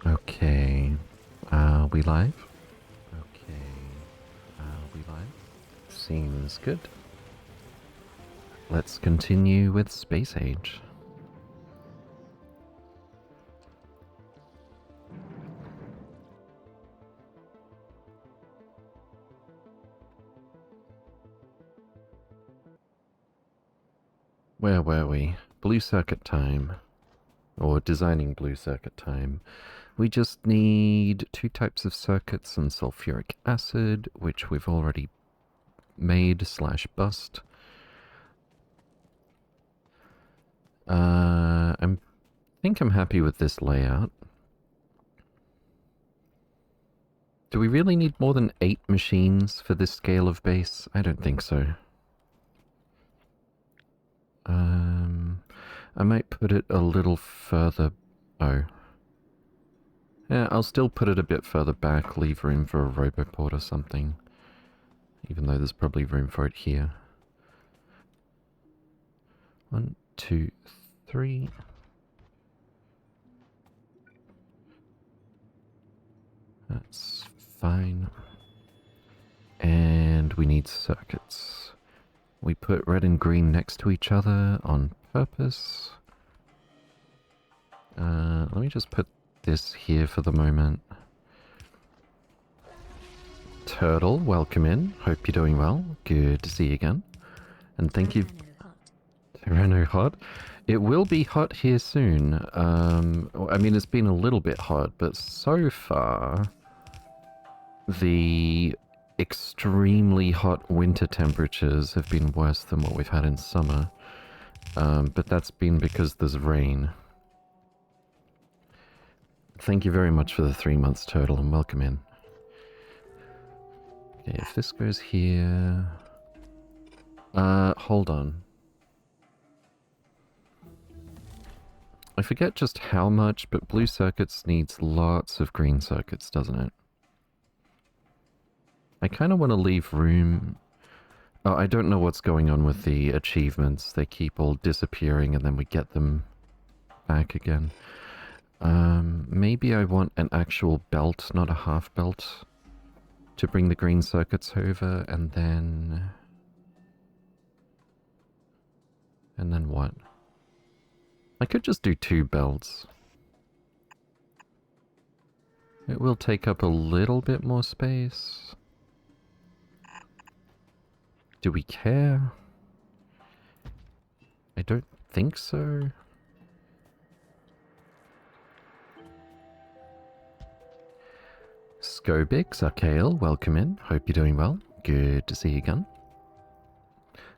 Okay, are we live? Okay, are we live? Seems good. Let's continue with Space Age. Where were we? Blue circuit time. Or designing blue circuit time. We just need 2 types of circuits and sulfuric acid, which we've already made / bust. I think I'm happy with this layout. Do we really need more than 8 machines for this scale of base? I don't think so. I might put it a little further... Oh. Yeah, I'll still put it a bit further back, leave room for a Roboport or something. Even though there's probably room for it here. 1, 2, 3... That's fine. And we need circuits. We put red and green next to each other on purpose. Let me just put this here for the moment. Turtle, welcome in. Hope you're doing well. Good to see you again. And thank you... Tyranno hot. It will be hot here soon. I mean, it's been a little bit hot, but so far... the extremely hot winter temperatures have been worse than what we've had in summer. But that's been because there's rain. Thank you very much for the 3 months, Turtle, and welcome in. Okay, if this goes here... hold on. I forget just how much, but blue circuits needs lots of green circuits, doesn't it? I kind of want to leave room... Oh, I don't know what's going on with the achievements. They keep all disappearing and then we get them back again. Maybe I want an actual belt, not a half belt, to bring the green circuits over, and then... And then what? I could just do 2 belts. It will take up a little bit more space. Do we care? I don't think so. Scobix, Archael, welcome in. Hope you're doing well. Good to see you again.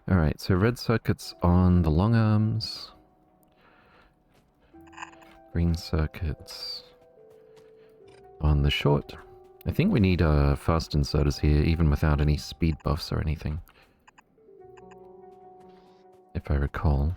Alright, so red circuits on the long arms. Green circuits on the short. I think we need fast inserters here, even without any speed buffs or anything. If I recall.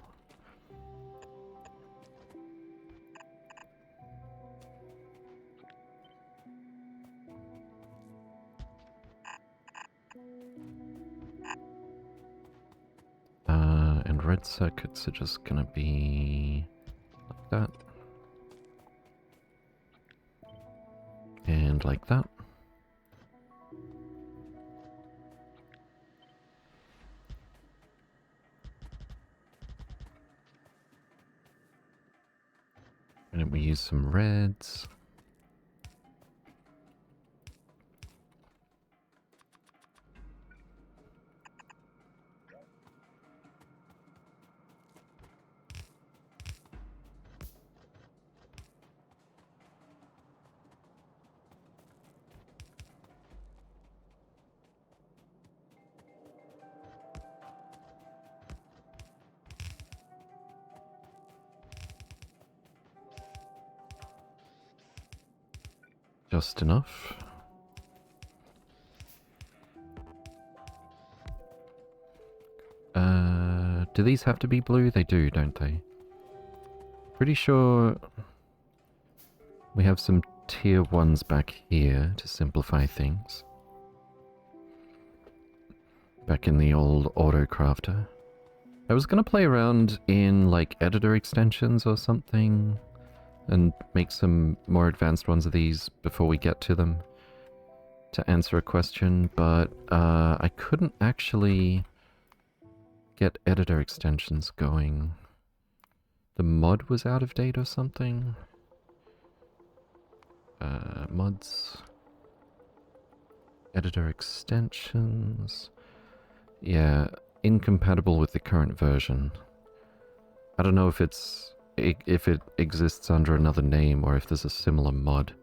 And red circuits are just gonna be like that. And like that. And then we use some reds. just enough. Do these have to be blue? They do, don't they? Pretty sure we have some tier 1s back here to simplify things. Back in the old Autocrafter. I was gonna play around in, like, editor extensions or something, and make some more advanced ones of these before we get to them, to answer a question, but I couldn't actually get editor extensions going. The mod was out of date or something? Mods. Editor extensions. Yeah, incompatible with the current version. I don't know if if it exists under another name or if there's a similar mod.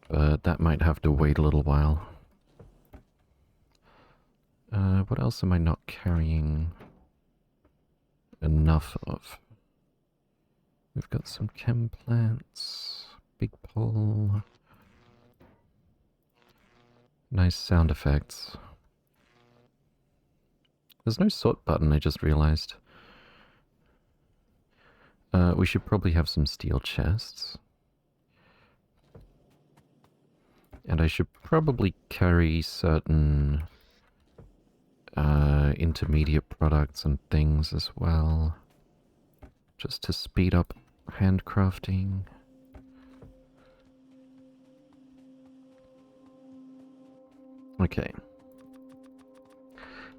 But that might have to wait a little while. What else am I not carrying enough of? We've got some chem plants, big pole. Nice sound effects. There's no sort button, I just realized. We should probably have some steel chests. And I should probably carry certain intermediate products and things as well. Just to speed up handcrafting. Okay.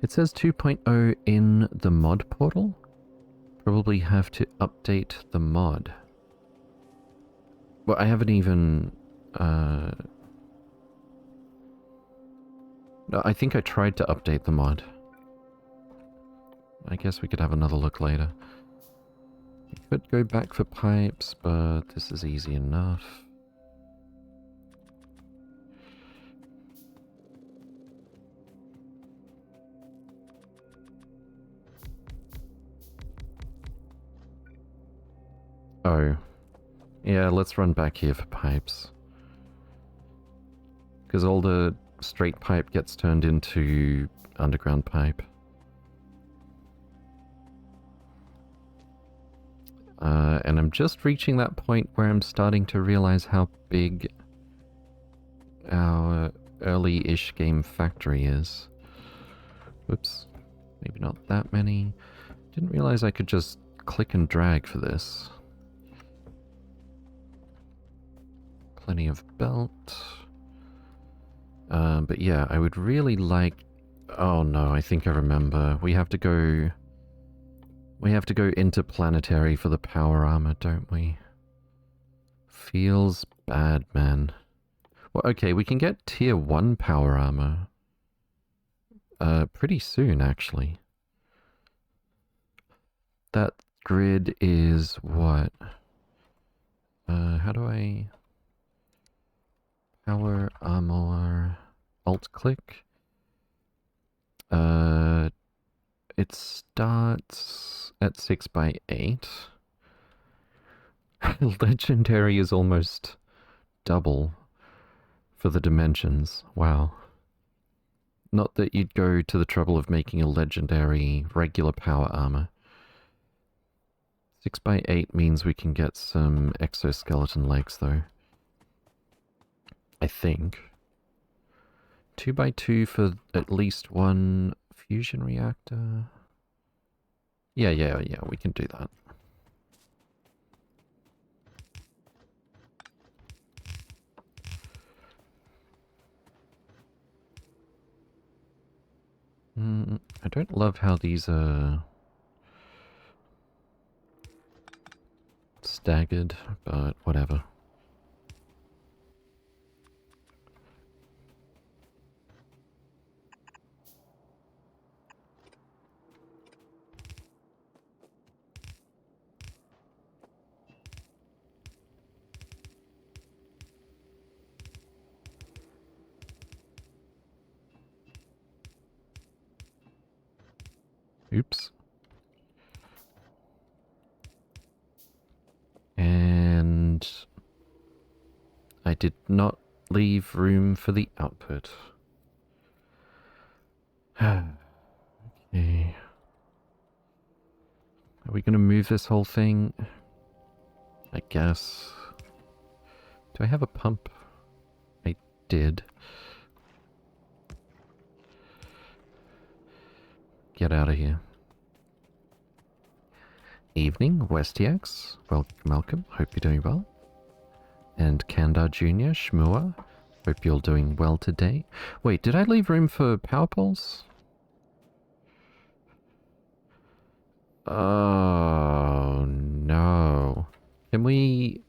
It says 2.0 in the mod portal. Probably have to update the mod. Well, I haven't even... No, I think I tried to update the mod. I guess we could have another look later. We could go back for pipes, but this is easy enough. Oh. Yeah, let's run back here for pipes. Because all the straight pipe gets turned into underground pipe. And I'm just reaching that point where I'm starting to realize how big our early-ish game factory is. Whoops. Maybe not that many. Didn't realize I could just click and drag for this. Plenty of belt. But yeah, I would really like... Oh no, I think I remember. We have to go interplanetary for the power armor, don't we? Feels bad, man. Well, okay, we can get tier 1 power armor. Pretty soon, actually. That grid is what? How do I... Power armor... Alt-click? It starts at 6 by 8. Legendary is almost double for the dimensions. Wow. Not that you'd go to the trouble of making a legendary regular power armor. 6 by 8 means we can get some exoskeleton legs though. I think. 2 by 2 for at least one fusion reactor. Yeah, we can do that. I don't love how these are staggered, but whatever. Oops. did not leave room for the output. Okay. Are we gonna move this whole thing? I guess. Do I have a pump? I did. Get out of here. Evening, Westiex. Welcome, Malcolm. Hope you're doing well. And Kandar Jr., Shmua. Hope you're doing well today. Wait, did I leave room for power poles? Oh, no. Can we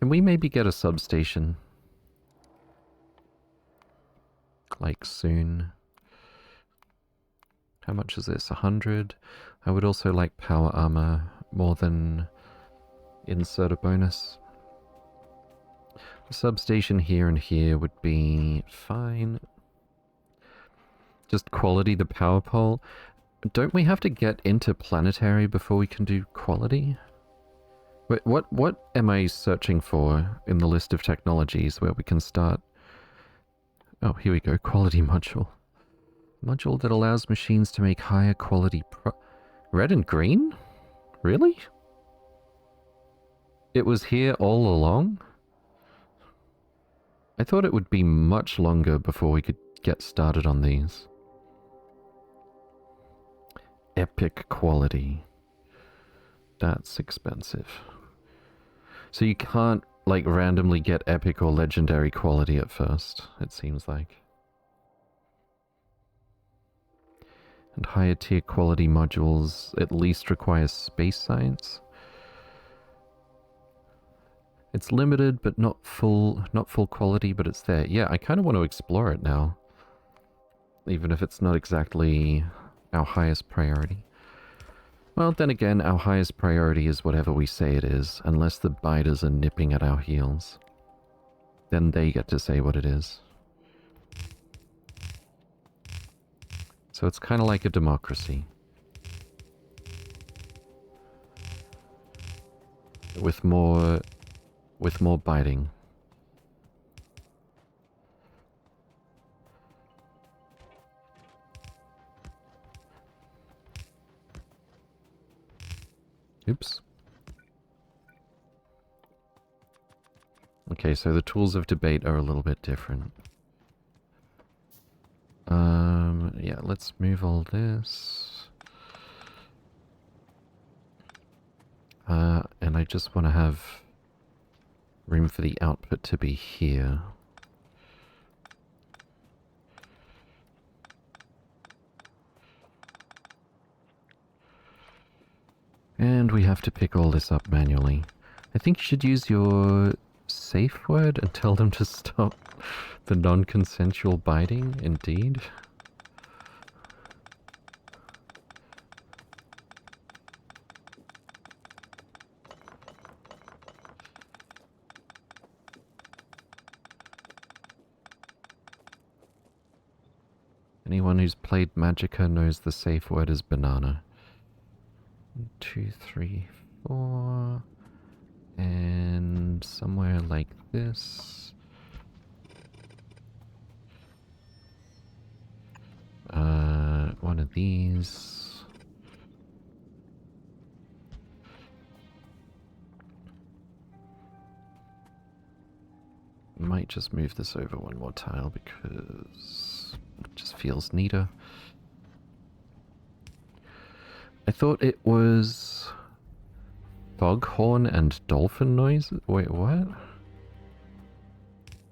maybe get a substation? Like, soon? How much is this? 100? I would also like power armor more than insert a bonus. A substation here and here would be fine. Just quality the power pole. Don't we have to get interplanetary before we can do quality? Wait, what am I searching for in the list of technologies where we can start? Oh, here we go. Quality module. Module that allows machines to make higher quality Red and green? Really? It was here all along? I thought it would be much longer before we could get started on these. Epic quality. That's expensive. So you can't, like, randomly get epic or legendary quality at first, it seems like. And higher tier quality modules at least require space science. It's limited, but not full quality, but it's there. Yeah, I kind of want to explore it now. Even if it's not exactly our highest priority. Well, then again, our highest priority is whatever we say it is, unless the biters are nipping at our heels. Then they get to say what it is. So it's kind of like a democracy. With more biting. Oops. Okay, so the tools of debate are a little bit different. Yeah, let's move all this. And I just want to have room for the output to be here. And we have to pick all this up manually. I think you should use your safe word and tell them to stop the non-consensual biting, indeed. Anyone who's played Magicka knows the safe word is banana. 1, 2, 3, 4... And somewhere like this. One of these. Might just move this over one more tile because it just feels neater. I thought it was foghorn and dolphin noise? Wait, what?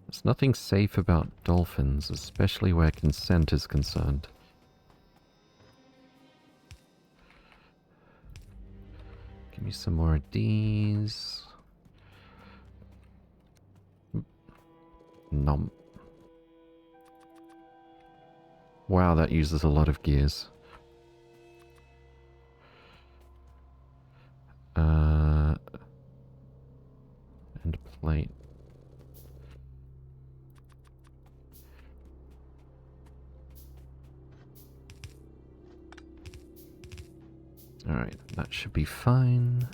There's nothing safe about dolphins, especially where consent is concerned. Give me some more of these. Nom. Wow, that uses a lot of gears. And plate. Alright, that should be fine.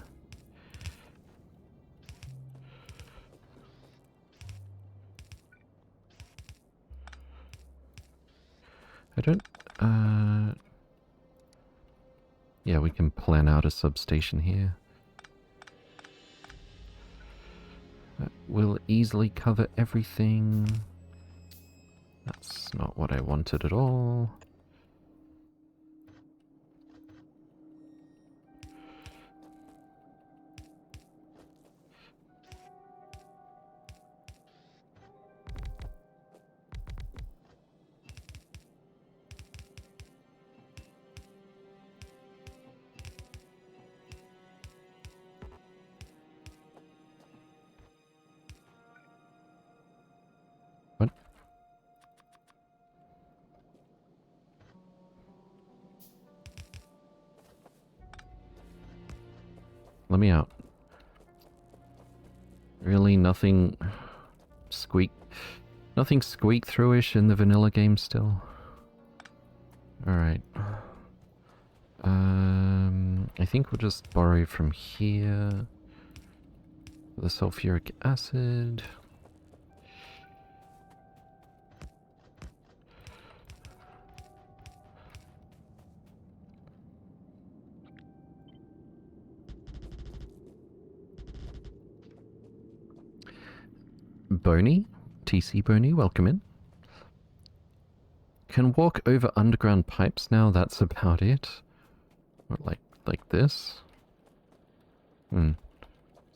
I don't... Yeah, we can plan out a substation here. That will easily cover everything. That's not what I wanted at all. What? Let me out. Really nothing nothing squeak through-ish in the vanilla game still? Alright. I think we'll just borrow from here. The sulfuric acid. Boney? TC Boney, welcome in. Can walk over underground pipes now, that's about it. Or like this. So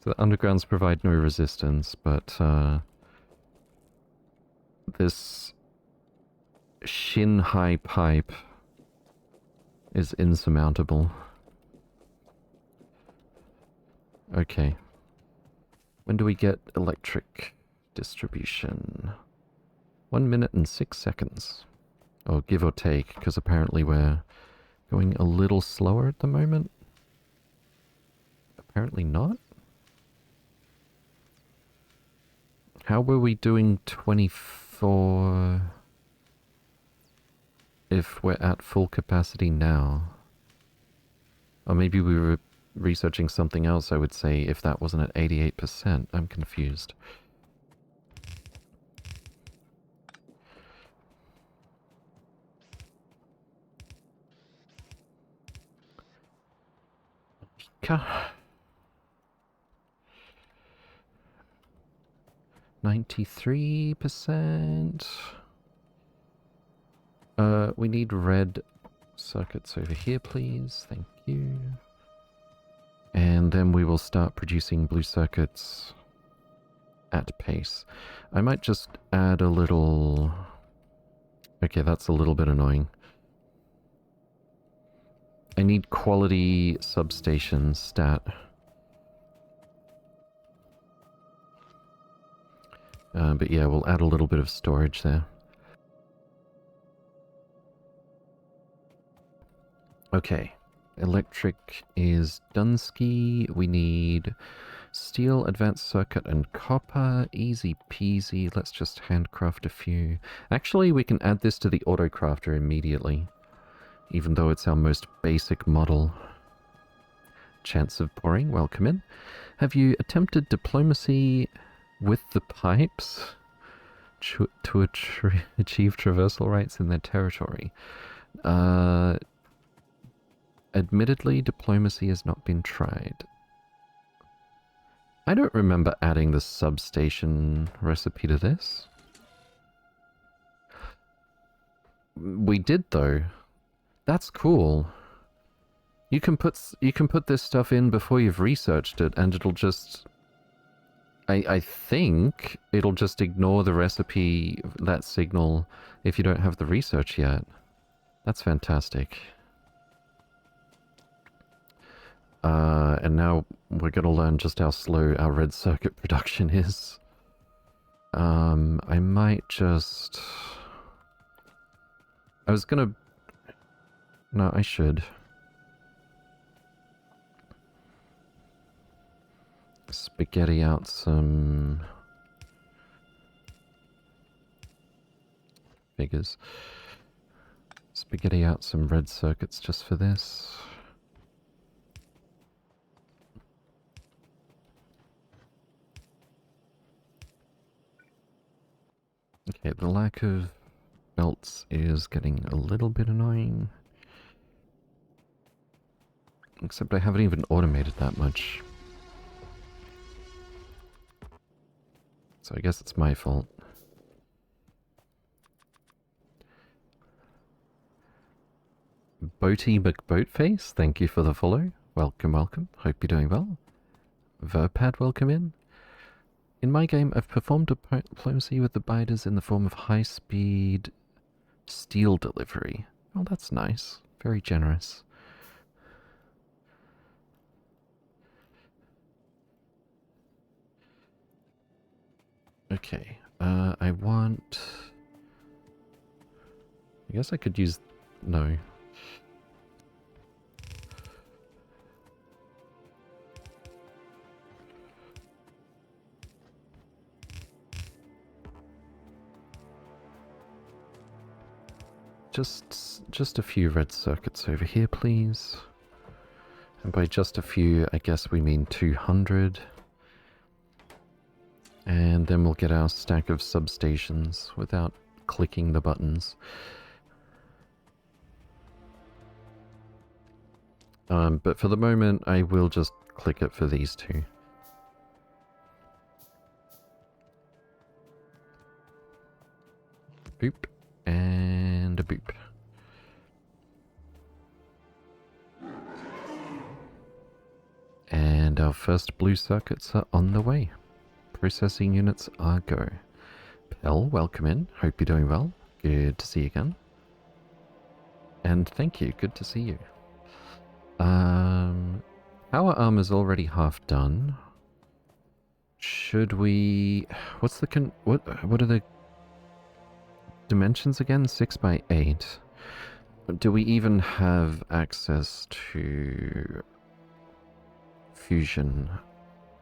the undergrounds provide no resistance, but this shin-high pipe is insurmountable. Okay. When do we get electric distribution? 1 minute and 6 seconds. Or give or take, because apparently we're going a little slower at the moment. Apparently not. How were we doing 24 if we're at full capacity now? Or maybe we were researching something else, I would say, if that wasn't at 88%. I'm confused. Ka 93%. We need red circuits over here, please. Thank you. And then we will start producing blue circuits at pace. I might just add a little... Okay, that's a little bit annoying. I need quality substation stat. But yeah, we'll add a little bit of storage there. Okay. Electric is Dunsky. We need steel, advanced circuit, and copper. Easy peasy. Let's just handcraft a few. Actually, we can add this to the autocrafter immediately, even though it's our most basic model. Chance of pouring, welcome in. Have you attempted diplomacy with the pipes to achieve traversal rights in their territory? Admittedly, diplomacy has not been tried. I don't remember adding the substation recipe to this. We did, though. That's cool. You can put this stuff in before you've researched it, and it'll just... I think it'll just ignore the recipe, that signal, if you don't have the research yet. That's fantastic. And now we're gonna learn just how slow our red circuit production is. I might just... I was gonna... No, I should. Spaghetti out some... figures. Spaghetti out some red circuits just for this. Okay, the lack of else is getting a little bit annoying. Except I haven't even automated that much. So I guess it's my fault. Boaty McBoatface, thank you for the follow. Welcome, welcome. Hope you're doing well. Verpad, welcome in. In my game, I've performed diplomacy with the biters in the form of high-speed steel delivery. Oh, that's nice. Very generous. Okay, I want... I guess I could use... No. Just a few red circuits over here, please. And by just a few, I guess we mean 200. And then we'll get our stack of substations without clicking the buttons. But for the moment, I will just click it for these two. Boop. And a boop. And our first blue circuits are on the way. Processing units are go. Pell, welcome in. Hope you're doing well. Good to see you again. And thank you. Good to see you. Power armor's already half done. Should we... What's the what are the dimensions again? 6 by 8. Do we even have access to fusion?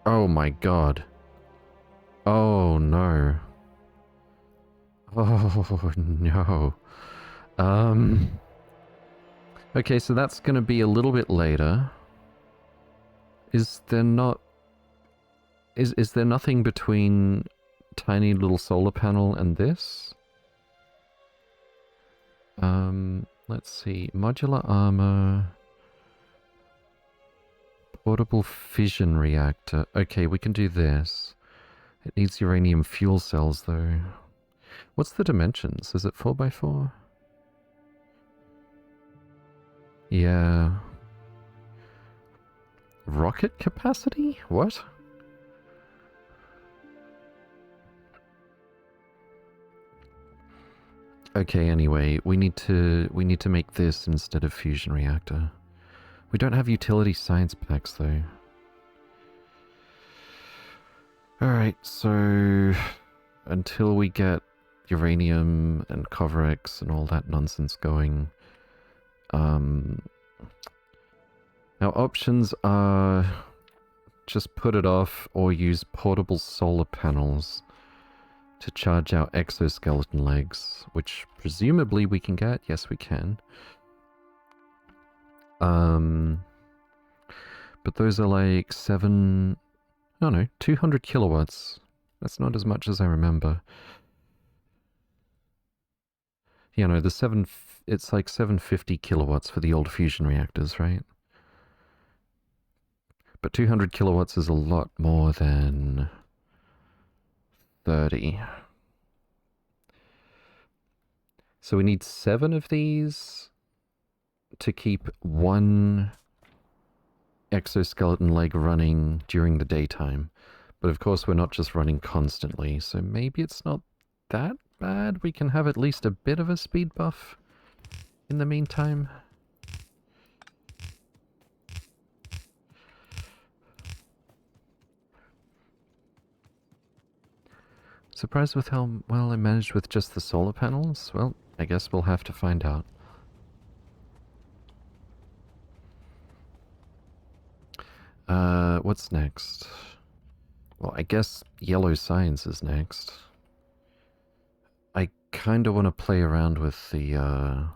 Oh my god. Oh no. Oh no. Okay, so that's gonna be a little bit later. Is there not... Is there nothing between tiny little solar panel and this? Let's see. Modular armor. Portable fission reactor. Okay, we can do this. It needs uranium fuel cells, though. What's the dimensions? Is it 4x4? Yeah. Rocket capacity? What? Okay, anyway, we need to make this instead of fusion reactor. We don't have utility science packs though. Alright, so until we get uranium and Coverex and all that nonsense going, our options are just put it off or use portable solar panels to charge our exoskeleton legs, which presumably we can get. Yes, we can. But those are like 200 kilowatts. That's not as much as I remember. You know, it's like 750 kilowatts for the old fusion reactors, right? But 200 kilowatts is a lot more than 30. So we need 7 of these to keep one exoskeleton leg running during the daytime. But of course we're not just running constantly, so maybe it's not that bad. We can have at least a bit of a speed buff in the meantime. Surprised with how well I managed with just the solar panels? Well, I guess we'll have to find out. What's next? Well, I guess yellow science is next. I kinda want to play around with the,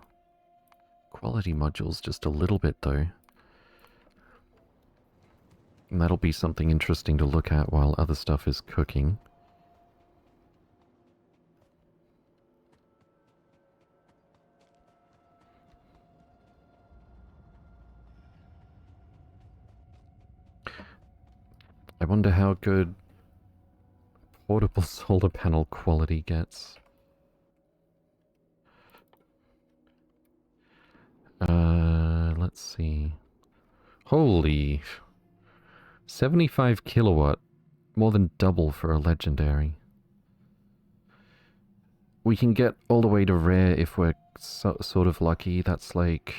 quality modules just a little bit, though. And that'll be something interesting to look at while other stuff is cooking. wonder how good portable solar panel quality gets. Let's see. Holy... 75 kilowatt. More than double for a legendary. We can get all the way to rare if we're sort of lucky. That's like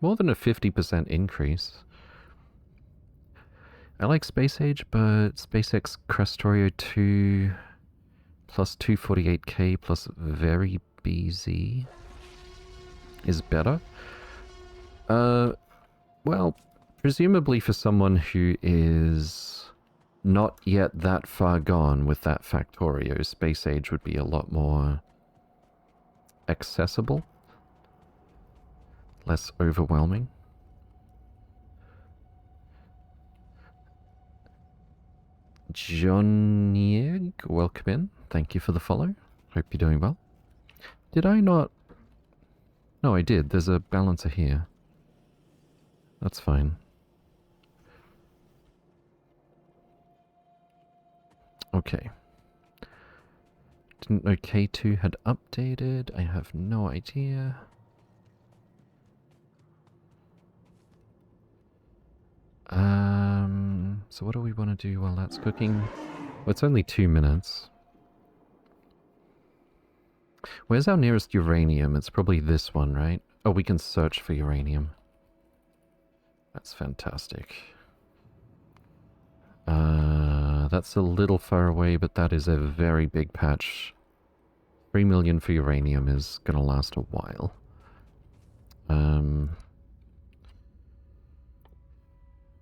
more than a 50% increase. I like Space Age, but SpaceX Crestorio 2 plus 248k plus Very BZ is better. Well, presumably for someone who is not yet that far gone with that Factorio, Space Age would be a lot more accessible, less overwhelming. Johnny, welcome in. Thank you for the follow. Hope you're doing well. Did I not? No, I did. There's a balancer here. That's fine. Okay. Didn't know K2 had updated. I have no idea. So what do we want to do while that's cooking? Well, it's only 2 minutes. Where's our nearest uranium? It's probably this one, right? Oh, we can search for uranium. That's fantastic. That's a little far away, but that is a very big patch. 3 million for uranium is gonna last a while.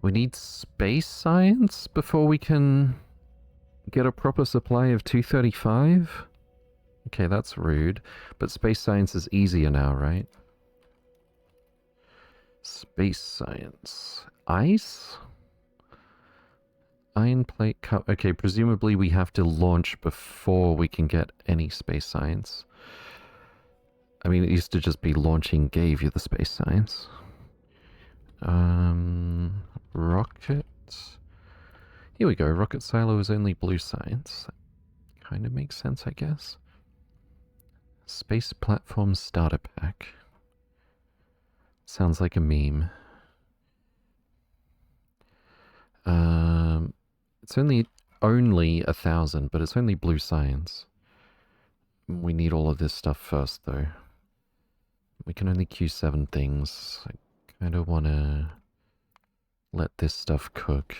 We need space science before we can get a proper supply of 235? Okay, that's rude. But space science is easier now, right? Space science. Ice? Iron plate cup. Okay, presumably we have to launch before we can get any space science. I mean, it used to just be launching gave you the space science. Rocket. Here we go. Rocket silo is only blue science. Kind of makes sense, I guess. Space platform starter pack. Sounds like a meme. It's only 1,000, but it's only blue science. We need all of this stuff first, though. We can only queue 7 things. I kind of want to let this stuff cook.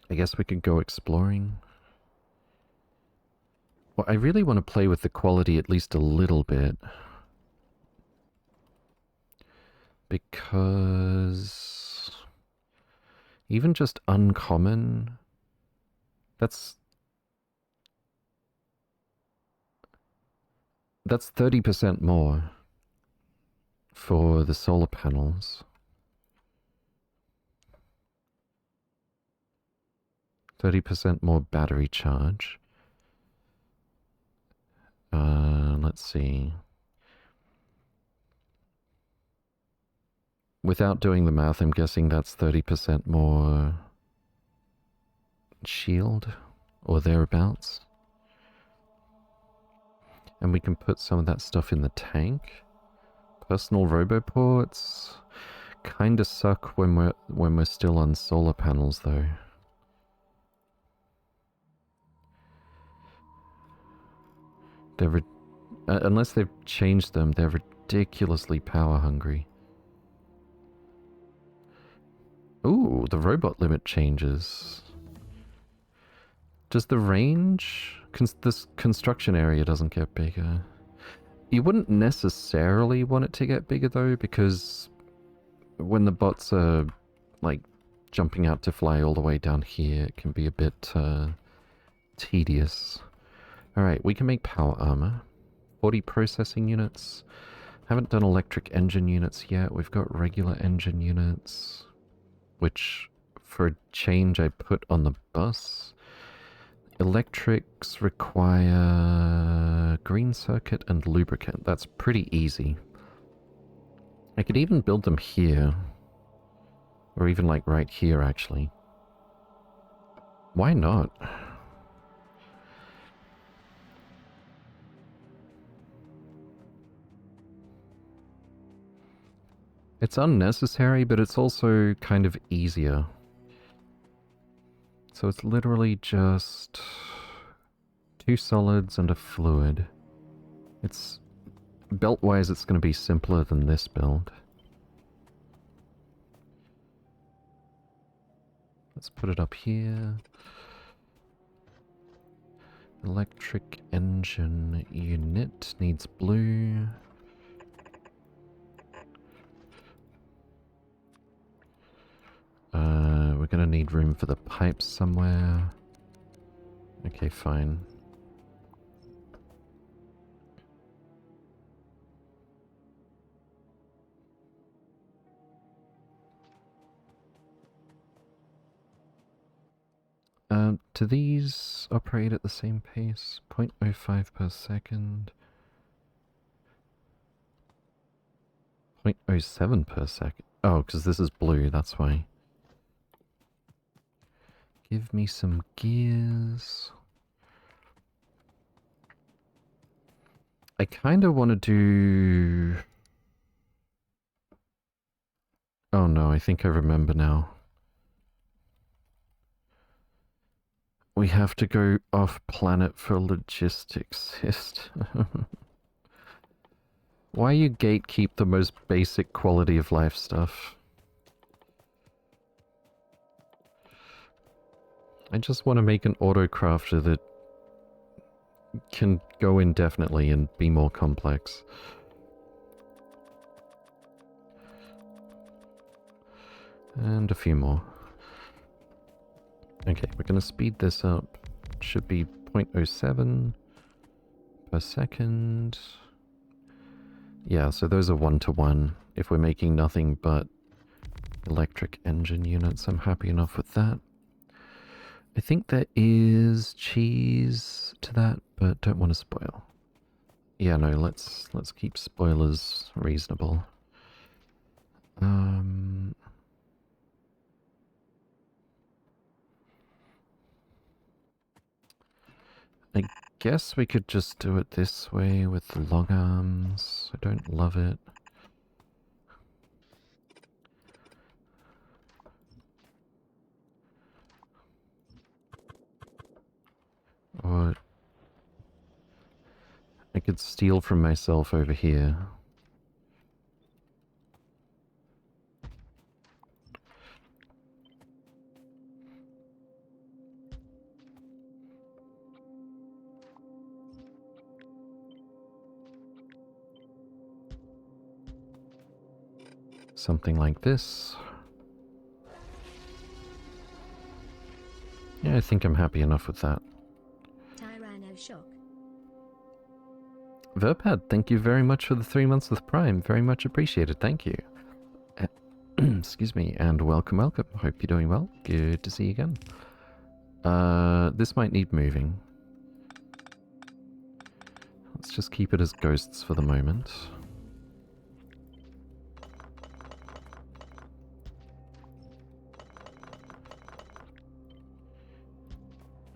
I guess we could go exploring. Well, I really want to play with the quality at least a little bit. Because even just uncommon, that's 30% more for the solar panels. 30% more battery charge. Let's see. Without doing the math, I'm guessing that's 30% more shield or thereabouts. And we can put some of that stuff in the tank. Personal roboports kinda suck when we're still on solar panels though. They're unless they've changed them, they're ridiculously power hungry. Ooh, the robot limit changes. Does the range? This construction area doesn't get bigger. You wouldn't necessarily want it to get bigger though, because when the bots are like jumping out to fly all the way down here, it can be a bit tedious. Alright, we can make power armor. 40 processing units. Haven't done electric engine units yet. We've got regular engine units, which for a change I put on the bus. Electrics require green circuit and lubricant. That's pretty easy. I could even build them here. Or even like right here actually. Why not? It's unnecessary, but it's also kind of easier. So it's literally just 2 solids and a fluid. It's belt-wise, it's going to be simpler than this build. Let's put it up here. Electric engine unit needs blue. We're gonna need room for the pipes somewhere. Okay, fine. Do these operate at the same pace? 0.05 per second. 0.07 per second. Oh, because this is blue, that's why. Give me some gears. I kind of want to do... Oh no, I think I remember now. We have to go off-planet for logistics. Why you gatekeep the most basic quality of life stuff? I just want to make an autocrafter that can go indefinitely and be more complex. And a few more. Okay, we're going to speed this up. Should be 0.07 per second. Yeah, so those are 1-to-1. If we're making nothing but electric engine units, I'm happy enough with that. I think there is cheese to that, but don't want to spoil. Yeah, no, let's keep spoilers reasonable. I guess we could just do it this way with the long arms. I don't love it. Or I could steal from myself over here. Something like this. Yeah, I think I'm happy enough with that. Tyrannoshock. Verpad, thank you very much for the 3 months with Prime. Very much appreciated. Thank you. Excuse me, and welcome, welcome. Hope you're doing well. Good to see you again. This might need moving. Let's just keep it as ghosts for the moment.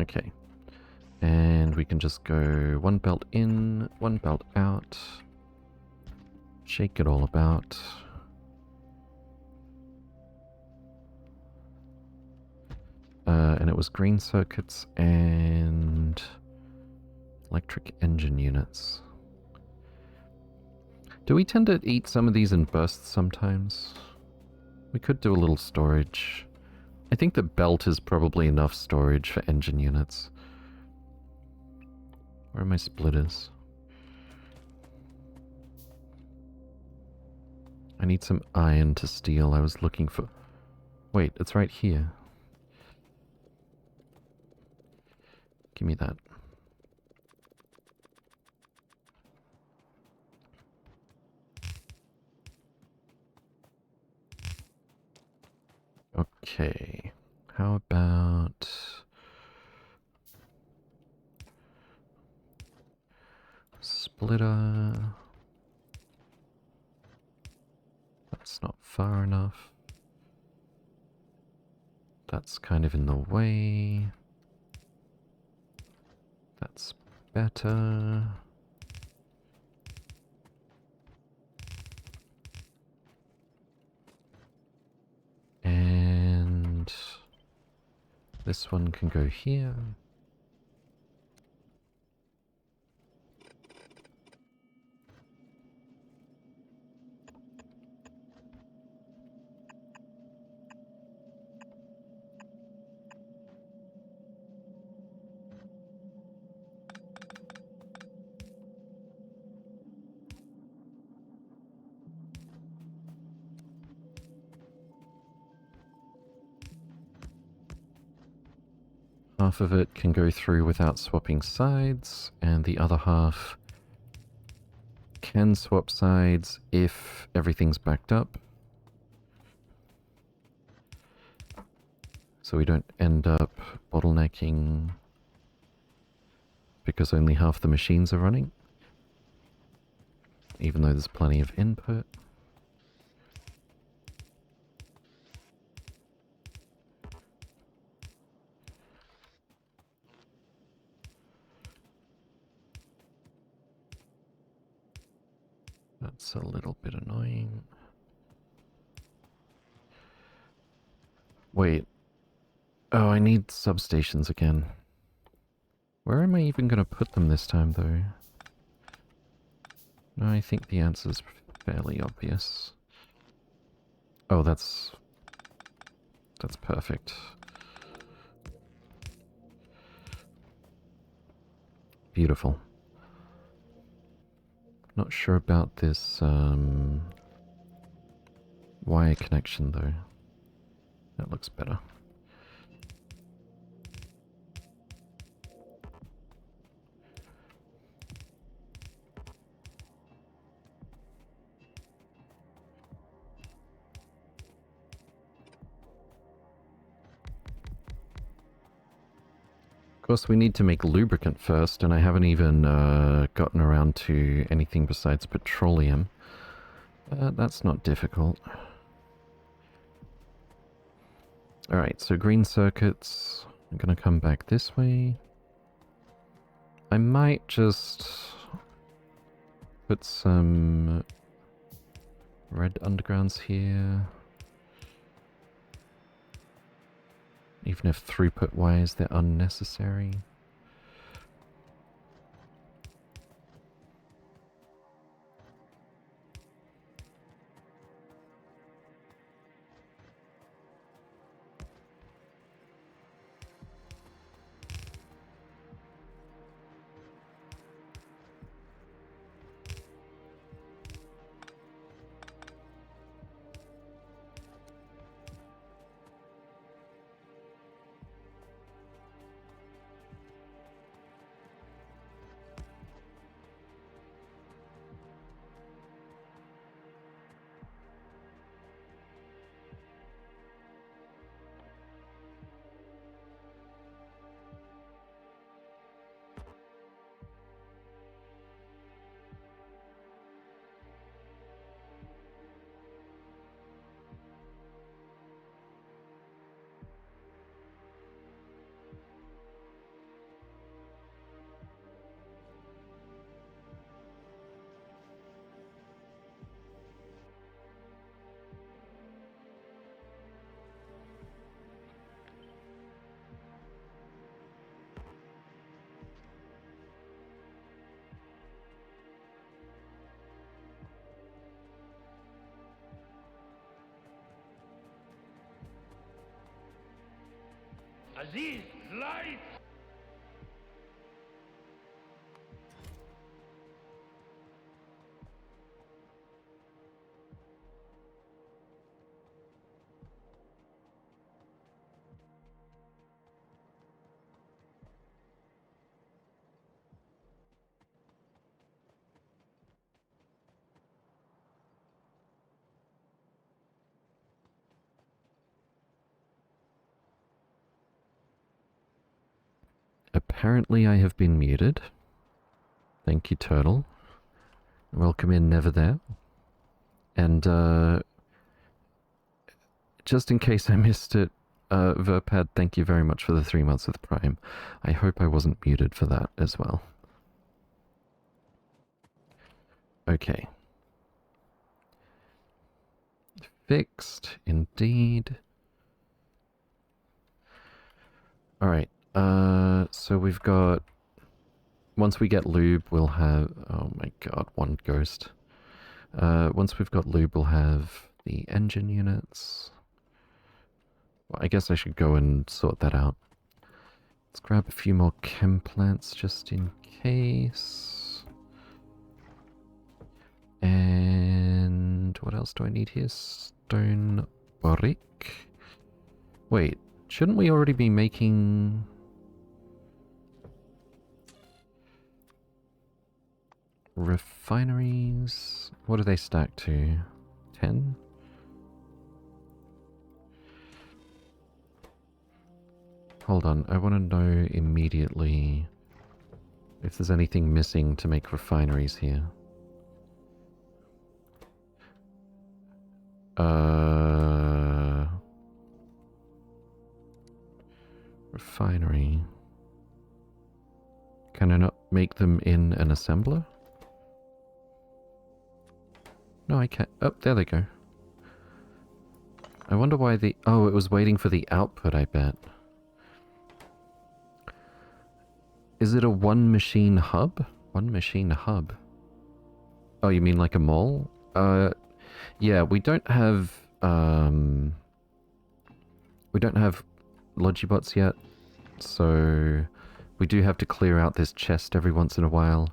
Okay. And we can just go 1 belt in, 1 belt out. Shake it all about. And it was green circuits and electric engine units. Do we tend to eat some of these in bursts sometimes? We could do a little storage. I think the belt is probably enough storage for engine units. Where are my splitters? I need some iron to steel. I was looking for... Wait, it's right here. Give me that. Okay. How about... Splitter... That's not far enough. That's kind of in the way. better. And this one can go here. Half of it can go through without swapping sides, and the other half can swap sides if everything's backed up. So we don't end up bottlenecking because only half the machines are running, even though there's plenty of input. That's a little bit annoying. Wait. Oh, I need substations again. Where am I even going to put them this time, though? No, I think the answer's fairly obvious. Oh, that's perfect. Beautiful. Not sure about this wire connection though. That looks better. Of course, we need to make lubricant first, and I haven't even gotten around to anything besides petroleum. That's not difficult. Alright, so green circuits. I'm gonna come back this way. I might just put some red undergrounds here. Even if throughput-wise they're unnecessary. Aziz, light! Apparently I have been muted. Thank you, Turtle. Welcome in, Never There. And, just in case I missed it, Verpad, thank you very much for the 3 months with Prime. I hope I wasn't muted for that as well. Okay. Fixed, indeed. Alright, so we've got... Once we get lube, we'll have... Oh my god, one ghost. Once we've got lube, we'll have the engine units. Well, I guess I should go and sort that out. Let's grab a few more chem plants just in case. And what else do I need here? Stone brick. Wait, shouldn't we already be making... refineries? What do they stack to? 10? Hold on, I want to know immediately if there's anything missing to make refineries here. Refinery. Can I not make them in an assembler? No, I can't. Oh, there they go. I wonder why the... Oh, it was waiting for the output, I bet. Is it a one-machine hub? One-machine hub? Oh, you mean like a mall? Yeah, we don't have... We don't have Logibots yet, so... We do have to clear out this chest every once in a while,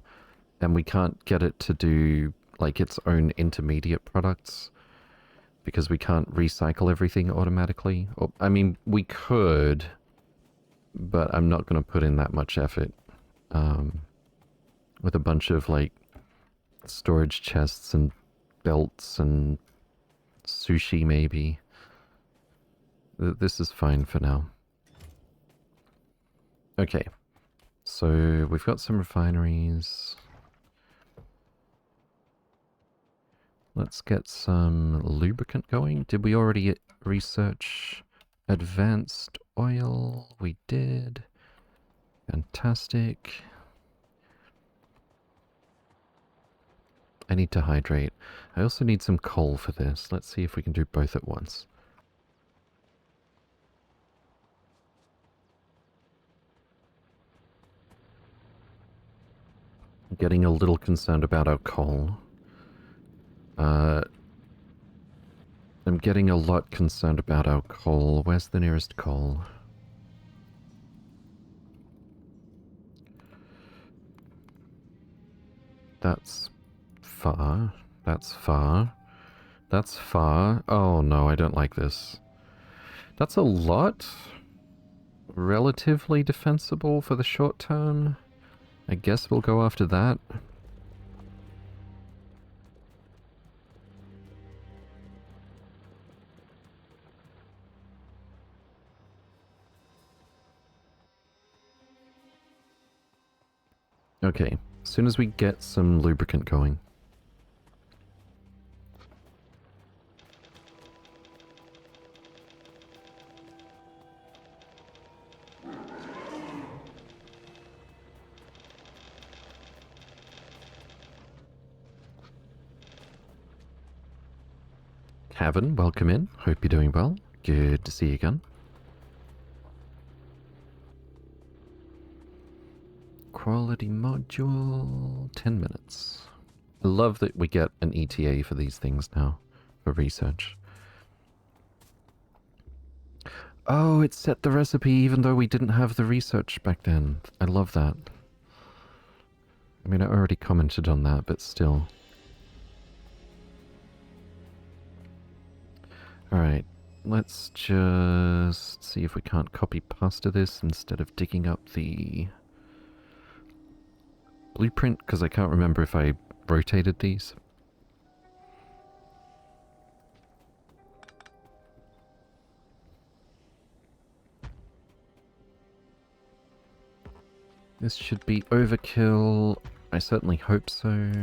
and we can't get it to do, like, its own intermediate products, because we can't recycle everything automatically. Or, I mean, we could, but I'm not going to put in that much effort. With a bunch of, like, storage chests and belts and sushi, maybe. This is fine for now. Okay. So, we've got some refineries. Let's get some lubricant going. Did we already research advanced oil? We did. Fantastic. I need to hydrate. I also need some coal for this. Let's see if we can do both at once. I'm getting a little concerned about our coal. I'm getting a lot concerned about our coal. Where's the nearest coal? That's far. That's far. That's far. Oh no, I don't like this. That's a lot. Relatively defensible for the short term. I guess we'll go after that. Okay, as soon as we get some lubricant going. Haven, welcome in. Hope you're doing well. Good to see you again. Quality module, 10 minutes. I love that we get an ETA for these things now, for research. Oh, it set the recipe even though we didn't have the research back then. I love that. I mean, I already commented on that, but still. Alright, let's just see if we can't copy pasta this instead of digging up the blueprint, because I can't remember if I rotated these. This should be overkill. I certainly hope so.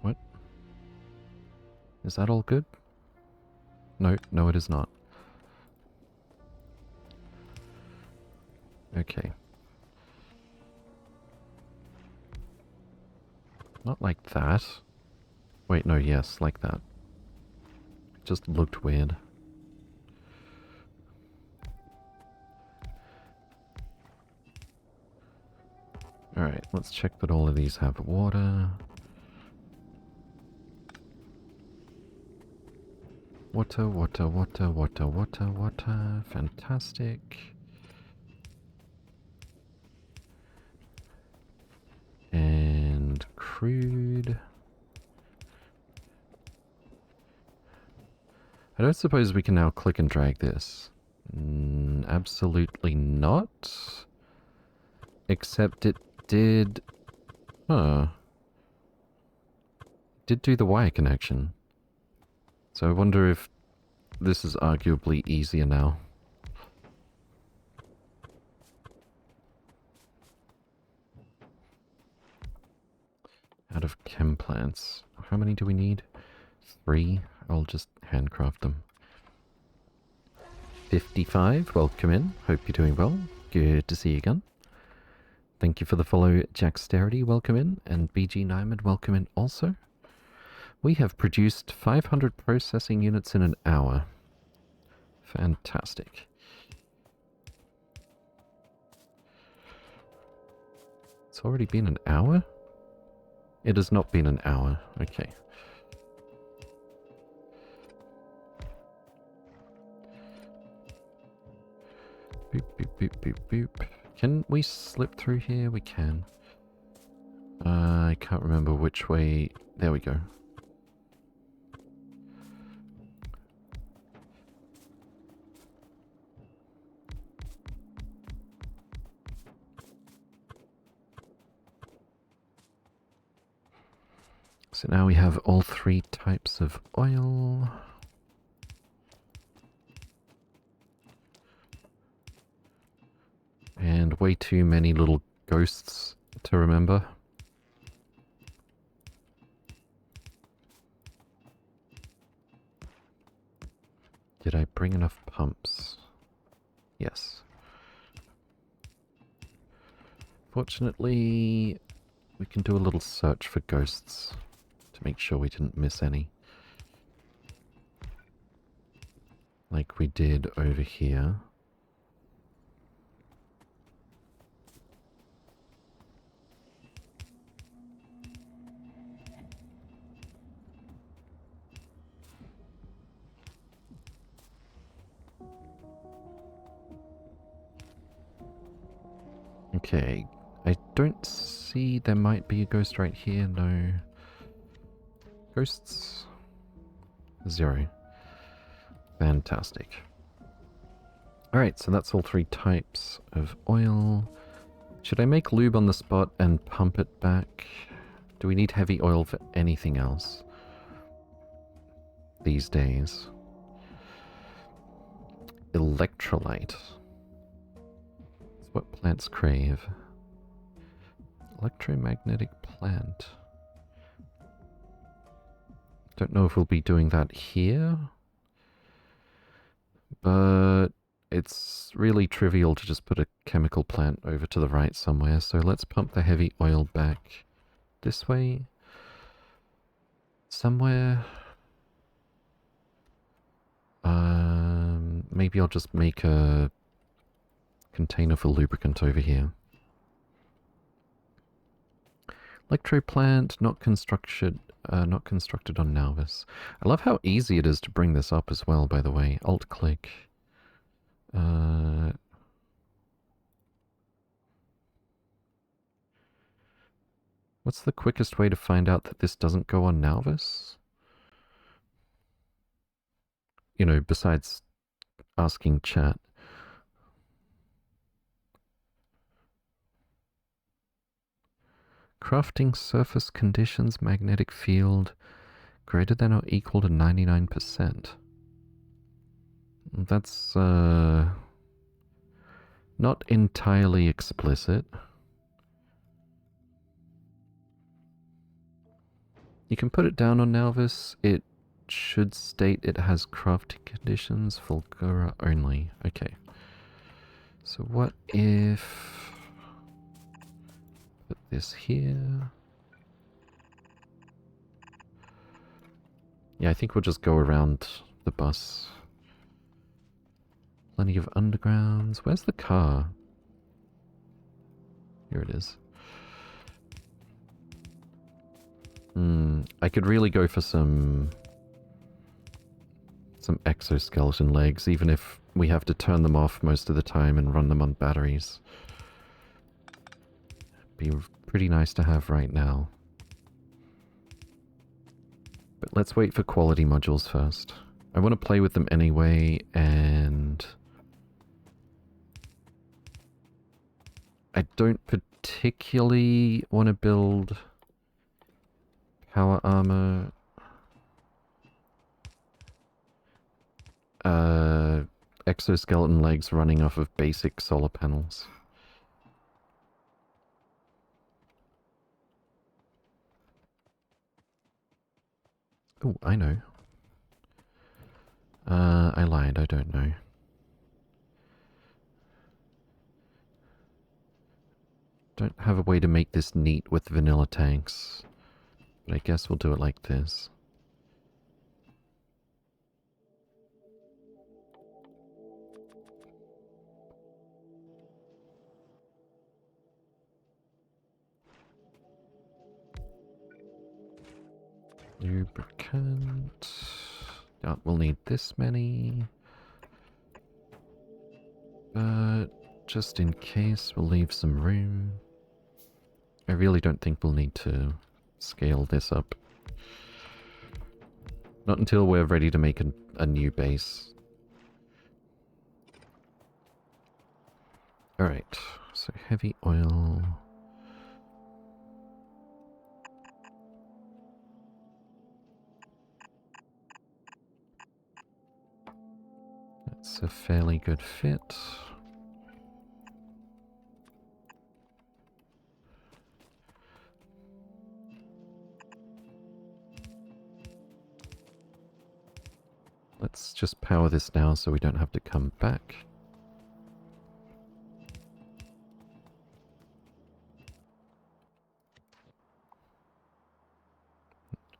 What? Is that all good? No, no it is not. Okay. Not like that. Wait, no, yes, like that. Just looked weird. Alright, let's check that all of these have water. Water, water, water, water, water, water. Fantastic. And crude. I don't suppose we can now click and drag this. Absolutely not. Except it did... Huh. Did do the wire connection. So I wonder if this is arguably easier now. Out of chem plants. How many do we need? 3. I'll just handcraft them. 55, welcome in. Hope you're doing well. Good to see you again. Thank you for the follow, Jacksterity, welcome in. And BG Nyman, welcome in also. We have produced 500 processing units in an hour. Fantastic. It's already been an hour? It has not been an hour. Okay. Boop, boop, boop, boop, boop. Can we slip through here? We can. I can't remember which way. There we go. So now we have all 3 types of oil. And way too many little ghosts to remember. Did I bring enough pumps? Yes. Fortunately, we can do a little search for ghosts to make sure we didn't miss any. Like we did over here. Okay, I don't see there might be a ghost right here, no. Ghosts? 0. Fantastic. Alright, so that's all 3 types of oil. Should I make lube on the spot and pump it back? Do we need heavy oil for anything else these days? Electrolyte. That's what plants crave. Electromagnetic plant. Don't know if we'll be doing that here, but it's really trivial to just put a chemical plant over to the right somewhere, so let's pump the heavy oil back this way somewhere. Maybe I'll just make a container for lubricant over here. Electro plant, not constructed on Nauvis. I love how easy it is to bring this up as well, by the way. Alt-click. What's the quickest way to find out that this doesn't go on Nauvis? You know, besides asking chat. Crafting surface conditions magnetic field greater than or equal to 99%. That's not entirely explicit. You can put it down on Nauvis. It should state it has crafting conditions, Fulgura only. Okay. So what if... Put this here. Yeah, I think we'll just go around the bus. Plenty of undergrounds. Where's the car? Here it is. I could really go for some exoskeleton legs, even if we have to turn them off most of the time and run them on batteries. Be pretty nice to have right now. But let's wait for quality modules first. I want to play with them anyway, and I don't particularly want to build power armor. Exoskeleton legs running off of basic solar panels. Oh, I know. I lied, I don't know. Don't have a way to make this neat with vanilla tanks, but I guess we'll do it like this. Lubricant. Yeah, we'll need this many. But just in case, we'll leave some room. I really don't think we'll need to scale this up. Not until we're ready to make a new base. Alright, so heavy oil. That's a fairly good fit. Let's just power this now so we don't have to come back.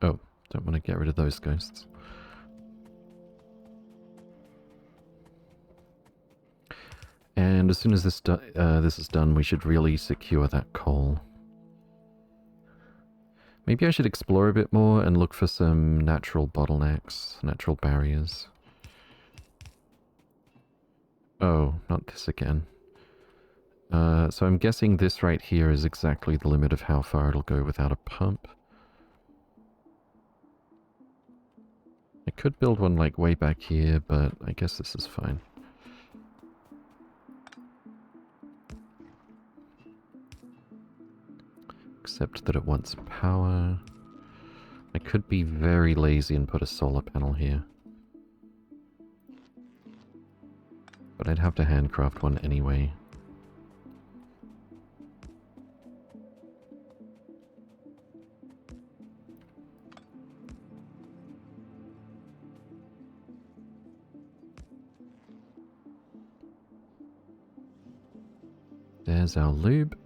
Oh, don't want to get rid of those ghosts. And as soon as this is done, we should really secure that coal. Maybe I should explore a bit more and look for some natural bottlenecks, natural barriers. Oh, not this again. So I'm guessing this right here is exactly the limit of how far it'll go without a pump. I could build one like way back here, but I guess this is fine. Except that it wants power. I could be very lazy and put a solar panel here. But I'd have to handcraft one anyway. There's our lube.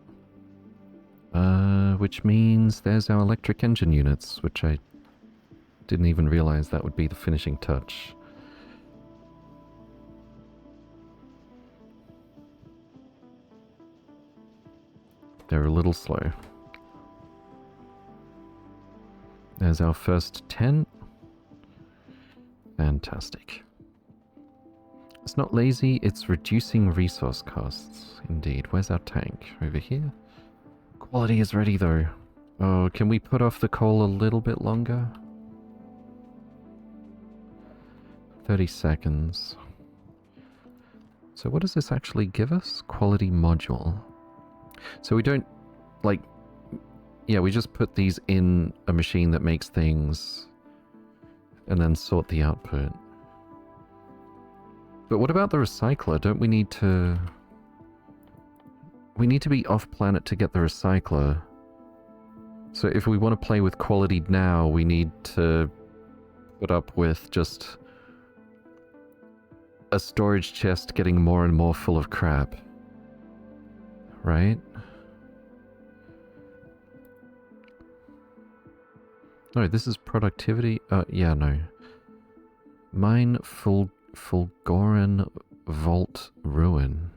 Which means there's our electric engine units, which I didn't even realize that would be the finishing touch. They're a little slow. There's our first 10. Fantastic. It's not lazy, it's reducing resource costs. Indeed. Where's our tank? Over here? Quality is ready though. Oh, can we put off the coal a little bit longer? 30 seconds. So what does this actually give us? Quality module. So we don't, like, yeah, we just put these in a machine that makes things and then sort the output. But what about the recycler? Don't we need to... We need to be off-planet to get the recycler. So if we want to play with quality now, we need to put up with just a storage chest getting more and more full of crap. Right? No, this is productivity. Yeah, no. Mine Fulgoran Vault Ruin.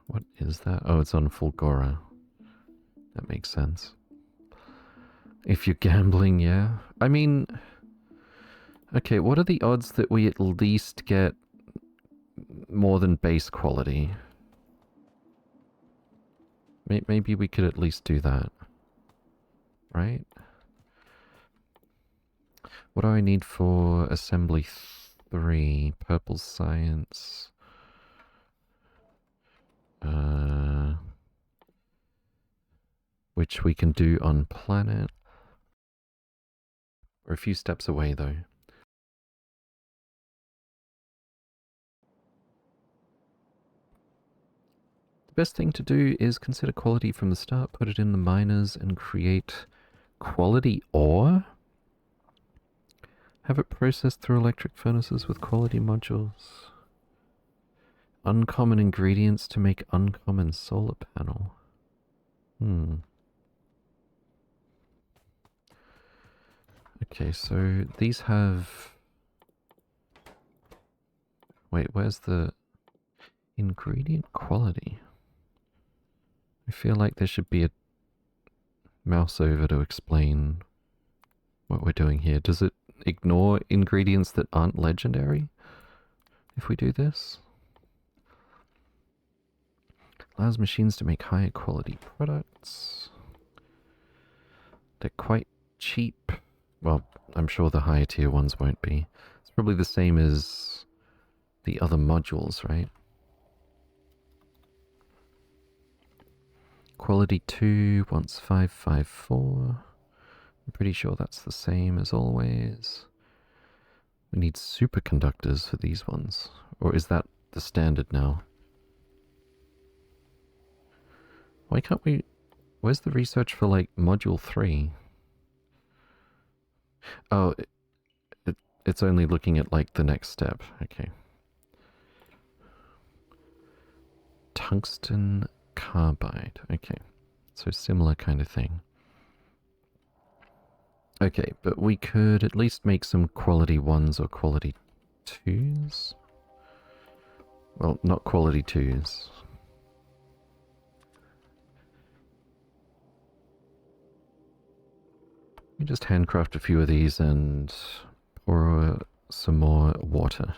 What is that? Oh, it's on Fulgora. That makes sense. If you're gambling, yeah. I mean... Okay, what are the odds that we at least get more than base quality? Maybe we could at least do that. Right? What do I need for assembly 3? Purple science. Which we can do on planet. We're a few steps away though. The best thing to do is consider quality from the start, put it in the miners and create quality ore. Have it processed through electric furnaces with quality modules. Uncommon ingredients to make uncommon solar panel. Okay, so these have... Wait, where's the ingredient quality? I feel like there should be a mouse over to explain what we're doing here. Does it ignore ingredients that aren't legendary if we do this? Allows machines to make higher quality products. They're quite cheap. Well, I'm sure the higher tier ones won't be. It's probably the same as the other modules, right? Quality 2 wants 554. I'm pretty sure that's the same as always. We need superconductors for these ones. Or is that the standard now? Why can't we... Where's the research for, like, Module 3? Oh, it's only looking at, like, the next step. Okay. Tungsten carbide. Okay. So similar kind of thing. Okay, but we could at least make some quality 1s or quality 2s. Well, not quality 2s. You just handcraft a few of these and pour some more water.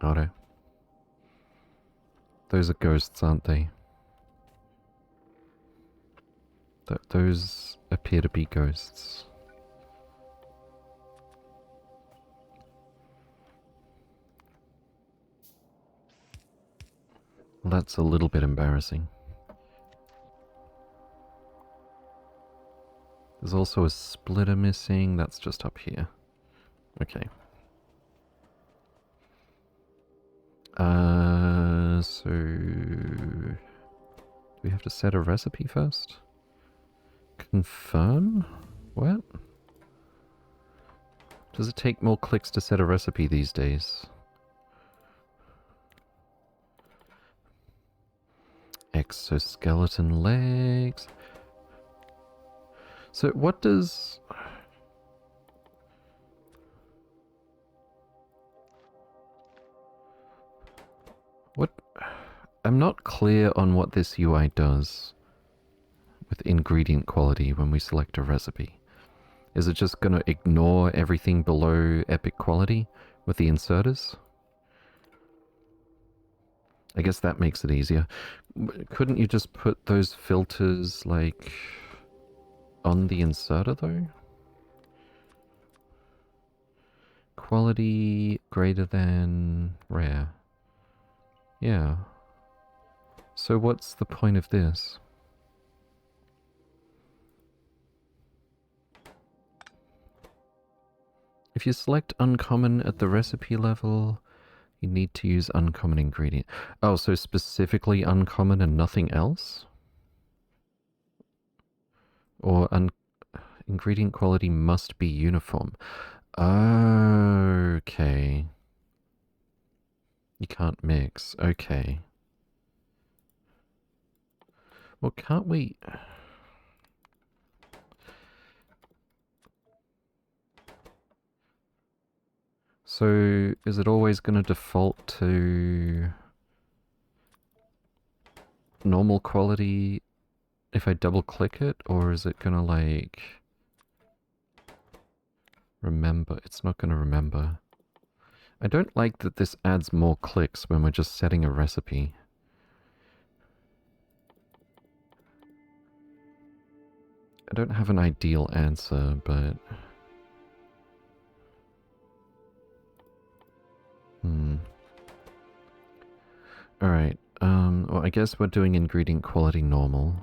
Auto. Those are ghosts, aren't they? Those appear to be ghosts. Well, that's a little bit embarrassing. There's also a splitter missing. That's just up here. Okay. So... Do we have to set a recipe first? Confirm? What? Does it take more clicks to set a recipe these days? Exoskeleton legs. So what does... What... I'm not clear on what this UI does with ingredient quality when we select a recipe. Is it just going to ignore everything below epic quality with the inserters? I guess that makes it easier. Couldn't you just put those filters, like, on the inserter, though? Quality greater than rare. Yeah. So what's the point of this? If you select uncommon at the recipe level, you need to use uncommon ingredient. Oh, so specifically uncommon and nothing else? Or ingredient quality must be uniform. Okay. You can't mix. Okay. Well, can't we... So, is it always going to default to normal quality if I double click it? Or is it going to, like, remember? It's not going to remember. I don't like that this adds more clicks when we're just setting a recipe. I don't have an ideal answer, but... Alright, well, I guess we're doing ingredient quality normal.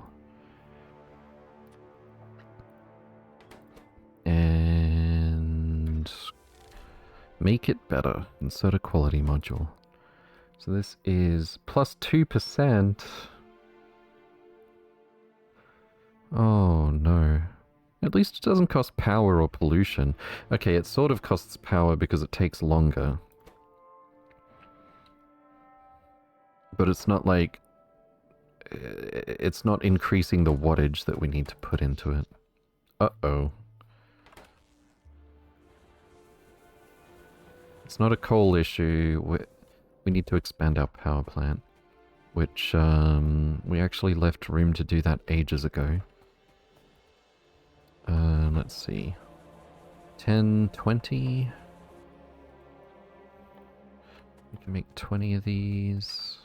And... make it better. Insert a quality module. So this is plus 2%. Oh no. At least it doesn't cost power or pollution. Okay, it sort of costs power because it takes longer. But it's not like... it's not increasing the wattage that we need to put into it. Uh-oh. It's not a coal issue. We need to expand our power plant. Which, we actually left room to do that ages ago. Let's see. 10, 20. We can make 20 of these.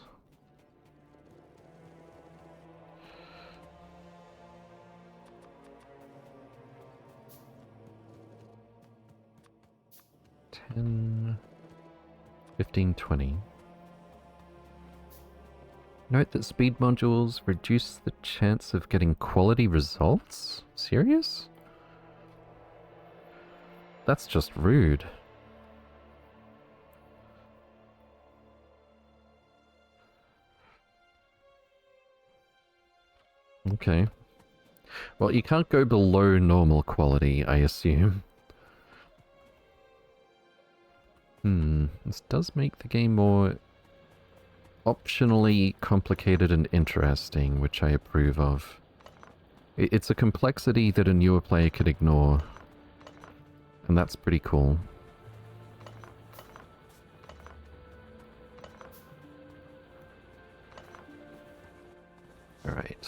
$10, 15, 20. Note that speed modules reduce the chance of getting quality results? Serious? That's just rude. Okay. Well, you can't go below normal quality, I assume. This does make the game more optionally complicated and interesting, which I approve of. It's a complexity that a newer player could ignore, and that's pretty cool. Alright.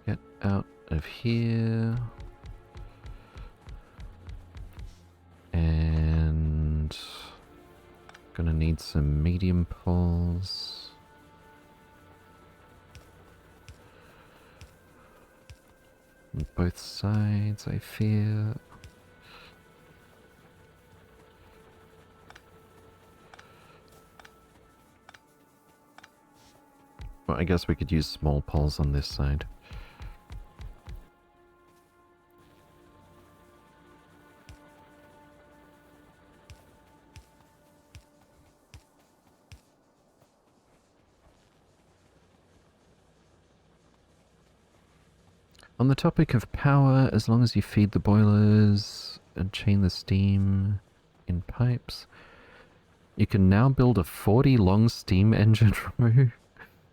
Get out of here. And... gonna need some medium poles. On both sides, I fear. Well, I guess we could use small poles on this side. On the topic of power, as long as you feed the boilers and chain the steam in pipes, you can now build a 40 long steam engine row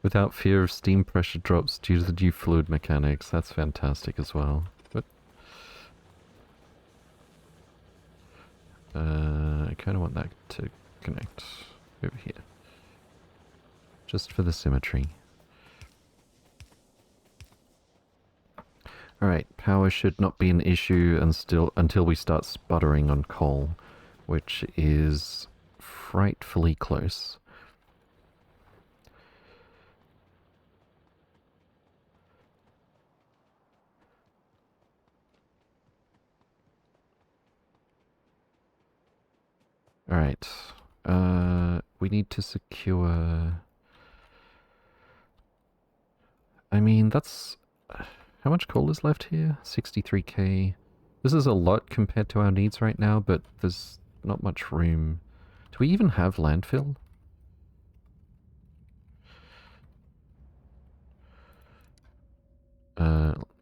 without fear of steam pressure drops due to the new fluid mechanics. That's fantastic as well. But I kind of want that to connect over here. Just for the symmetry. Alright, power should not be an issue until we start sputtering on coal, which is frightfully close. Alright. We need to secure... I mean, that's... How much coal is left here? 63k. This is a lot compared to our needs right now, but there's not much room. Do we even have landfill?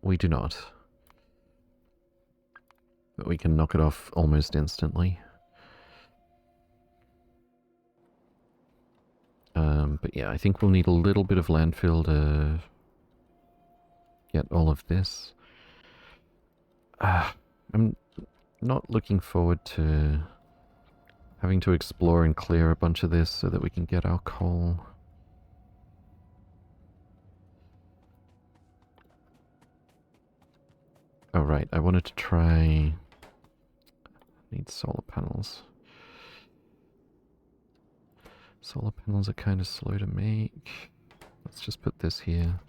We do not. But we can knock it off almost instantly. But yeah, I think we'll need a little bit of landfill to get all of this. I'm not looking forward to having to explore and clear a bunch of this so that we can get our coal. Oh right, I wanted to try... Need solar panels. Solar panels are kind of slow to make. Let's just put this here.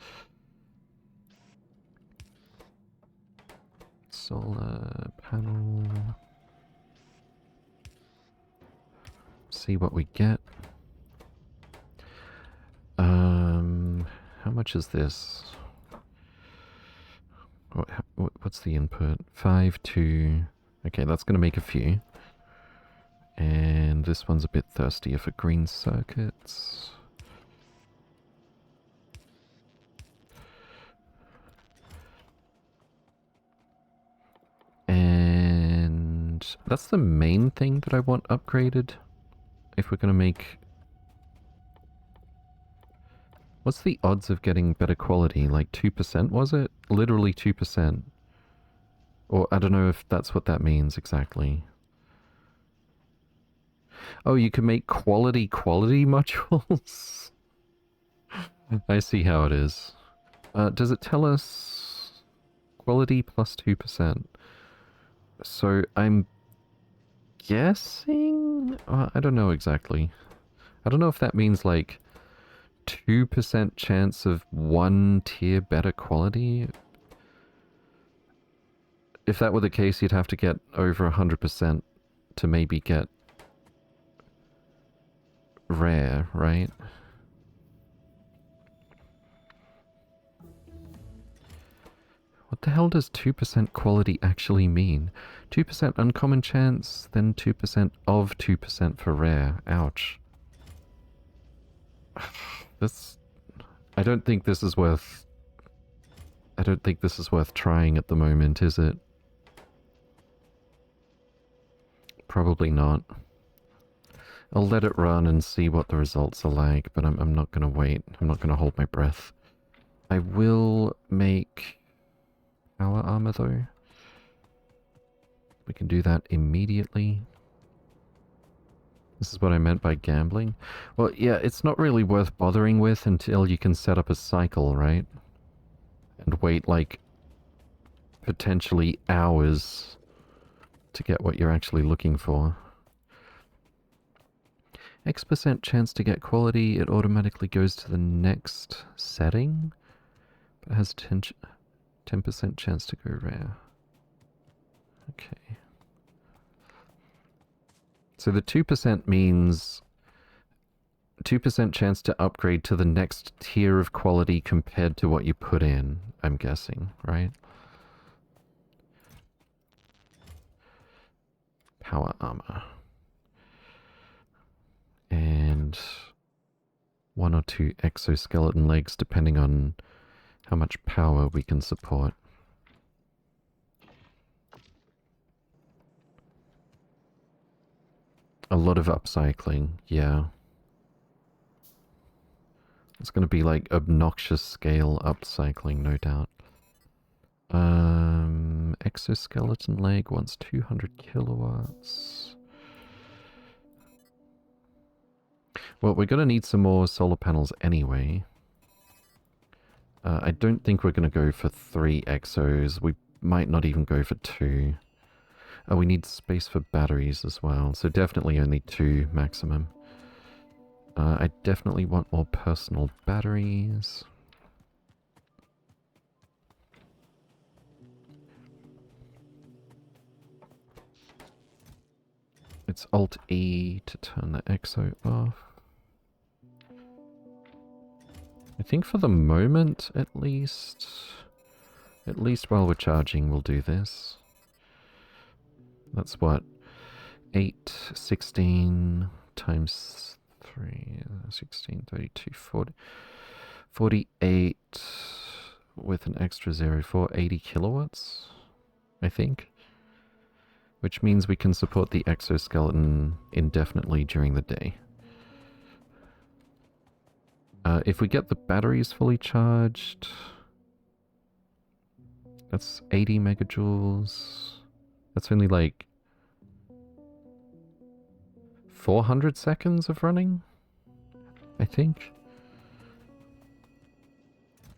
Solar panel. See what we get. How much is this? What's the input? 5, 2... Okay, that's going to make a few. And this one's a bit thirstier for green circuits. And that's the main thing that I want upgraded. If we're going to make... What's the odds of getting better quality? Like 2%, was it? Literally 2%. Or I don't know if that's what that means exactly. Oh, you can make quality modules? I see how it is. Does it tell us quality plus 2%? So I'm guessing? I don't know exactly. I don't know if that means like 2% chance of 1 tier better quality. If that were the case, you'd have to get over 100% to maybe get rare, right? What the hell does 2% quality actually mean? 2% uncommon chance, then 2% of 2% for rare. Ouch. This... I don't think this is worth... I don't think this is worth trying at the moment, is it? Probably not. I'll let it run and see what the results are like, but I'm not gonna wait. I'm not gonna hold my breath. I will make power armor though. We can do that immediately. This is what I meant by gambling. Well, yeah, it's not really worth bothering with until you can set up a cycle, right? And wait like potentially hours to get what you're actually looking for. X% chance to get quality, it automatically goes to the next setting, but it has 10% chance to go rare. Okay. So the 2% means 2% chance to upgrade to the next tier of quality compared to what you put in, I'm guessing, right? Power armor. And 1 or 2 exoskeleton legs depending on how much power we can support. A lot of upcycling, yeah. It's going to be like obnoxious scale upcycling, no doubt. Exoskeleton leg wants 200 kilowatts. Well, we're going to need some more solar panels anyway. I don't think we're going to go for 3 exos. We might not even go for 2. Oh, we need space for batteries as well, so definitely only 2 maximum. I definitely want more personal batteries. It's Alt-E to turn the exo off. I think for the moment, at least while we're charging, we'll do this. That's what? 8, 16 times 3, 16, 32, 40, 48 with an extra 0, 480 kilowatts, I think. Which means we can support the exoskeleton indefinitely during the day. If we get the batteries fully charged, that's 80 megajoules. That's only like 400 seconds of running, I think.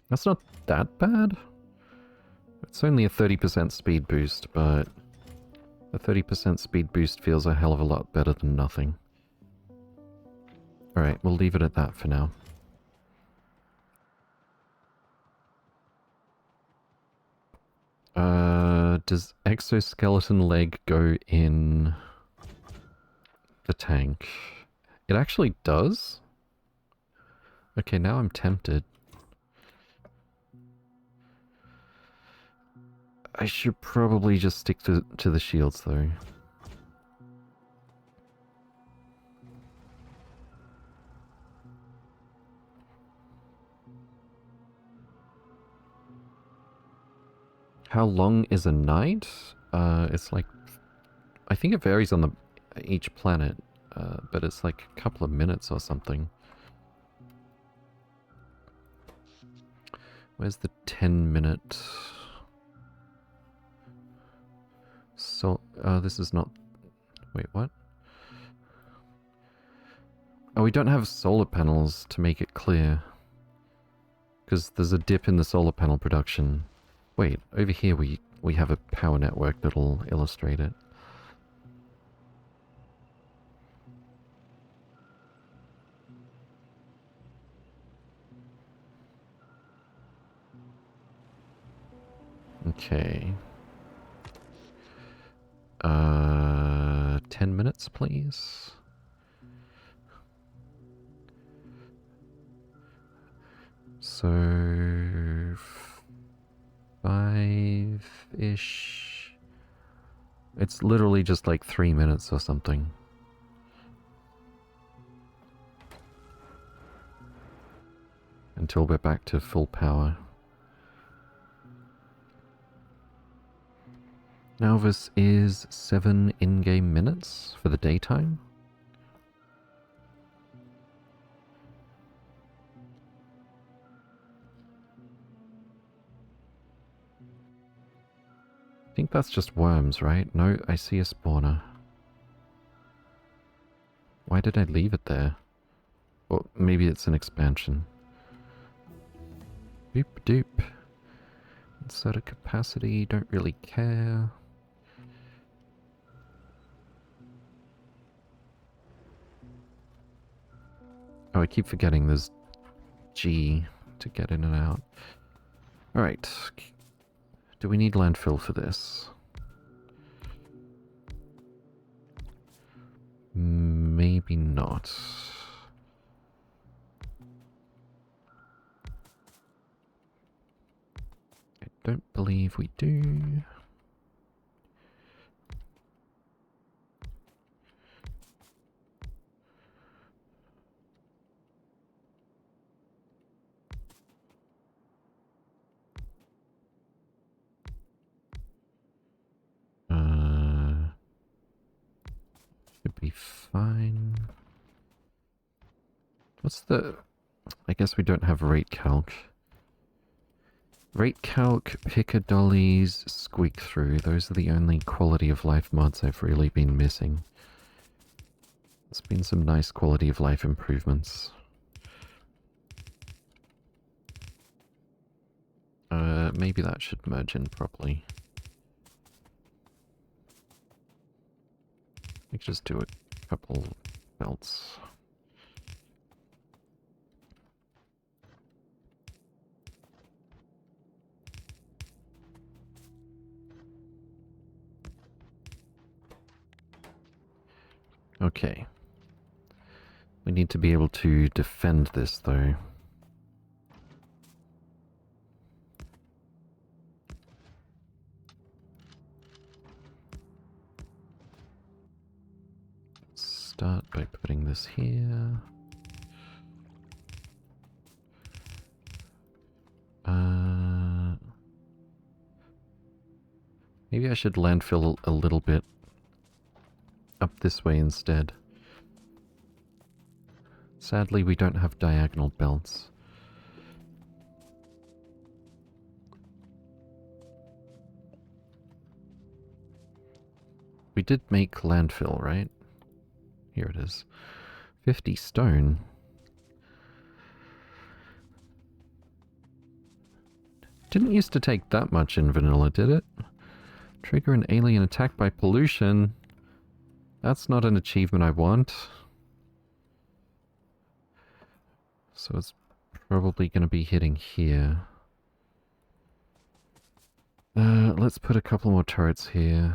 That's not that bad. It's only a 30% speed boost, but a 30% speed boost feels a hell of a lot better than nothing. Alright, we'll leave it at that for now. Does exoskeleton leg go in the tank? It actually does? Okay, now I'm tempted. I should probably just stick to the shields though. How long is a night? It's like... I think it varies on each planet, but it's like a couple of minutes or something. Where's the 10-minute... So, this is not... Wait, what? Oh, we don't have solar panels to make it clear. Because there's a dip in the solar panel production. Wait, over here we have a power network that'll illustrate it. Okay. 10 minutes, please. So... 5-ish... It's literally just like 3 minutes or something. Until we're back to full power. Now this is 7 in-game minutes for the daytime. I think that's just worms, right? No, I see a spawner. Why did I leave it there? Or maybe it's an expansion. Doop doop. Insert a capacity, don't really care. Oh, I keep forgetting there's G to get in and out. Alright. Do we need landfill for this? Maybe not. I don't believe we do. Should be fine. What's the... I guess we don't have rate calc. Rate calc, Piccadollies, Squeak Through. Those are the only quality of life mods I've really been missing. There's been some nice quality of life improvements. Maybe that should merge in properly. We could just do a couple belts. Okay. We need to be able to defend this, though. Start by putting this here. Maybe I should landfill a little bit up this way instead. Sadly, we don't have diagonal belts. We did make landfill, right? Here it is. 50 stone. Didn't used to take that much in vanilla, did it? Trigger an alien attack by pollution. That's not an achievement I want. So it's probably going to be hitting here. Let's put a couple more turrets here.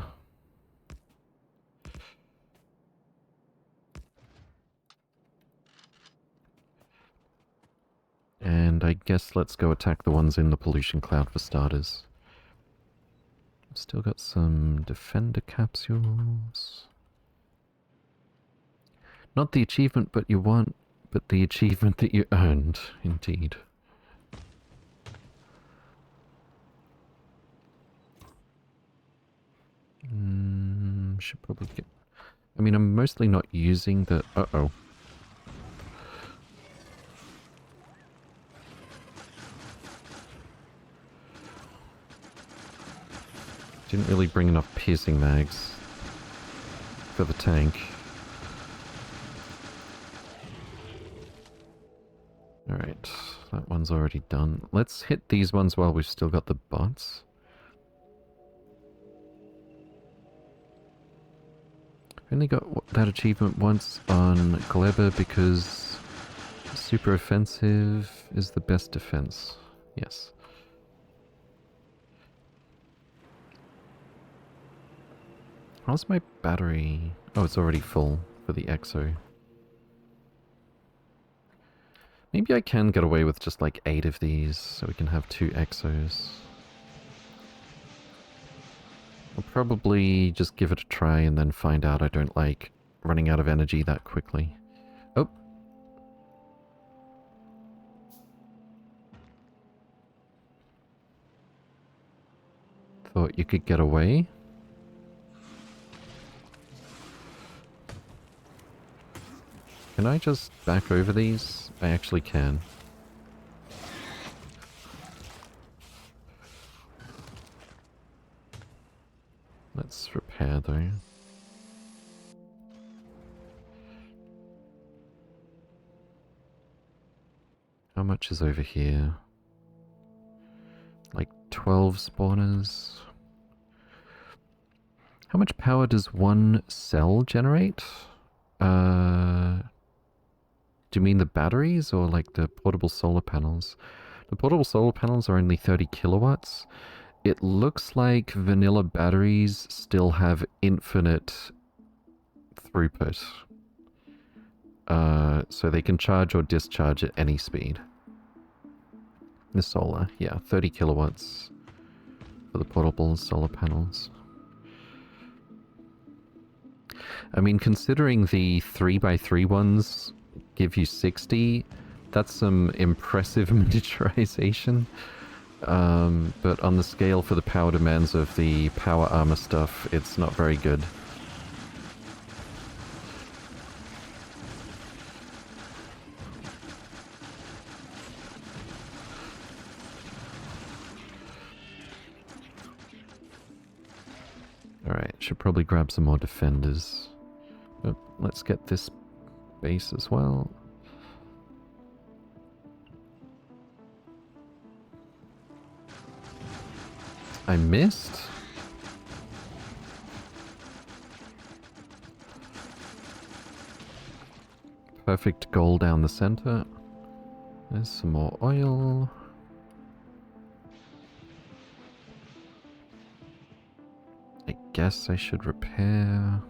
And I guess let's go attack the ones in the pollution cloud for starters. Still got some defender capsules. Not the achievement but you want, but the achievement that you earned, indeed. Should probably get... I mean, I'm mostly not using the... Uh-oh. Didn't really bring enough piercing mags for the tank. Alright, that one's already done. Let's hit these ones while we've still got the bots. Only got that achievement once on Gleba because super offensive is the best defense. Yes. How's my battery? Oh, it's already full for the EXO. Maybe I can get away with just like 8 of these so we can have 2 EXOs. I'll probably just give it a try and then find out I don't like running out of energy that quickly. Oh! Thought you could get away? Can I just back over these? I actually can. Let's repair though. How much is over here? Like 12 spawners. How much power does one cell generate? Do you mean the batteries or like the portable solar panels? The portable solar panels are only 30 kilowatts. It looks like vanilla batteries still have infinite throughput. So they can charge or discharge at any speed. The solar, yeah, 30 kilowatts for the portable solar panels. I mean, considering the 3x3 ones give you 60, that's some impressive miniaturization. But on the scale for the power demands of the power armor stuff, it's not very good. Alright, should probably grab some more defenders. But let's get this base as well. I missed? Perfect goal down the center. There's some more oil. I guess I should repair.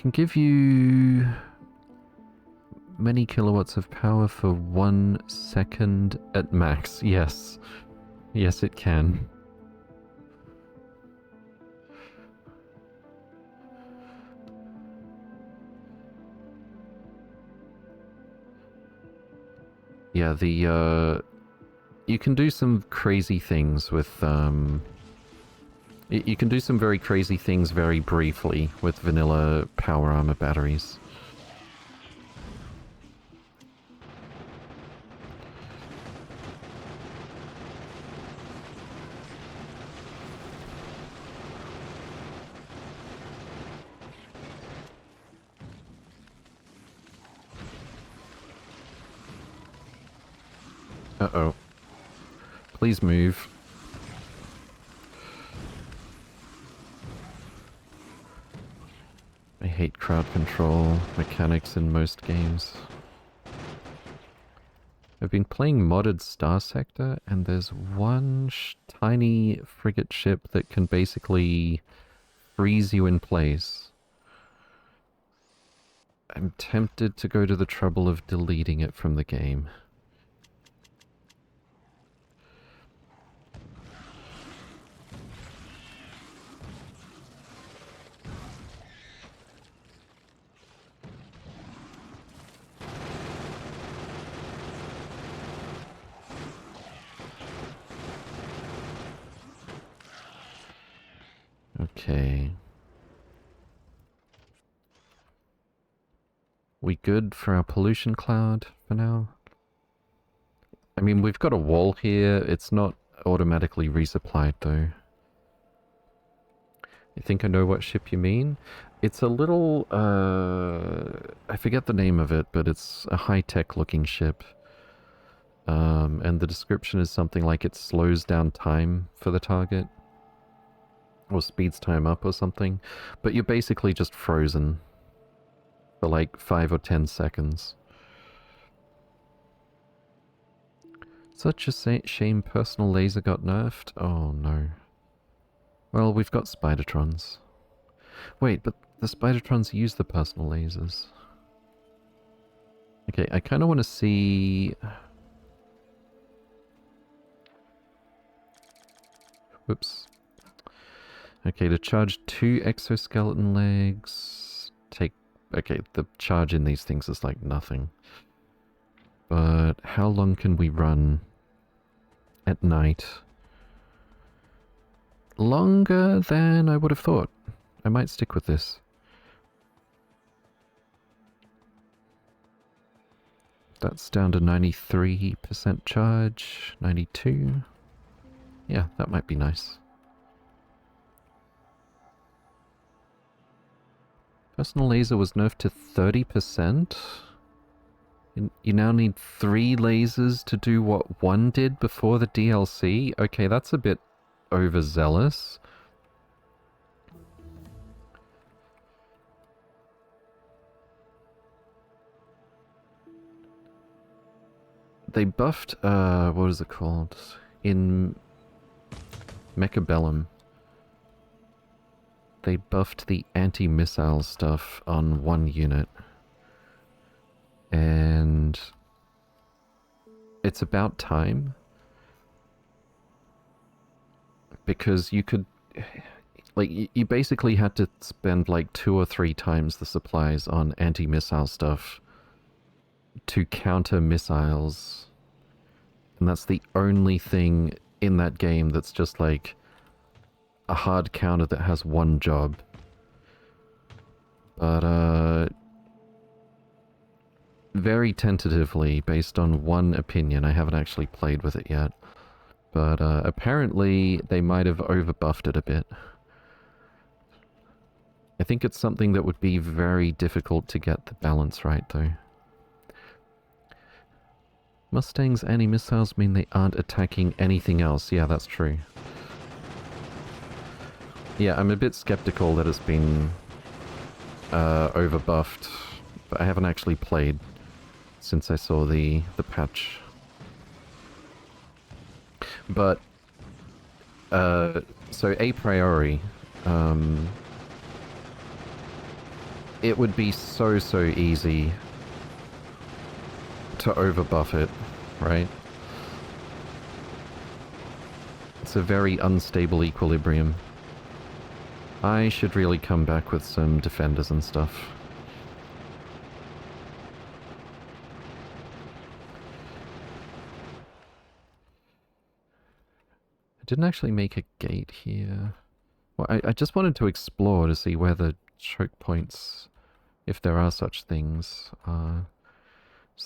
can give you many kilowatts of power for 1 second at max. Yes. Yes, it can. Yeah, you can do some crazy things with, you can do some very crazy things very briefly with vanilla power armor batteries. Uh-oh. Please move. I hate crowd control mechanics in most games. I've been playing modded Star Sector, and there's one tiny frigate ship that can basically freeze you in place. I'm tempted to go to the trouble of deleting it from the game. Okay. We good for our pollution cloud for now? I mean, we've got a wall here. It's not automatically resupplied, though. I think I know what ship you mean. It's a little, I forget the name of it, but it's a high-tech looking ship. And the description is something like it slows down time for the target. Or speeds time up or something. But you're basically just frozen for like 5 or 10 seconds. Such a shame personal laser got nerfed. Oh no. Well, we've got Spidertrons. Wait, but the Spidertrons use the personal lasers. Okay, I kind of want to see... Whoops. Okay, to charge 2 exoskeleton legs... Okay, the charge in these things is like nothing. But how long can we run at night? Longer than I would have thought. I might stick with this. That's down to 93% charge, 92. Yeah, that might be nice. Personal laser was nerfed to 30%. You now need 3 lasers to do what 1 did before the DLC? Okay, that's a bit overzealous. They buffed, what is it called? In Mechabellum. They buffed the anti-missile stuff on 1 unit. And it's about time. Because you could... Like, you basically had to spend like 2 or 3 times the supplies on anti-missile stuff to counter missiles. And that's the only thing in that game that's just like a hard counter that has 1 job. But, very tentatively, based on 1 opinion, I haven't actually played with it yet. But, apparently they might have overbuffed it a bit. I think it's something that would be very difficult to get the balance right, though. Mustang's anti-missiles mean they aren't attacking anything else. Yeah, that's true. Yeah, I'm a bit skeptical that it's been overbuffed, but I haven't actually played since I saw the patch. But, so a priori, it would be so easy to overbuff it, right? It's a very unstable equilibrium. I should really come back with some defenders and stuff. I didn't actually make a gate here. Well, I just wanted to explore to see where the choke points, if there are such things, so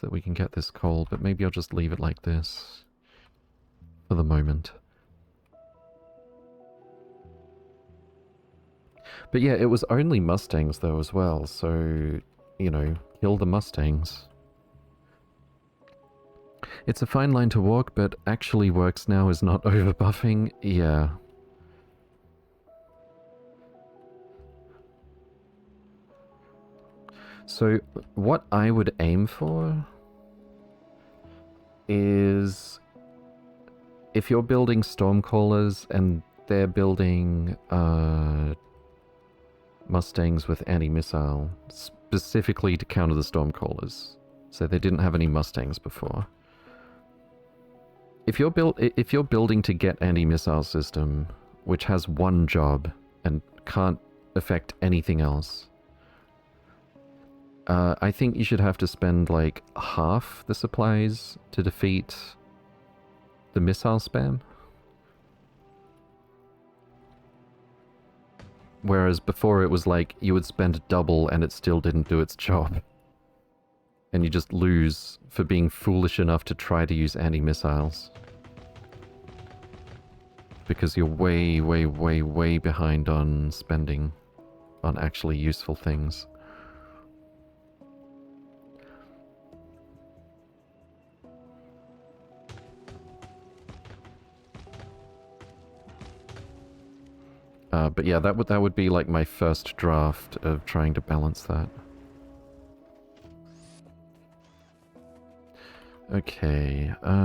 that we can get this coal, but maybe I'll just leave it like this for the moment. But yeah, it was only Mustangs though as well, so, you know, kill the Mustangs. It's a fine line to walk, but actually works now is not overbuffing. Yeah. So, what I would aim for is if you're building Stormcallers and they're building Mustangs with anti-missile, specifically to counter the Stormcallers. So they didn't have any Mustangs before. If you're building to get anti-missile system, which has one job and can't affect anything else, I think you should have to spend like half the supplies to defeat the missile spam. Whereas before it was like you would spend double and it still didn't do its job. And you just lose for being foolish enough to try to use anti-missiles. Because you're way behind on spending on actually useful things. But yeah, that would be like my first draft of trying to balance that. Okay, I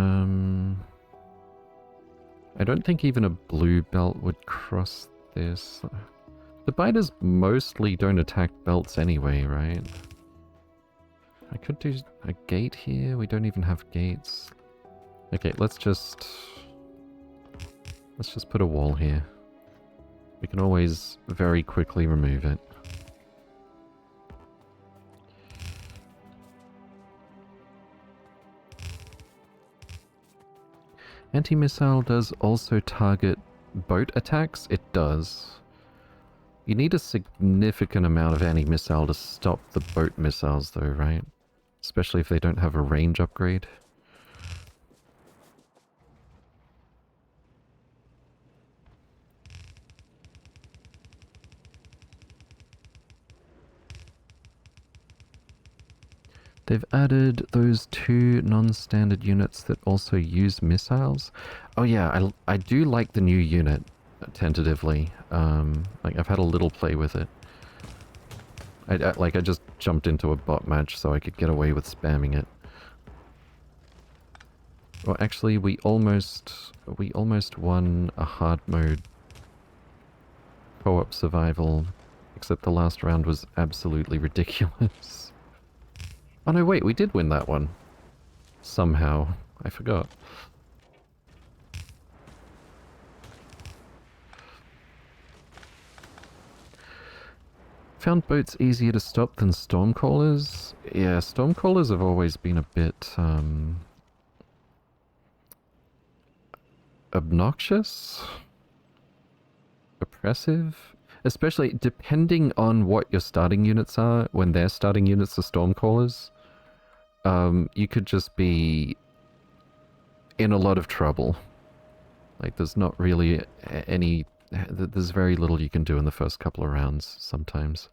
don't think even a blue belt would cross this. The biters mostly don't attack belts anyway, right? I could do a gate here. We don't even have gates. Okay, let's just put a wall here. We can always very quickly remove it. Anti-missile does also target boat attacks? It does. You need a significant amount of anti-missile to stop the boat missiles though, right? Especially if they don't have a range upgrade. They've added those 2 non-standard units that also use missiles. Oh yeah, I do like the new unit, tentatively. Like, I've had a little play with it. I just jumped into a bot match so I could get away with spamming it. Well, actually, we almost won a hard mode co-op survival, except the last round was absolutely ridiculous. Oh no, wait, we did win that one. Somehow. I forgot. Found boats easier to stop than Stormcallers? Yeah, Stormcallers have always been a bit, obnoxious? Oppressive? Especially depending on what your starting units are, when their starting units are Stormcallers, you could just be in a lot of trouble. Like, there's not really any... There's very little you can do in the first couple of rounds, sometimes.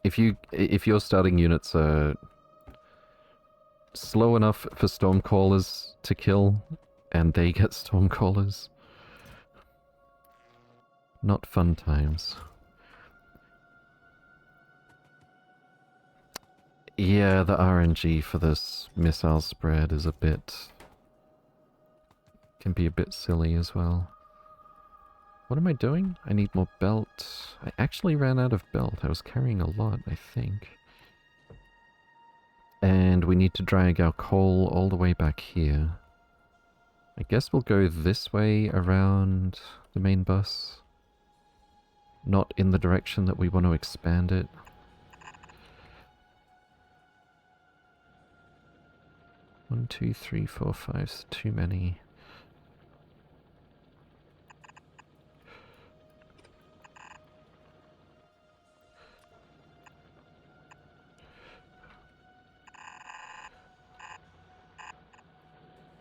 If your starting units are slow enough for Stormcallers to kill, and they get Stormcallers, not fun times. Yeah, the RNG for this missile spread is a bit... can be a bit silly as well. What am I doing? I need more belt. I actually ran out of belt. I was carrying a lot, I think. And we need to drag our coal all the way back here. I guess we'll go this way around the main bus. Not in the direction that we want to expand it. One, two, three, four, five. Too many.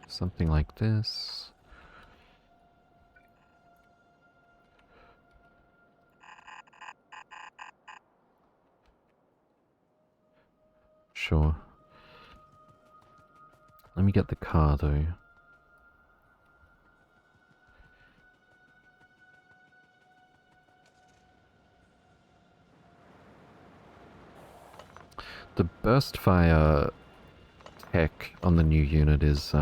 Something like this. Sure. Let me get the car though. The burst fire tech on the new unit is,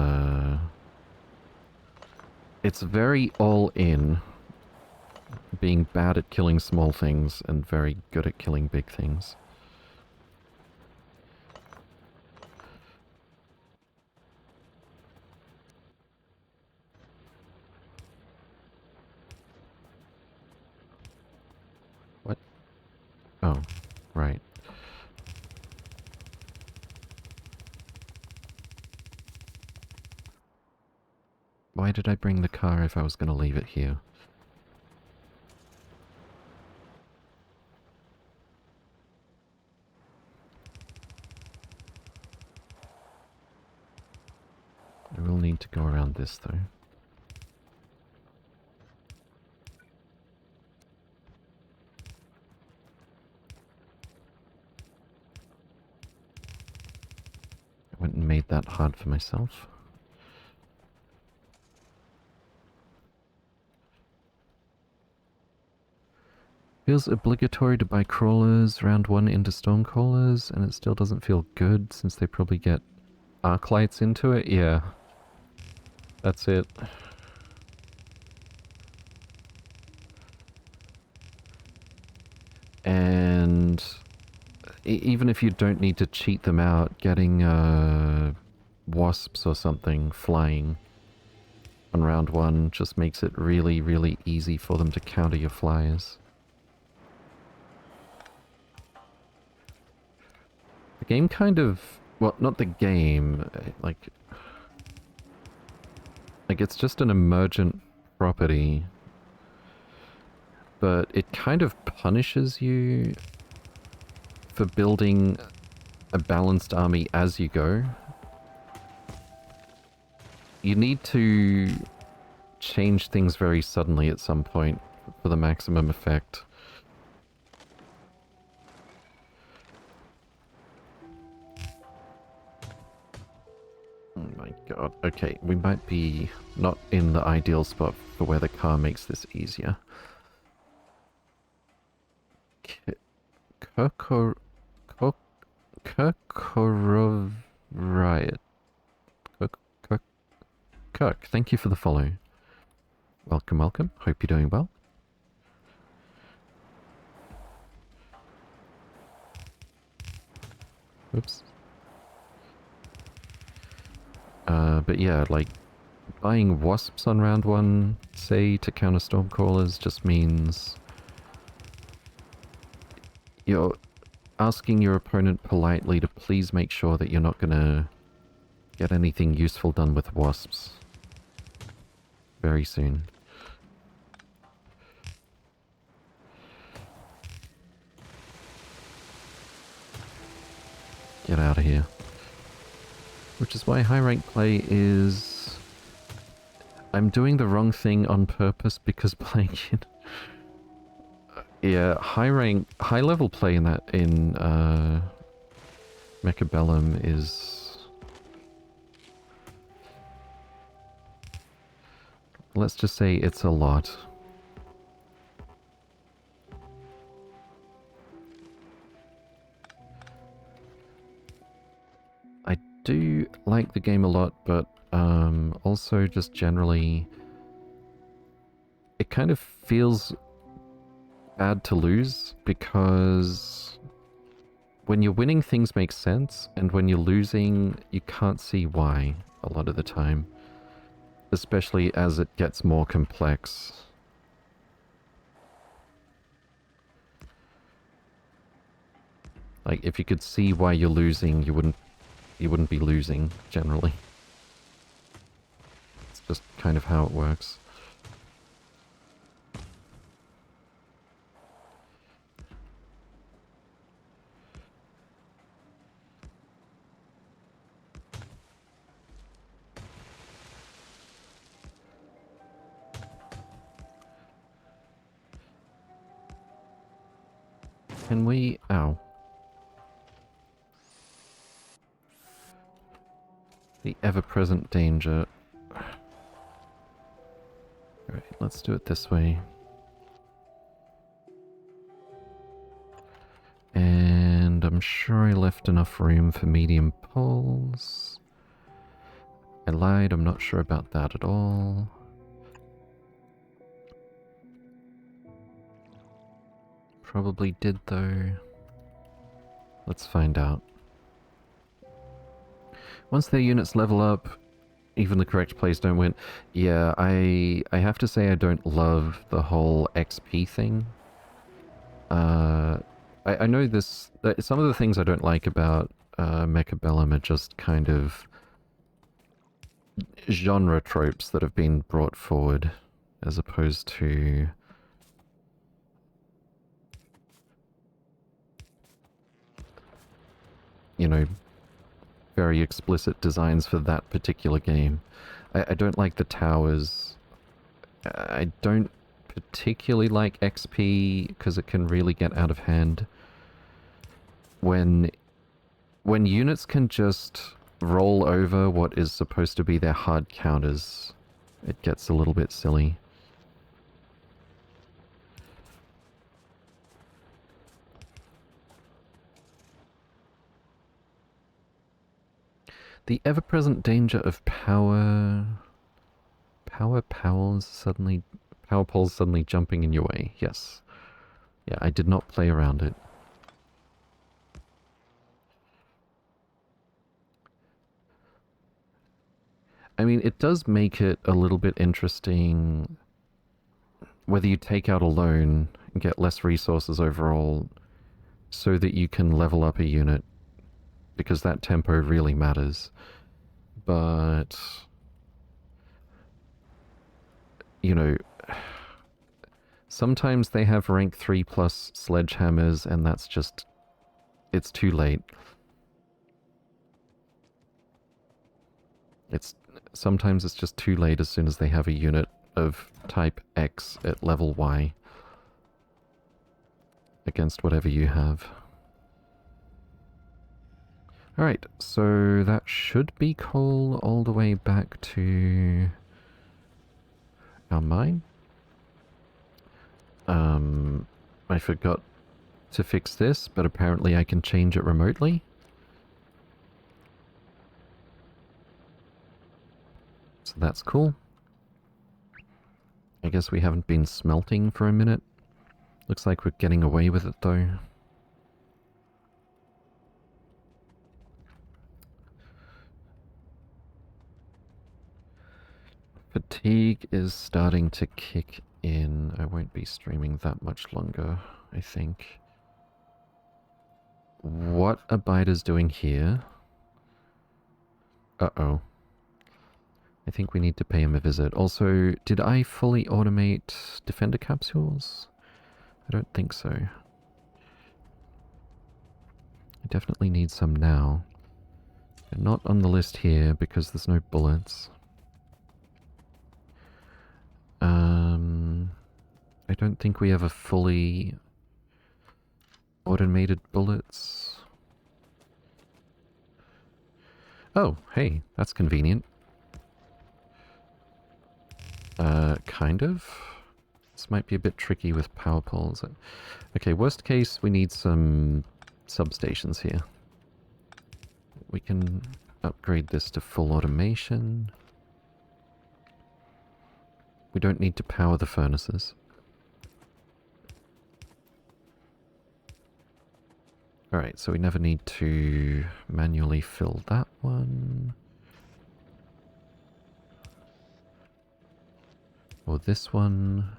it's very all in, being bad at killing small things and very good at killing big things. What? Oh, right. Why did I bring the car if I was going to leave it here? I will need to go around this though. I went and made that hard for myself. Feels obligatory to buy crawlers round 1 into Stormcallers, and it still doesn't feel good since they probably get arc lights into it. Yeah. That's it. And even if you don't need to cheat them out, getting wasps or something flying on round 1 just makes it really, really easy for them to counter your flyers. The game kind of... well, not the game, like it's just an emergent property, but it kind of punishes you for building a balanced army as you go. You need to change things very suddenly at some point for the maximum effect. Oh my god. Okay, we might be not in the ideal spot for where the car makes this easier. Kirkorov-riot. Kirk, thank you for the follow. Welcome, welcome. Hope you're doing well. Oops. But yeah, like, buying wasps on round 1, say, to counter Stormcallers just means you're asking your opponent politely to please make sure that you're not gonna get anything useful done with wasps very soon. Get out of here. Which is why high rank play is... I'm doing the wrong thing on purpose because playing it... yeah, high level play in that, in Mechabellum is... let's just say it's a lot. I do like the game a lot, but also just generally... it kind of feels bad to lose, because when you're winning things make sense, and when you're losing you can't see why a lot of the time. Especially as it gets more complex. Like, if you could see why you're losing, you wouldn't be losing, generally. It's just kind of how it works. Can we... Ow. The ever-present danger. Alright, let's do it this way. And I'm sure I left enough room for medium poles. I lied, I'm not sure about that at all. Probably did though. Let's find out. Once their units level up, even the correct plays don't win. Yeah, I have to say I don't love the whole XP thing. I know this... some of the things I don't like about Mechabellum are just kind of genre tropes that have been brought forward, as opposed to... you know, very explicit designs for that particular game. I don't like the towers. I don't particularly like XP because it can really get out of hand. When units can just roll over what is supposed to be their hard counters, it gets a little bit silly. The ever-present danger of power poles suddenly jumping in your way. Yes. Yeah, I did not play around it. I mean, it does make it a little bit interesting whether you take out a loan and get less resources overall so that you can level up a unit, because that tempo really matters. But, you know, sometimes they have rank 3 plus sledgehammers and that's just... it's too late. Sometimes it's just too late as soon as they have a unit of type X at level Y against whatever you have. Alright, so that should be coal all the way back to our mine. I forgot to fix this, but apparently I can change it remotely. So that's cool. I guess we haven't been smelting for a minute. Looks like we're getting away with it though. Fatigue is starting to kick in. I won't be streaming that much longer, I think. What Abida's doing here? Uh-oh. I think we need to pay him a visit. Also, did I fully automate defender capsules? I don't think so. I definitely need some now. They're not on the list here because there's no bullets. I don't think we have a fully automated bullets. Oh, hey, that's convenient. Kind of. This might be a bit tricky with power poles. Okay, worst case, we need some substations here. We can upgrade this to full automation. We don't need to power the furnaces. Alright, so we never need to manually fill that one. Or this one.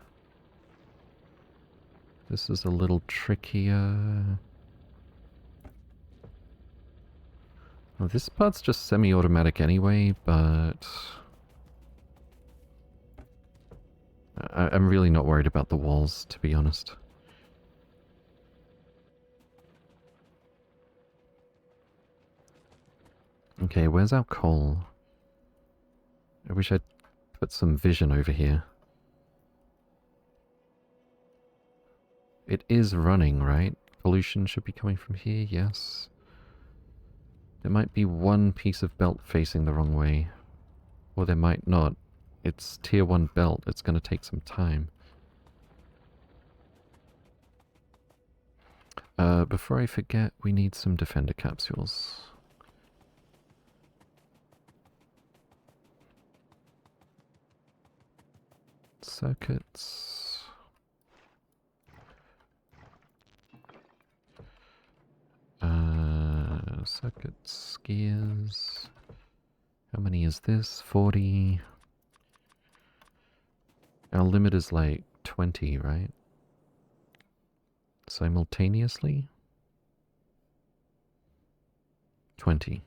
This is a little trickier. Well, this part's just semi-automatic anyway, but I'm really not worried about the walls, to be honest. Okay, where's our coal? I wish I'd put some vision over here. It is running, right? Pollution should be coming from here, yes. There might be one piece of belt facing the wrong way. Or there might not. It's tier 1 belt, it's going to take some time. Before I forget, we need some defender capsules. Circuits. Circuits, gears. How many is this? 40. Our limit is like 20, right? Simultaneously? 20.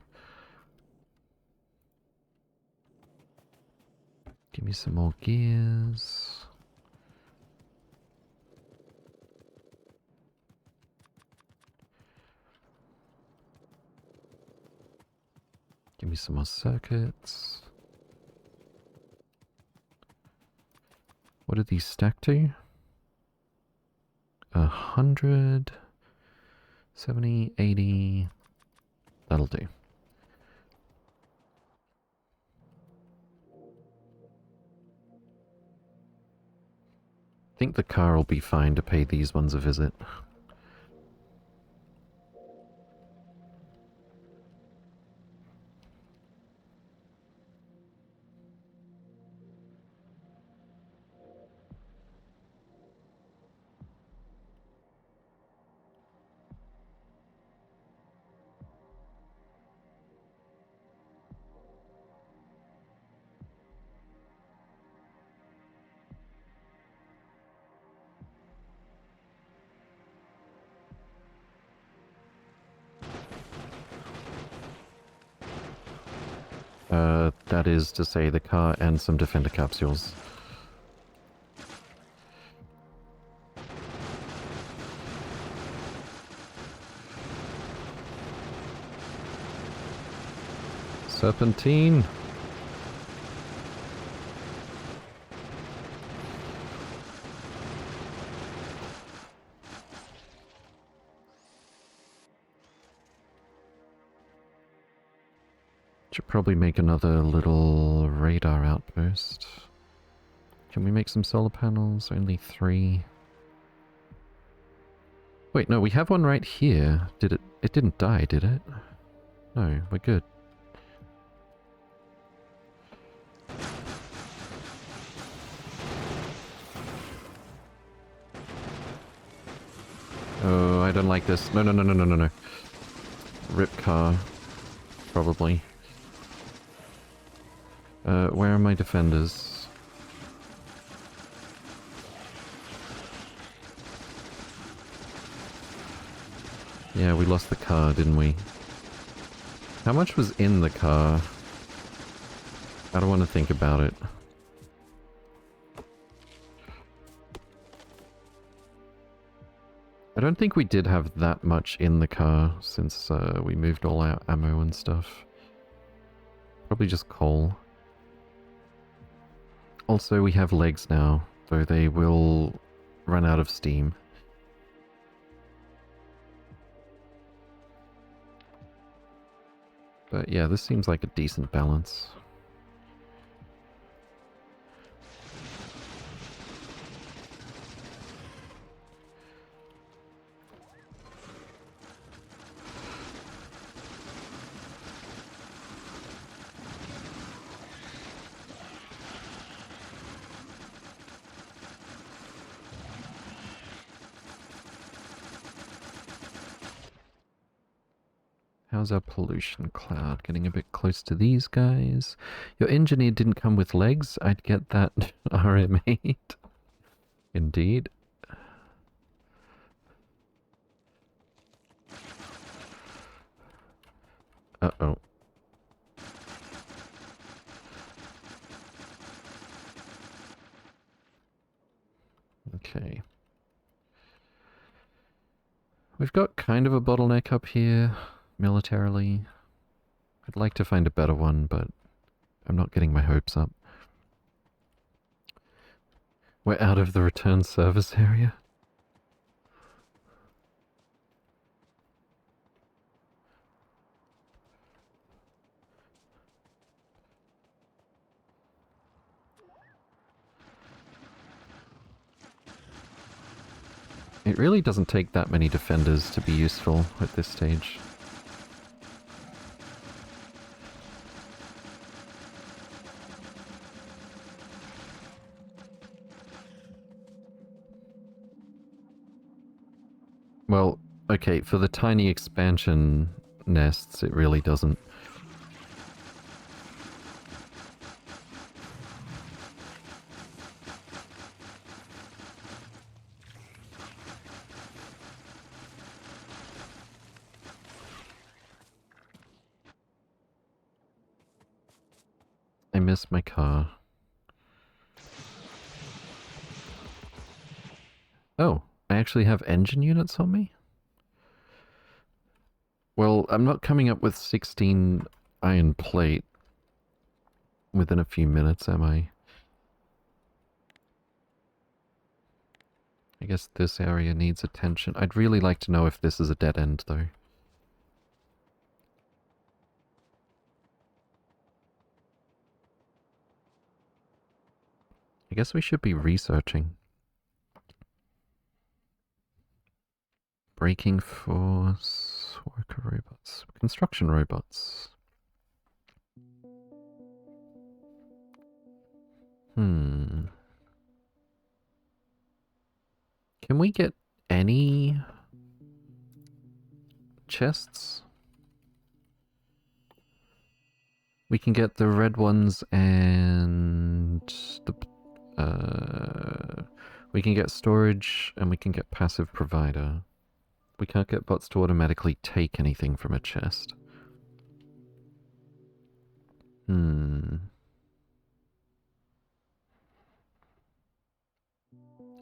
Give me some more gears. Give me some more circuits. What do these stack to? 100, 70, 80. That'll do. I think the car will be fine to pay these ones a visit. That is to say the car and some defender capsules. Serpentine! Should probably make another little radar outpost. Can we make some solar panels? Only 3. Wait, no, we have one right here. Did it? It didn't die, did it? No, we're good. Oh, I don't like this. No, no, no, no, no, no, no. Rip car. Probably. Where are my defenders? Yeah, we lost the car, didn't we? How much was in the car? I don't want to think about it. I don't think we did have that much in the car since we moved all our ammo and stuff. Probably just coal. Also, we have legs now, though they will run out of steam. But yeah, this seems like a decent balance. How's our pollution cloud? Getting a bit close to these guys. Your engineer didn't come with legs. I'd get that RM8. Indeed. Uh-oh. Okay. We've got kind of a bottleneck up here, militarily. I'd like to find a better one, but I'm not getting my hopes up. We're out of the return service area. It really doesn't take that many defenders to be useful at this stage. Well, okay, for the tiny expansion nests, it really doesn't. I miss my car. Oh, I actually have engine units on me? Well, I'm not coming up with 16 iron plate within a few minutes, am I? I guess this area needs attention. I'd really like to know if this is a dead end, though. I guess we should be researching. Braking force, worker robots, construction robots. Can we get any chests? We can get the red ones and the we can get storage and we can get passive provider. We can't get bots to automatically take anything from a chest.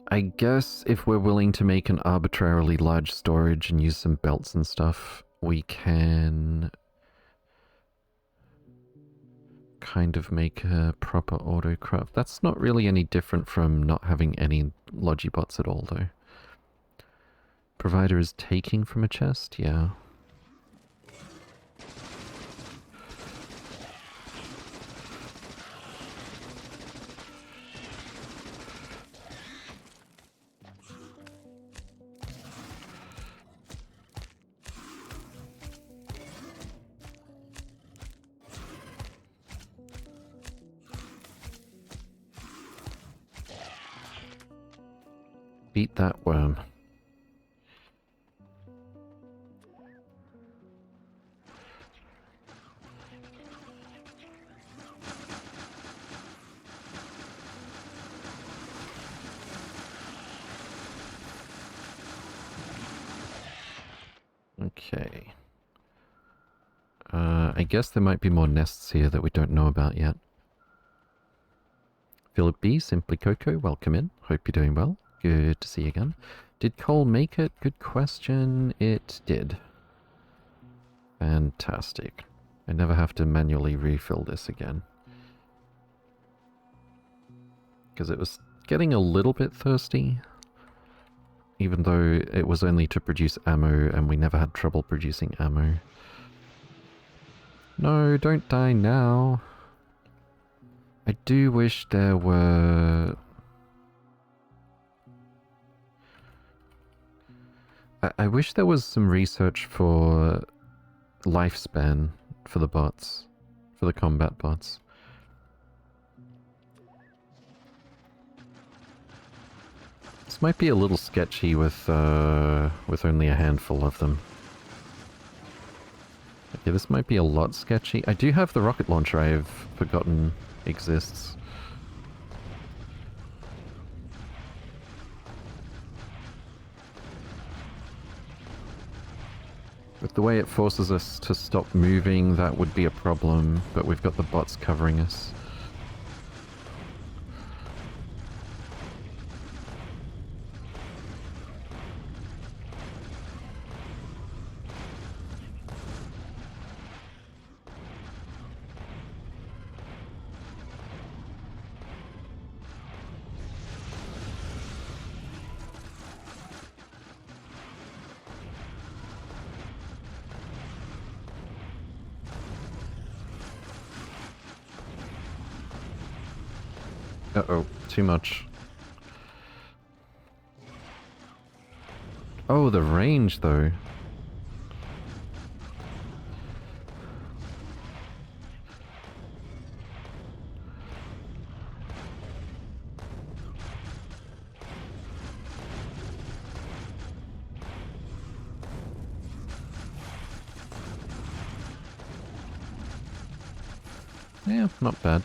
I guess if we're willing to make an arbitrarily large storage and use some belts and stuff, we can kind of make a proper autocraft. That's not really any different from not having any Logibots at all, though. Provider is taking from a chest? Yeah. Beat that worm. Okay. I guess there might be more nests here that we don't know about yet. Philip B, Simply Coco, welcome in. Hope you're doing well. Good to see you again. Did Cole make it? Good question. It did. Fantastic. I never have to manually refill this again. Because it was getting a little bit thirsty. Even though it was only to produce ammo and we never had trouble producing ammo. No, don't die now. I do wish there were... I wish there was some research for lifespan for the bots, for the combat bots. This might be a little sketchy with only a handful of them. Okay, this might be a lot sketchy. I do have the rocket launcher I've forgotten exists. With the way it forces us to stop moving, that would be a problem, but we've got the bots covering us. Uh-oh, too much. Oh, the range, though. Yeah, not bad.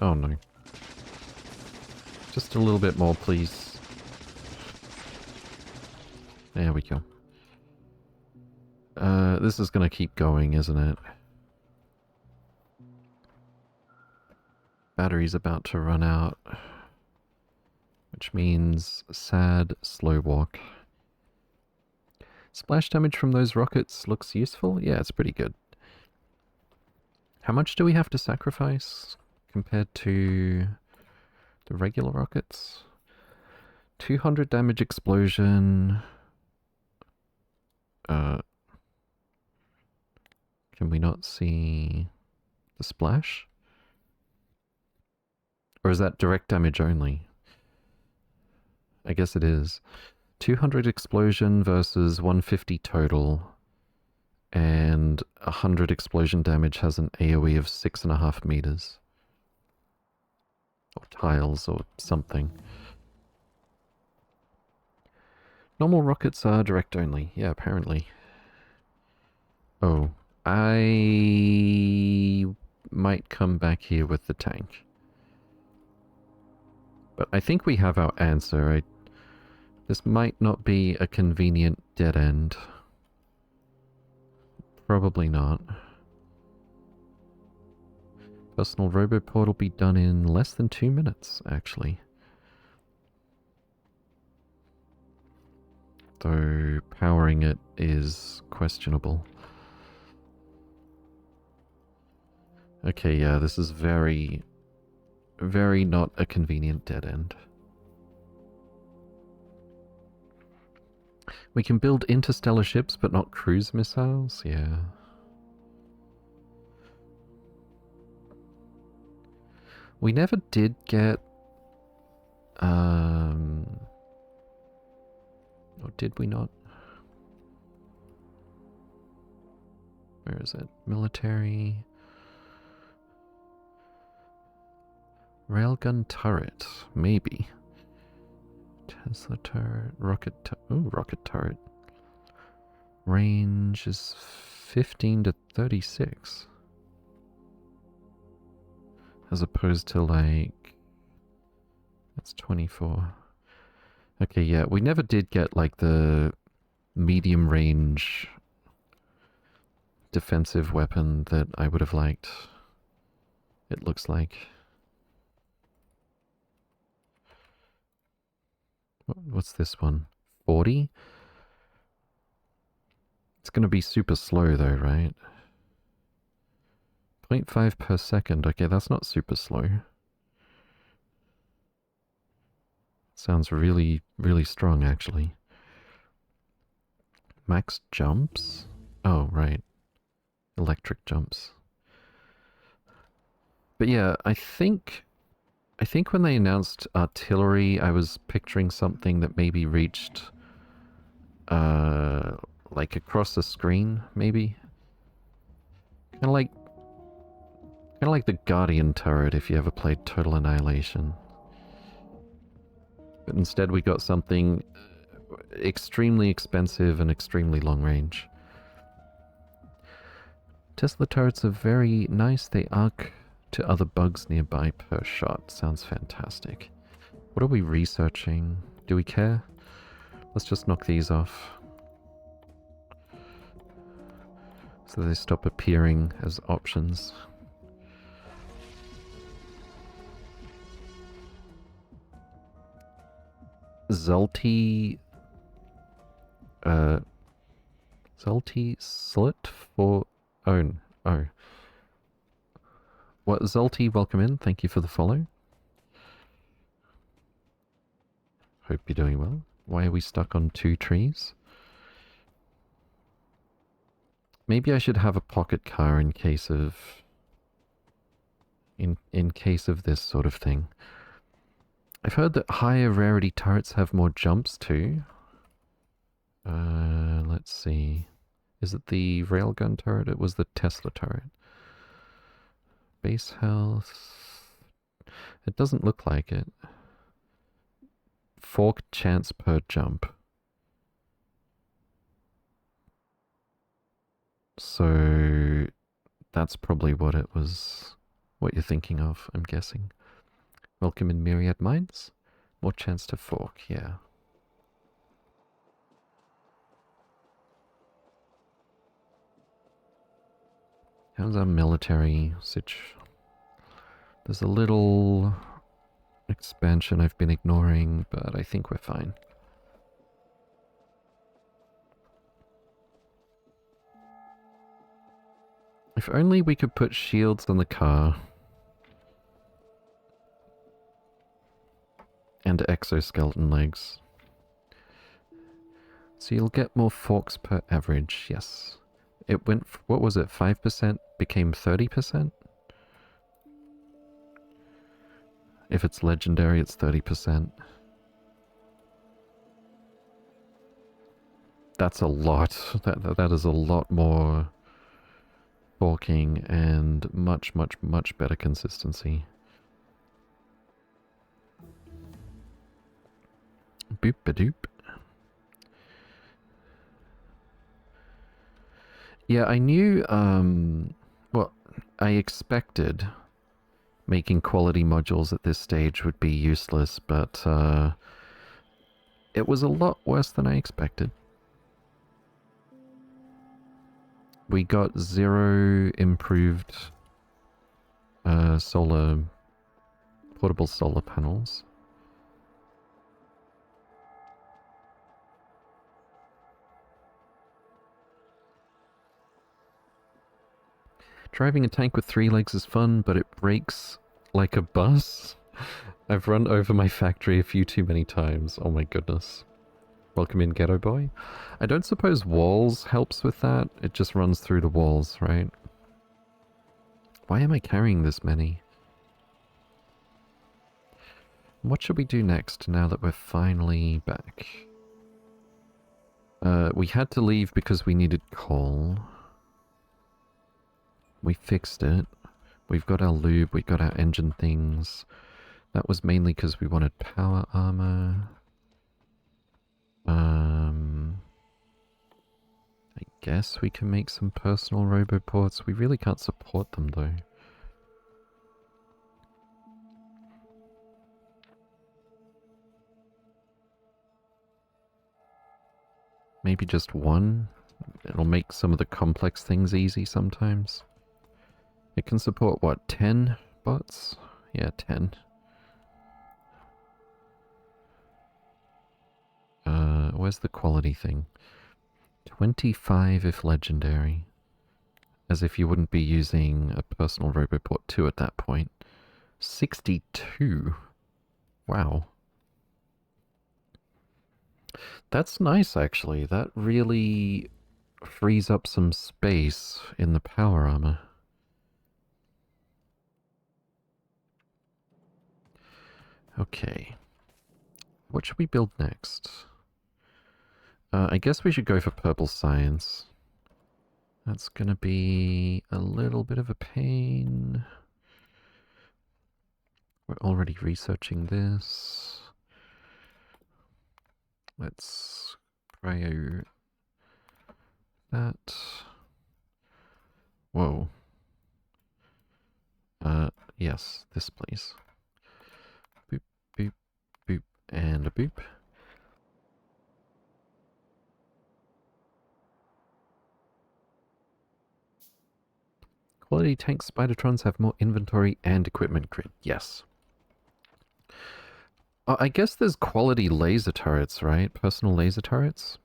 Oh no. Just a little bit more, please. There we go. This is gonna keep going, isn't it? Battery's about to run out. Which means sad slow walk. Splash damage from those rockets looks useful? Yeah, it's pretty good. How much do we have to sacrifice compared to the regular rockets? 200 damage explosion. Can we not see the splash? Or is that direct damage only? I guess it is. 200 explosion versus 150 total. And 100 explosion damage has an AoE of 6.5 meters. Or tiles or something. Normal rockets are direct only. Yeah, apparently. Oh, I might come back here with the tank. But I think we have our answer. This might not be a convenient dead end. Probably not. Personal roboport will be done in less than 2 minutes, actually. Though powering it is questionable. Okay, yeah, this is very, very not a convenient dead end. We can build interstellar ships, but not cruise missiles? Yeah. We never did get... Or did we not? Where is it? Military... Railgun turret, maybe. Tesla turret, rocket turret. Range is 15 to 36. As opposed to like... That's 24. Okay, yeah, we never did get like the medium range defensive weapon that I would have liked. It looks like. What's this one? 40? It's going to be super slow though, right? 0.5 per second. Okay, that's not super slow. Sounds really, really strong actually. Max jumps? Oh, right. Electric jumps. But yeah, I think when they announced artillery, I was picturing something that maybe reached, like across the screen, maybe? Kind of like the Guardian turret if you ever played Total Annihilation. But instead we got something extremely expensive and extremely long range. Tesla turrets are very nice. They arc to other bugs nearby per shot. Sounds fantastic. What are we researching? Do we care? Let's just knock these off. So they stop appearing as options. Zulti... Zulti slit for... Oh. What, Zulti, welcome in. Thank you for the follow. Hope you're doing well. Why are we stuck on 2 trees? Maybe I should have a pocket car in case of... In case of this sort of thing. I've heard that higher rarity turrets have more jumps too. Let's see. Is it the railgun turret? It was the Tesla turret. Base health... It doesn't look like it. Fork chance per jump. So... That's probably what it was... What you're thinking of, I'm guessing. Welcome in Myriad Minds. More chance to fork, yeah. How's our military situation? There's a little expansion I've been ignoring, but I think we're fine. If only we could put shields on the car. And exoskeleton legs. So you'll get more forks per average, yes. It went, what was it, 5% became 30%? If it's legendary, it's 30%. That's a lot. That is a lot more forking and much better consistency. Boop-a-doop. Yeah, I knew, well, I expected making quality modules at this stage would be useless, but it was a lot worse than I expected. We got 0 improved portable solar panels. Driving a tank with 3 legs is fun, but it brakes like a bus. I've run over my factory a few too many times. Oh my goodness. Welcome in, Ghetto Boy. I don't suppose walls helps with that. It just runs through the walls, right? Why am I carrying this many? What should we do next now that we're finally back? We had to leave because we needed coal. We fixed it. We've got our lube, we got our engine things. That was mainly because we wanted power armor. I guess we can make some personal roboports. We really can't support them though. Maybe just one? It'll make some of the complex things easy sometimes. It can support, what, 10 bots? Yeah, 10. Where's the quality thing? 25 if legendary. As if you wouldn't be using a personal roboport 2 at that point. 62? Wow. That's nice, actually. That really frees up some space in the power armor. Okay. What should we build next? I guess we should go for purple science. That's gonna be a little bit of a pain. We're already researching this. Let's prio that. Whoa. Yes, this please. Boop, boop, boop, and a boop. Quality tank Spidertrons have more inventory and equipment grid. Yes. I guess there's quality laser turrets, right? Personal laser turrets?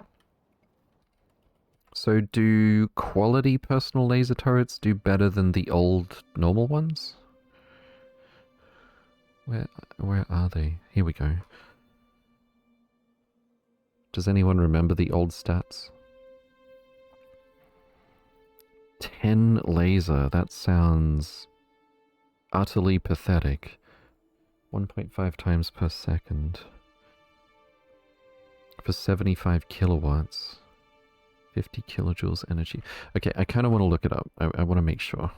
So do quality personal laser turrets do better than the old normal ones? Where are they? Here we go. Does anyone remember the old stats? 10 laser, that sounds utterly pathetic. 1.5 times per second. For 75 kilowatts. 50 kilojoules energy. Okay, I kind of want to look it up. I want to make sure.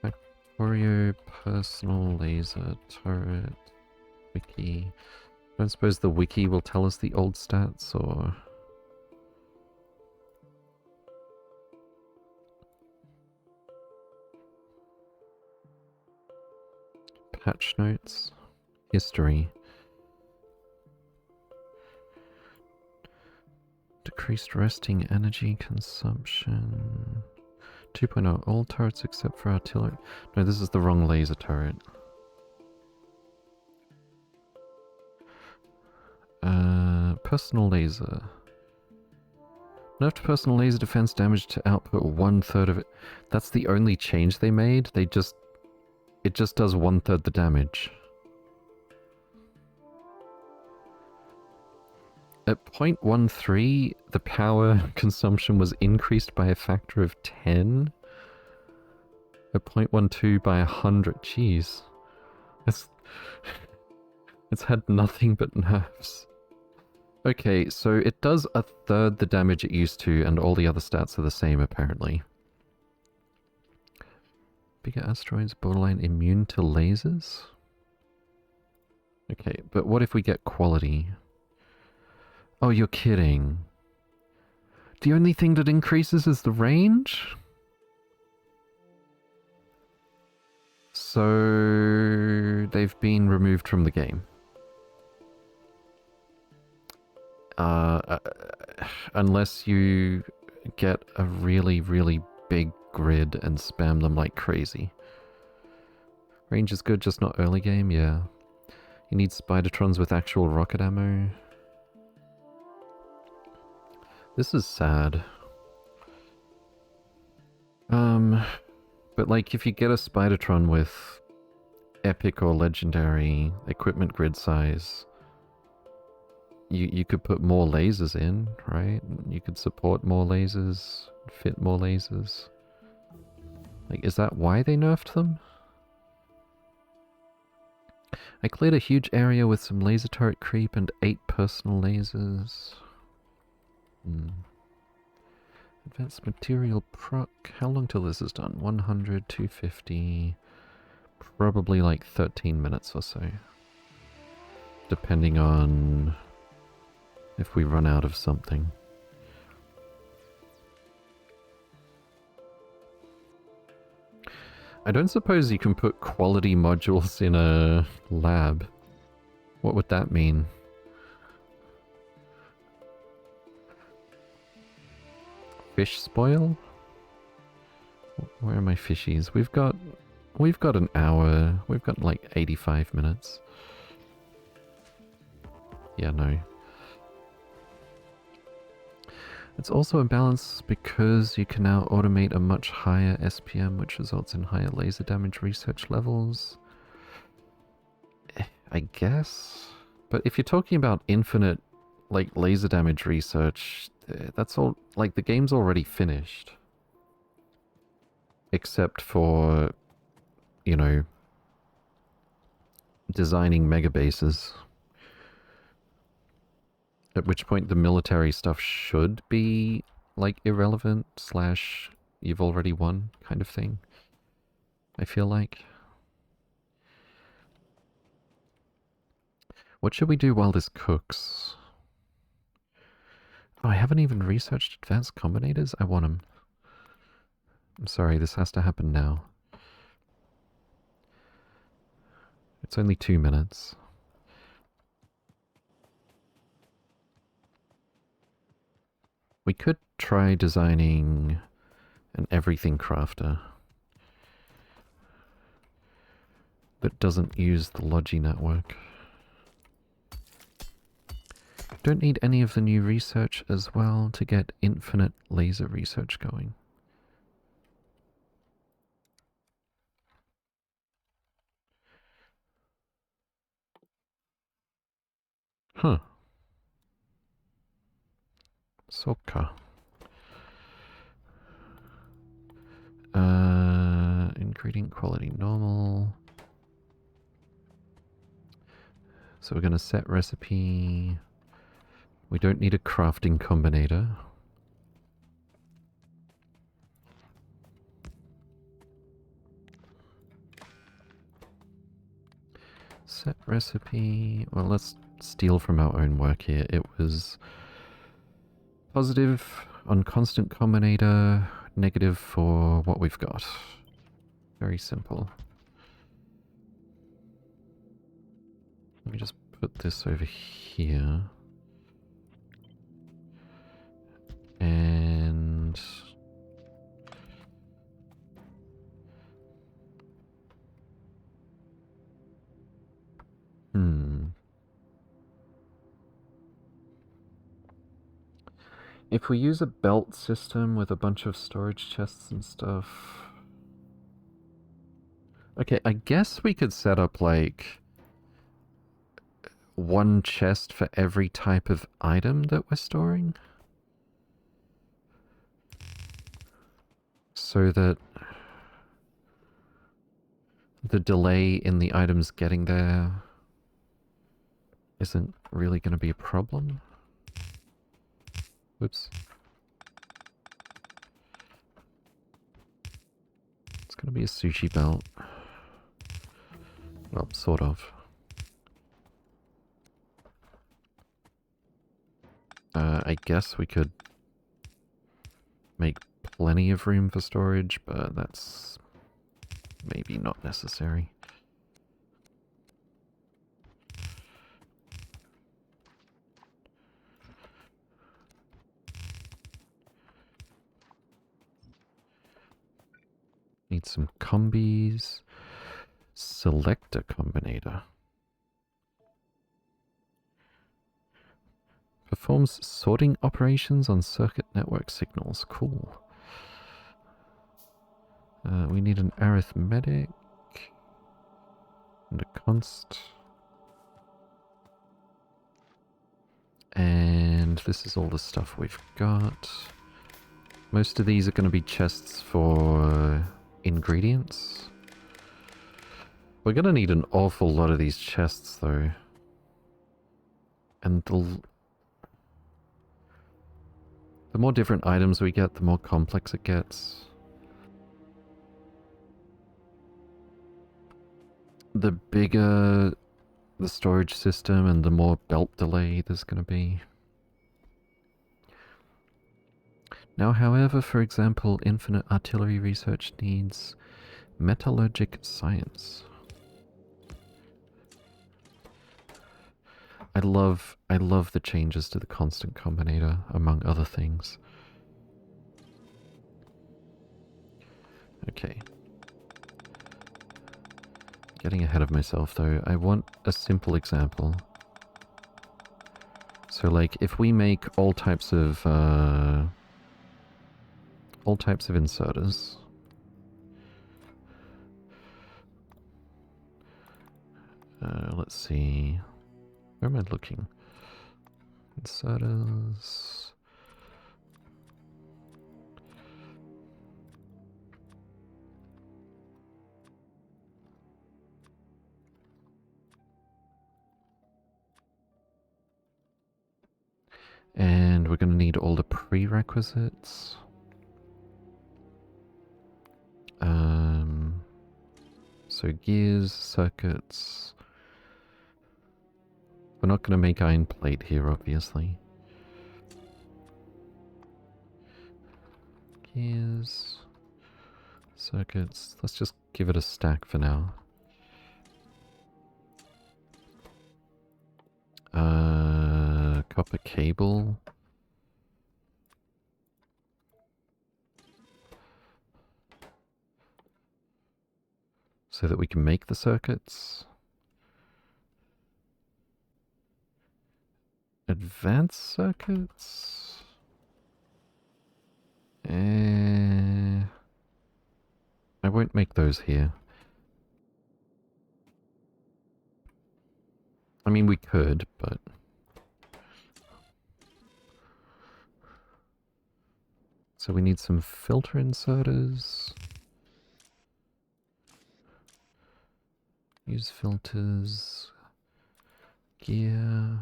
Factorio personal laser turret wiki. I don't suppose the wiki will tell us the old stats, or... Patch notes. History. Decreased resting energy consumption. 2.0. All turrets except for artillery. No, this is the wrong laser turret. Personal laser. Nerfed personal laser defense damage to output 1/3 of it. That's the only change they made. It just does 1/3 the damage. At 0.13, the power consumption was increased by a factor of 10. At 0.12 by 100. Jeez. It's had nothing but nerfs. Okay, so it does 1/3 the damage it used to, and all the other stats are the same, apparently. Bigger asteroids borderline immune to lasers? Okay, but what if we get quality? Oh, you're kidding. The only thing that increases is the range? So... they've been removed from the game. Unless you get a really, really big grid and spam them like crazy. Range is good, just not early game, yeah. You need Spidertrons with actual rocket ammo. This is sad. But like if you get a Spidertron with epic or legendary equipment grid size, you could put more lasers in, right? You could support more lasers, fit more lasers. Like, is that why they nerfed them? I cleared a huge area with some laser turret creep and 8 personal lasers. Advanced material proc. How long till this is done? 100, 250. Probably like 13 minutes or so. Depending on if we run out of something. I don't suppose you can put quality modules in a lab. What would that mean? Fish spoil? Where are my fishies? We've got an hour. We've got like 85 minutes. Yeah, no. It's also a balance because you can now automate a much higher SPM, which results in higher laser damage research levels. I guess? But if you're talking about infinite, like, laser damage research, that's all, like, the game's already finished. Except for, you know, designing mega bases. At which point the military stuff should be, like, irrelevant / you've already won kind of thing. I feel like. What should we do while this cooks? Oh, I haven't even researched advanced combinators? I want them. I'm sorry, this has to happen now. It's only 2 minutes. We could try designing an everything crafter that doesn't use the Logi network. Don't need any of the new research as well to get infinite laser research going. Huh. Soka. Ingredient quality normal. So we're going to set recipe. We don't need a crafting combinator. Set recipe. Well, let's steal from our own work here. It was positive on constant combinator, negative for what we've got. Very simple. Let me just put this over here. And if we use a belt system with a bunch of storage chests and stuff... Okay, I guess we could set up like one chest for every type of item that we're storing. So that the delay in the items getting there isn't really going to be a problem. Whoops. It's going to be a sushi belt. Well, sort of. I guess we could make plenty of room for storage, but that's maybe not necessary. Need some combis. Select a combinator. Performs sorting operations on circuit network signals. Cool. We need an arithmetic and a const. And this is all the stuff we've got. Most of these are going to be chests for ingredients. We're going to need an awful lot of these chests though. And the more different items we get, the more complex it gets. The bigger the storage system and the more belt delay there's going to be. Now, however, for example, infinite artillery research needs metallurgic science. I love the changes to the constant combinator, among other things. Okay. Getting ahead of myself though, I want a simple example. So like, if we make all types of inserters. Let's see. Where am I looking? Inserters. And we're going to need all the prerequisites. So gears, circuits. We're not going to make iron plate here, obviously. gears, circuits. Let's just give it a stack for now. Copper cable. So that we can make the circuits. Advanced circuits? I won't make those here. I mean, we could, but... So we need some filter inserters. Use filters. Gear.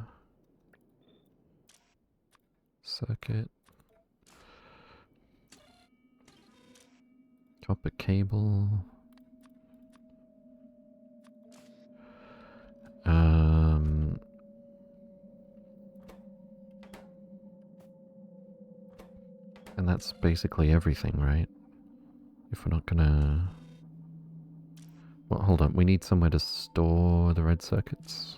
Circuit. Copper cable. And that's basically everything, right? If we're not gonna... Well, hold on. We need somewhere to store the red circuits.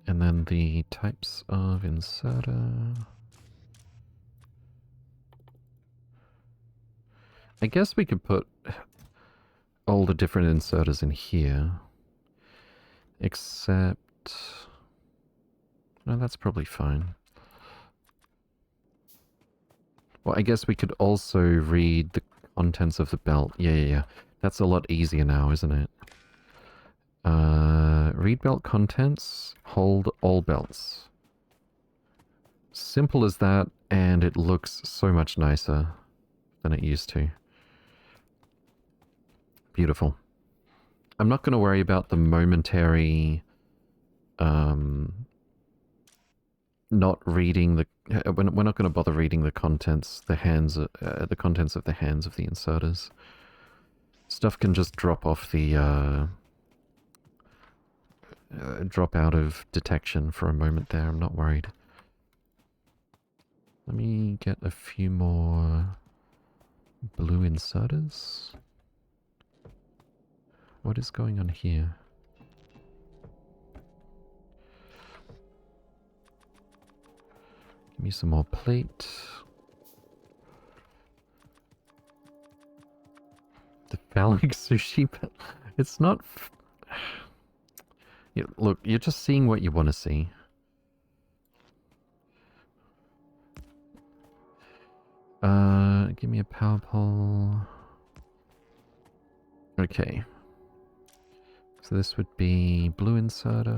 And then the types of inserter... I guess we could put all the different inserters in here. Except... No, that's probably fine. Well, I guess we could also read the contents of the belt. Yeah. That's a lot easier now, isn't it? Read belt contents, hold all belts. Simple as that, and it looks so much nicer than it used to. Beautiful. I'm not going to worry about the momentary... not reading the... We're not going to bother reading the contents, the contents of the hands of the inserters. Stuff can just drop off the... drop out of detection for a moment there. I'm not worried. Let me get a few more blue inserters. What is going on here? Give me some more plate. The phallic sushi, but it's not... Look, you're just seeing what you want to see. Give me a power pole. Okay. So this would be blue inserter.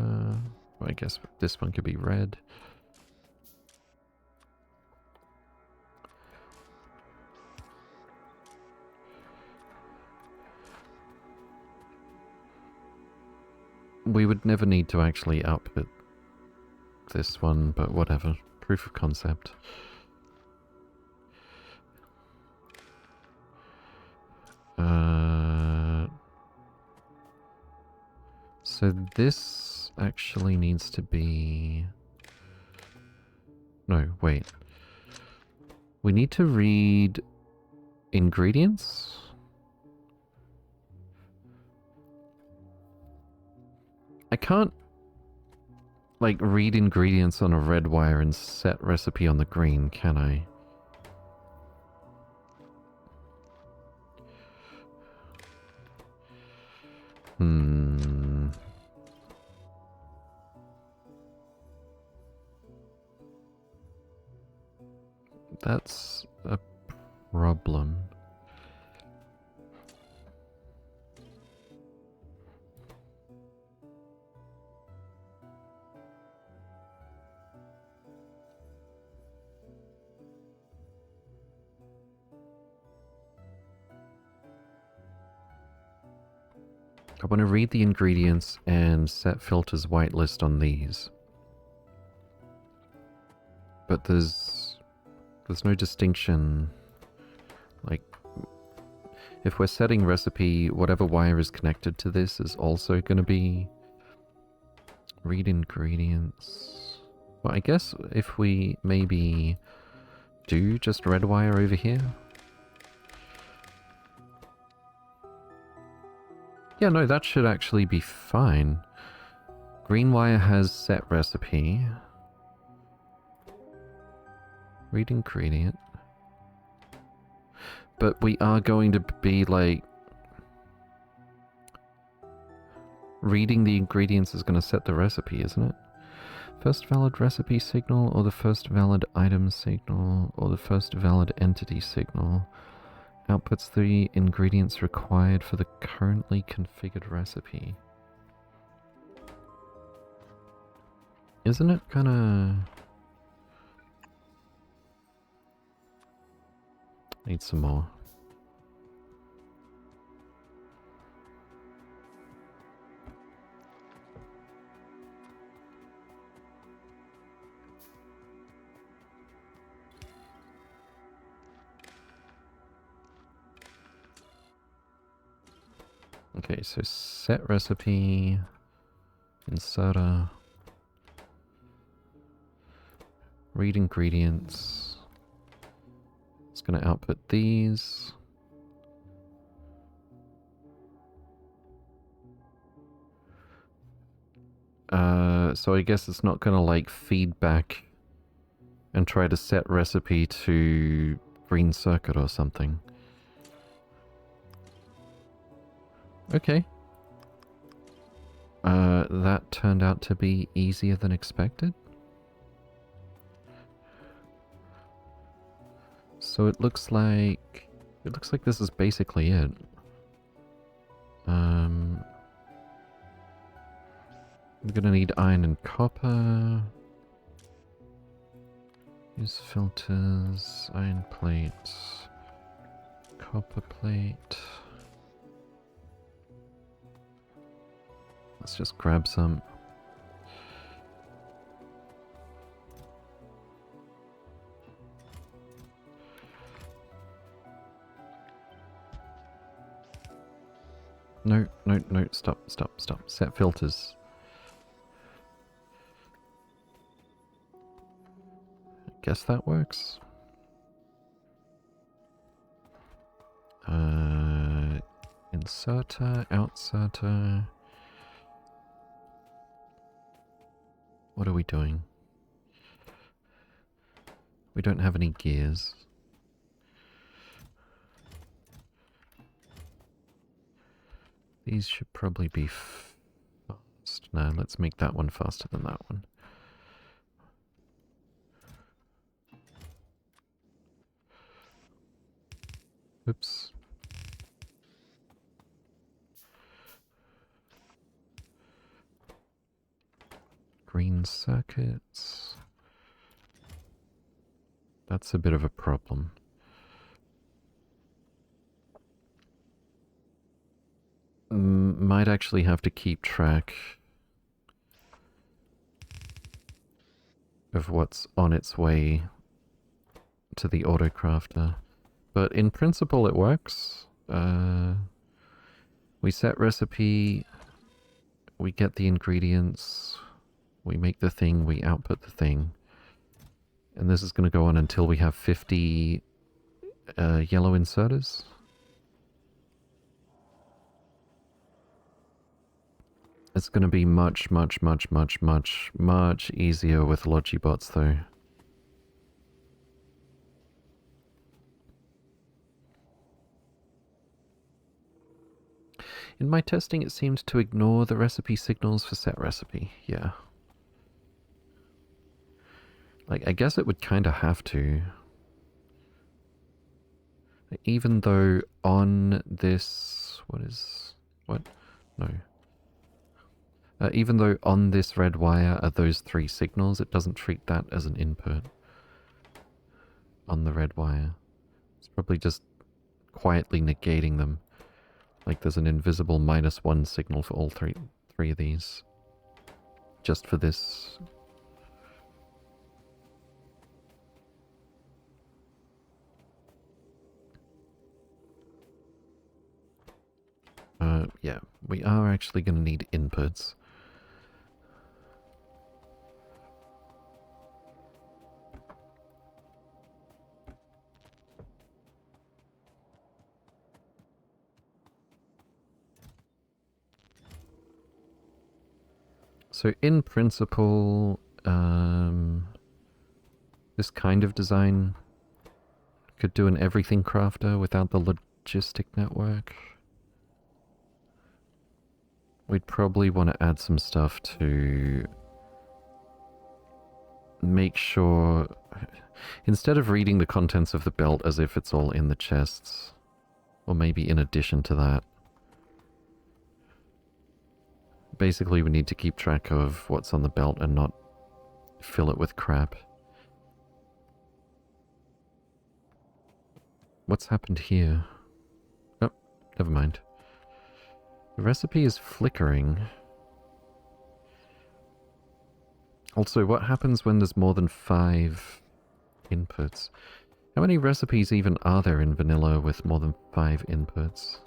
Well, I guess this one could be red. We would never need to actually output this one, but whatever. Proof of concept. So this actually needs to be... No, wait. We need to read ingredients? I can't, like, read ingredients on a red wire and set recipe on the green, can I? That's a problem. I want to read the ingredients and set filters whitelist on these. But there's no distinction. Like, if we're setting recipe, whatever wire is connected to this is also going to be read ingredients. Well, I guess if we maybe do just red wire over here. Yeah, no, that should actually be fine. Green wire has set recipe. Read ingredient. But we are going to be like... Reading the ingredients is going to set the recipe, isn't it? First valid recipe signal, or the first valid item signal, or the first valid entity signal. Outputs the ingredients required for the currently configured recipe. Isn't it kinda... Need some more. Okay, so set recipe, inserter, read ingredients. It's going to output these. So I guess it's not going to like feedback and try to set recipe to green circuit or something. Okay. That turned out to be easier than expected. So it looks like this is basically it. We're gonna need iron and copper. Use filters, iron plate, copper plate. Let's just grab some. No, no, no, stop, stop, stop. Set filters. Guess that works. Inserter, outsider. What are we doing? We don't have any gears. These should probably be fast. No, let's make that one faster than that one. Oops. Green circuits. That's a bit of a problem. Might actually have to keep track of what's on its way to the autocrafter. But in principle it works. We set recipe, we get the ingredients, we make the thing, we output the thing. And this is going to go on until we have 50 yellow inserters. It's going to be much, much, much, much, much, much easier with Logibots though. In my testing it seemed to ignore the recipe signals for set recipe, yeah. Like, I guess it would kind of have to. Even though on this... What? No. Even though on this red wire are those 3 signals, it doesn't treat that as an input. On the red wire. It's probably just quietly negating them. Like there's an invisible -1 signal for all three of these. Just for this. Yeah, we are actually going to need inputs. So in principle, this kind of design could do an everything crafter without the logistic network. We'd probably want to add some stuff to make sure, instead of reading the contents of the belt as if it's all in the chests, or maybe in addition to that, basically we need to keep track of what's on the belt and not fill it with crap. What's happened here? Oh, never mind. The recipe is flickering. Also, what happens when there's more than 5 inputs? How many recipes even are there in vanilla with more than 5 inputs?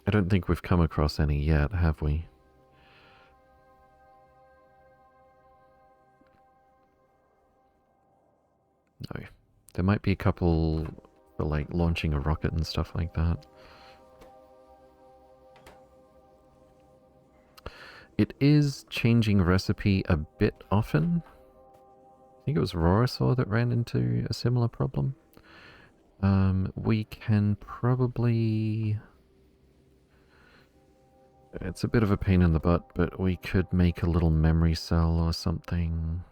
I don't think we've come across any yet, have we? No. There might be a couple for like launching a rocket and stuff like that. It is changing recipe a bit often. I think it was Rorisaur that ran into a similar problem. We can probably... It's a bit of a pain in the butt, but we could make a little memory cell or something.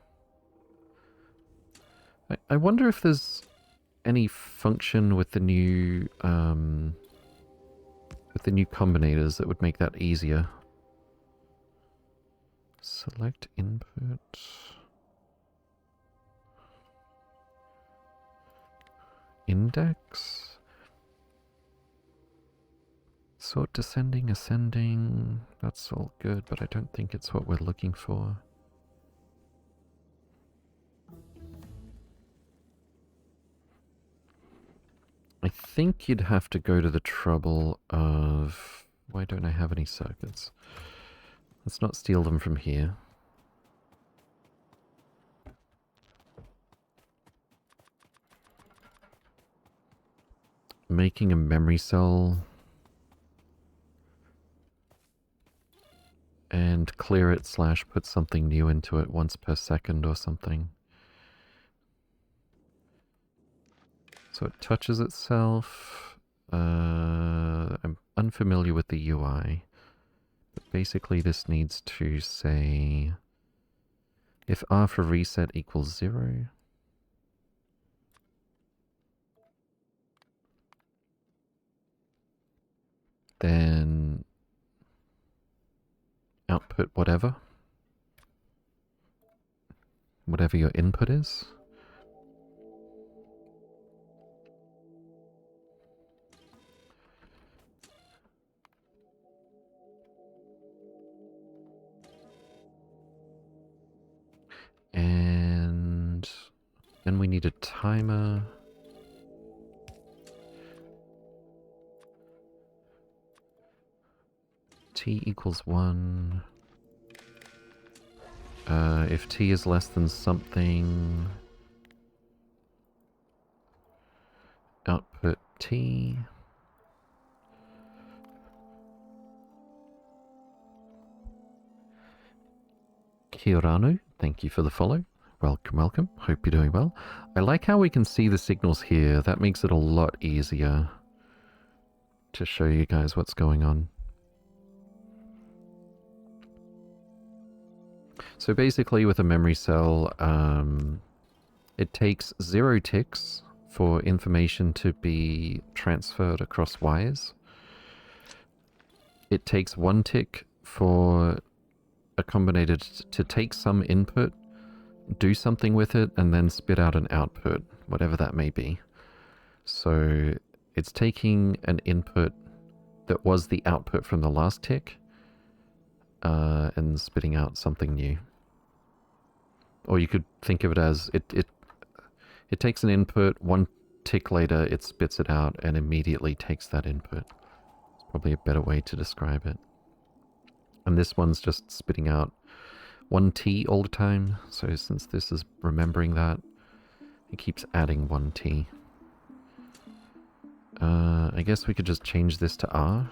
I wonder if there's any function with the new combinators that would make that easier. Select input. Index. Sort descending, ascending. That's all good, but I don't think it's what we're looking for. I think you'd have to go to the trouble of... Why don't I have any circuits? Let's not steal them from here. Making a memory cell... and clear it / put something new into it once per second or something. So it touches itself. I'm unfamiliar with the UI. But basically this needs to say if R for reset equals 0, then output whatever your input is. And then we need a timer. T equals 1. If T is less than something, output T. Kiranu, thank you for the follow. Welcome, welcome. Hope you're doing well. I like how we can see the signals here. That makes it a lot easier to show you guys what's going on. So basically with a memory cell, it takes 0 ticks for information to be transferred across wires. It takes 1 tick for a combinator to take some input, do something with it, and then spit out an output, whatever that may be. So it's taking an input that was the output from the last tick, and spitting out something new. Or you could think of it as it takes an input, 1 tick later it spits it out and immediately takes that input. It's probably a better way to describe it. And this one's just spitting out 1 T all the time, so since this is remembering that, it keeps adding 1 T. I guess we could just change this to R.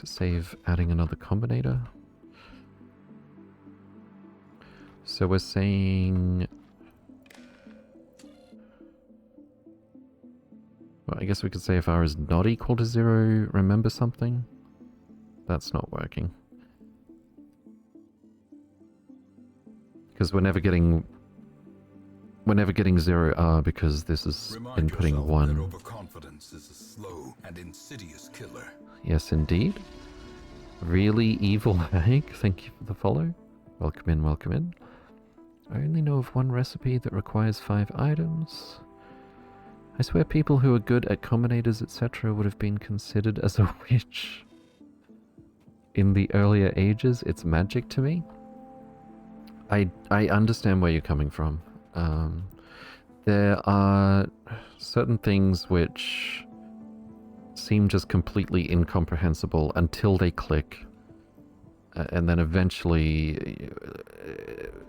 save adding another combinator. So we're saying... Well, I guess we could say if r is not equal to 0, remember something? That's not working. Because we're never getting 0r because this is inputting 1. That overconfidence is a slow and insidious killer. Yes, indeed. Really evil hag, thank you for the follow. Welcome in, welcome in. I only know of one recipe that requires 5 items. I swear people who are good at combinators, etc. would have been considered as a witch. In the earlier ages, it's magic to me. I understand where you're coming from. There are certain things which seem just completely incomprehensible until they click. And then eventually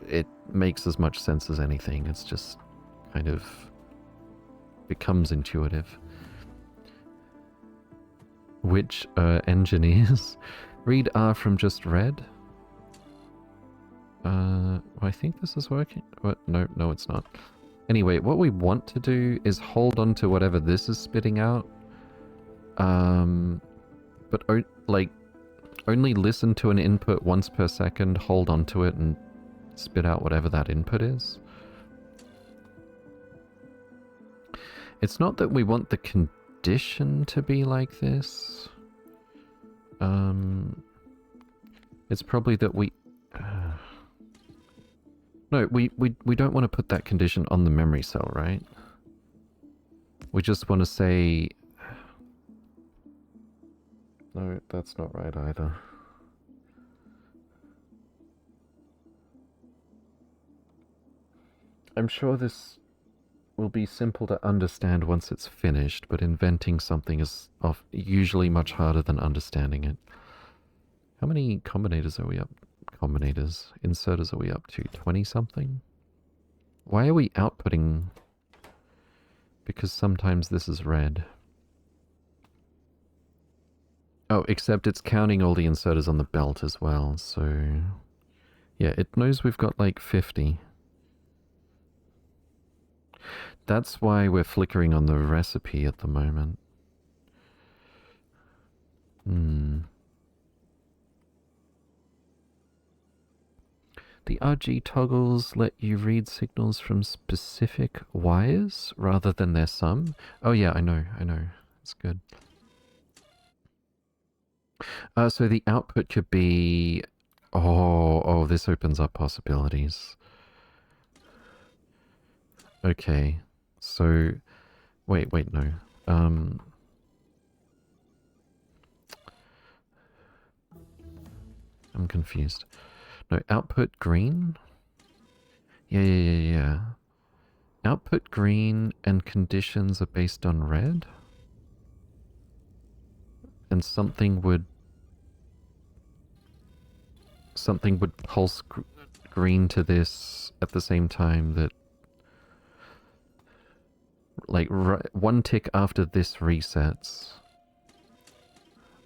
it makes as much sense as anything. It's just kind of becomes intuitive. Which engineers? Read R from just read. I think this is working. What? No, it's not. Anyway, what we want to do is hold on to whatever this is spitting out. But like, only listen to an input once per second, hold on to it, and spit out whatever that input is. It's not that we want the condition to be like this. It's probably that we... No, we don't want to put that condition on the memory cell, right? We just want to say... No, that's not right either. I'm sure this will be simple to understand once it's finished, but inventing something is usually much harder than understanding it. How many combinators are we up? Inserters are we up to? 20 something? Why are we outputting? Because sometimes this is red. Oh, except it's counting all the inserters on the belt as well, so... Yeah, it knows we've got like 50. That's why we're flickering on the recipe at the moment. The RG toggles let you read signals from specific wires rather than their sum. Oh yeah, I know. It's good. So the output could be... Oh, this opens up possibilities. Okay, so... Wait, no. I'm confused. No, output green? Yeah. Output green and conditions are based on red? And something would pulse green to this at the same time that... Like, one tick after this resets,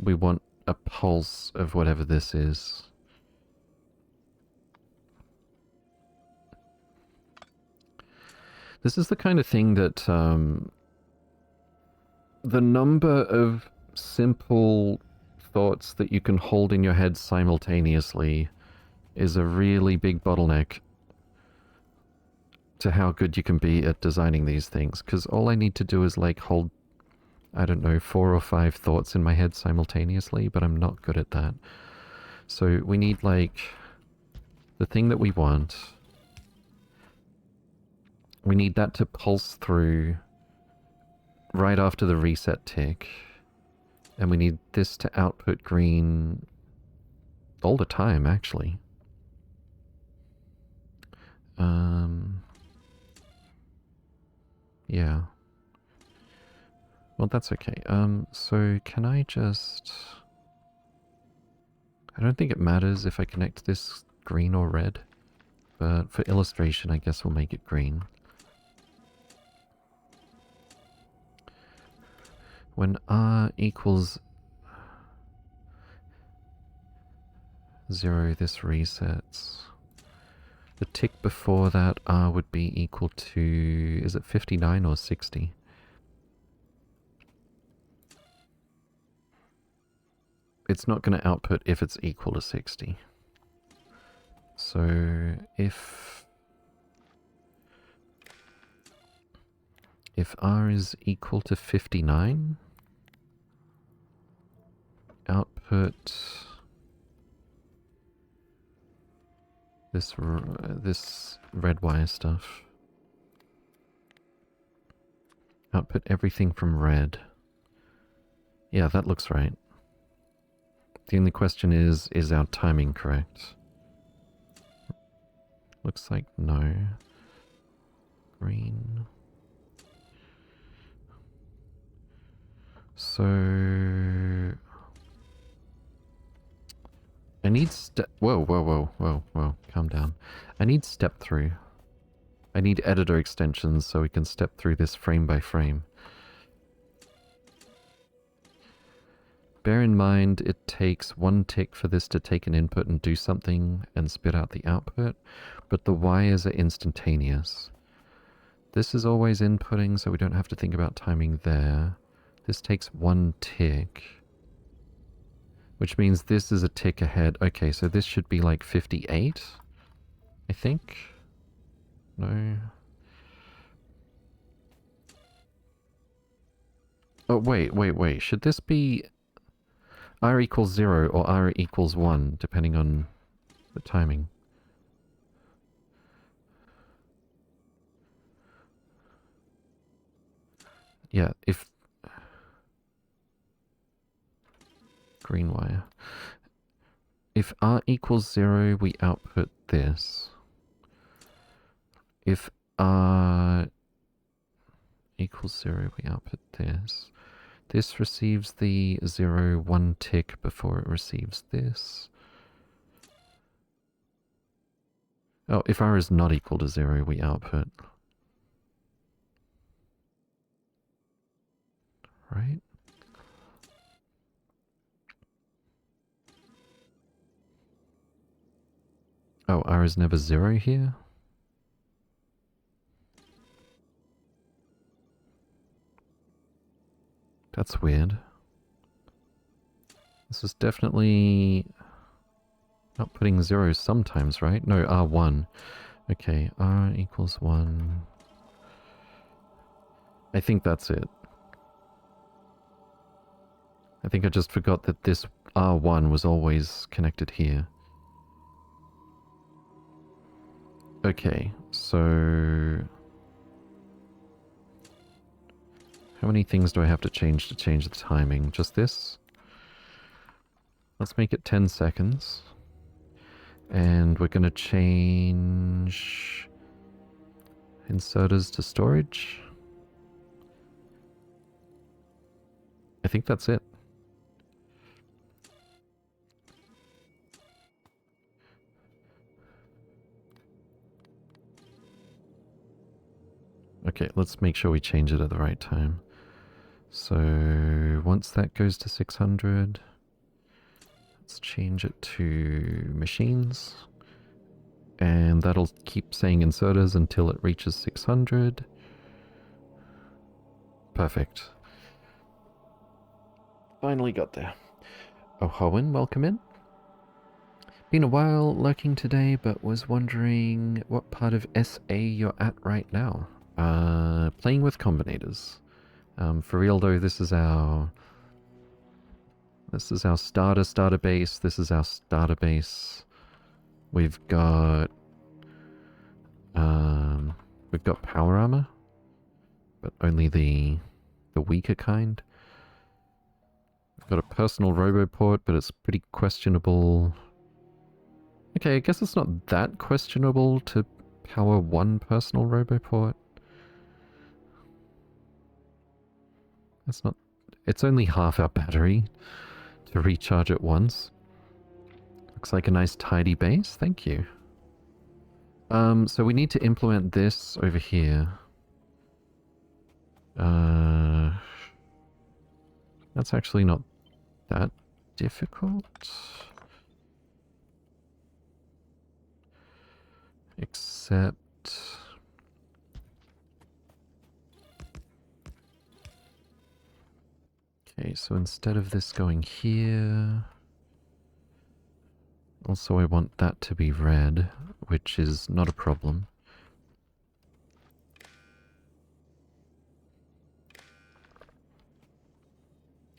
we want a pulse of whatever this is. This is the kind of thing that the number of simple thoughts that you can hold in your head simultaneously is a really big bottleneck to how good you can be at designing these things. Because all I need to do is like hold, I don't know, 4 or 5 thoughts in my head simultaneously, but I'm not good at that. So we need like the thing that we want. We need that to pulse through right after the reset tick. And we need this to output green all the time, actually. Yeah. Well, that's okay. So can I just... I don't think it matters if I connect this green or red. But for illustration, I guess we'll make it green. When R equals... 0, this resets. The tick before that R would be equal to, is it 59 or 60? It's not going to output if it's equal to 60. So if R is equal to 59, output this red wire stuff. Output everything from red. Yeah, that looks right. The only question is our timing correct? Looks like no. Green. So I need whoa, calm down. I need step through. I need editor extensions so we can step through this frame by frame. Bear in mind it takes 1 tick for this to take an input and do something and spit out the output, but the wires are instantaneous. This is always inputting, so we don't have to think about timing there. This takes 1 tick, which means this is a tick ahead. Okay, so this should be like 58, I think. No. Oh, wait. Should this be R equals 0 or R equals 1, depending on the timing? Yeah, if... Green wire. If R equals 0, we output this. If R equals 0, we output this. This receives the 0, 1 tick before it receives this. Oh, if R is not equal to 0, we output. Right? Oh, R is never 0 here? That's weird. This is definitely outputting 0 sometimes, right? No, R1. Okay, R equals 1. I think that's it. I think I just forgot that this R1 was always connected here. Okay, so... how many things do I have to change the timing? Just this? Let's make it 10 seconds. And we're going to change inserters to storage. I think that's it. Okay, let's make sure we change it at the right time. So once that goes to 600, let's change it to machines. And that'll keep saying inserters until it reaches 600. Perfect. Finally got there. Oh, Hohen, welcome in. Been a while lurking today, but was wondering what part of SA you're at right now. Playing with combinators. For real though, this is our starter base. This is our starter base. We've got power armor, but only the weaker kind. We've got a personal roboport, but it's pretty questionable. Okay, I guess it's not that questionable to power 1 personal roboport. That's not... it's only half our battery to recharge it once. Looks like a nice tidy base, thank you. So we need to implement this over here. That's actually not that difficult. Except... Okay, so instead of this going here... Also, I want that to be red, which is not a problem.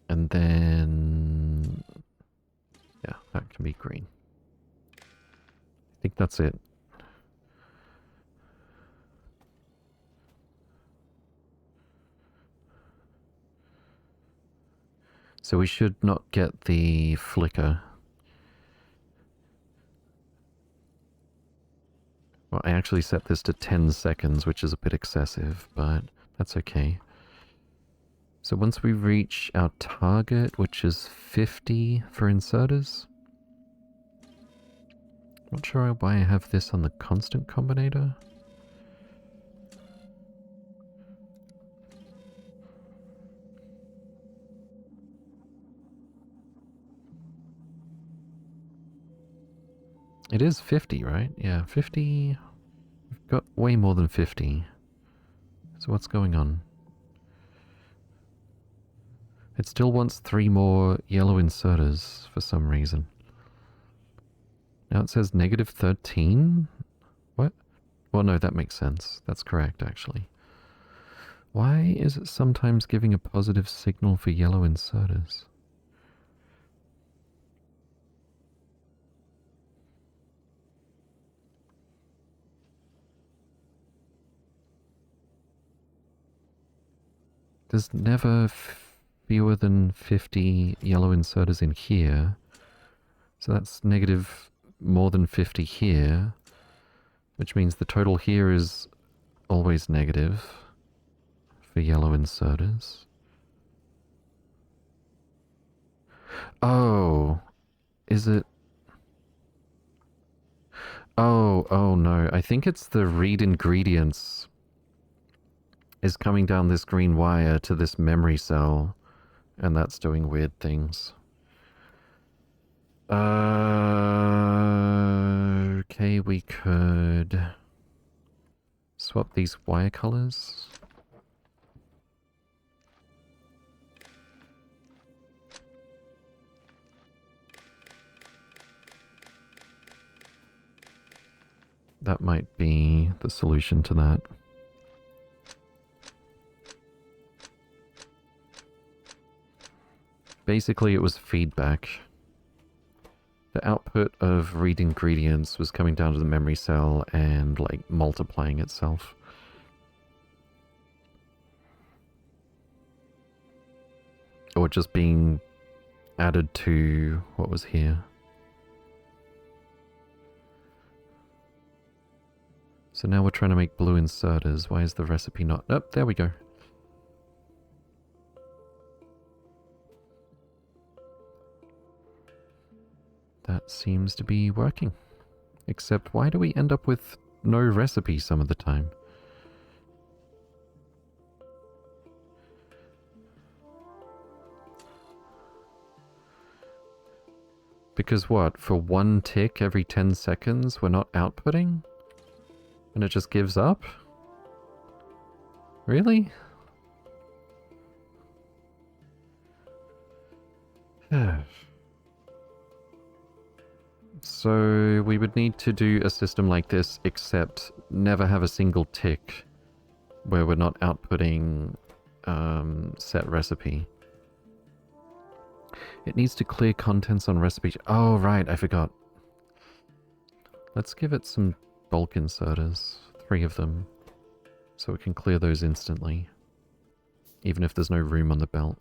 And then... yeah, that can be green. I think that's it. So we should not get the flicker. Well, I actually set this to 10 seconds, which is a bit excessive, but that's okay. So once we reach our target, which is 50 for inserters. Not sure why I have this on the constant combinator. It is 50, right? Yeah, 50. We've got way more than 50. So what's going on? It still wants 3 more yellow inserters for some reason. Now it says negative 13? What? Well, no, that makes sense. That's correct, actually. Why is it sometimes giving a positive signal for yellow inserters? There's never fewer than 50 yellow inserters in here. So that's negative more than 50 here, which means the total here is always negative for yellow inserters. Oh, is it? Oh no, I think it's the read ingredients is coming down this green wire to this memory cell, and that's doing weird things. Okay, we could swap these wire colors. That might be the solution to that. Basically, it was feedback. The output of read ingredients was coming down to the memory cell and, like, multiplying itself. Or just being added to what was here. So now we're trying to make blue inserters. Why is the recipe not... Oh, there we go. That seems to be working. Except why do we end up with no recipe some of the time? Because what, for 1 tick every 10 seconds we're not outputting? And it just gives up? Really? So we would need to do a system like this, except never have a single tick where we're not outputting set recipe. It needs to clear contents on recipe. Oh, right, I forgot. Let's give it some bulk inserters. 3 of them. So it can clear those instantly. Even if there's no room on the belt.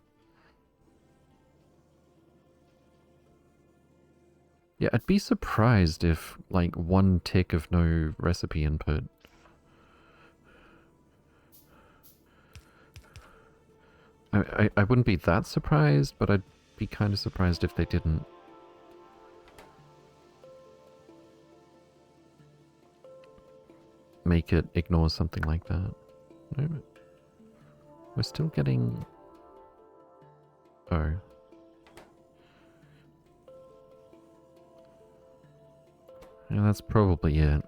Yeah, I'd be surprised if, like, 1 tick of no recipe input. I wouldn't be that surprised, but I'd be kind of surprised if they didn't. Make it ignore something like that. No, we're still getting... Oh. Yeah, that's probably it.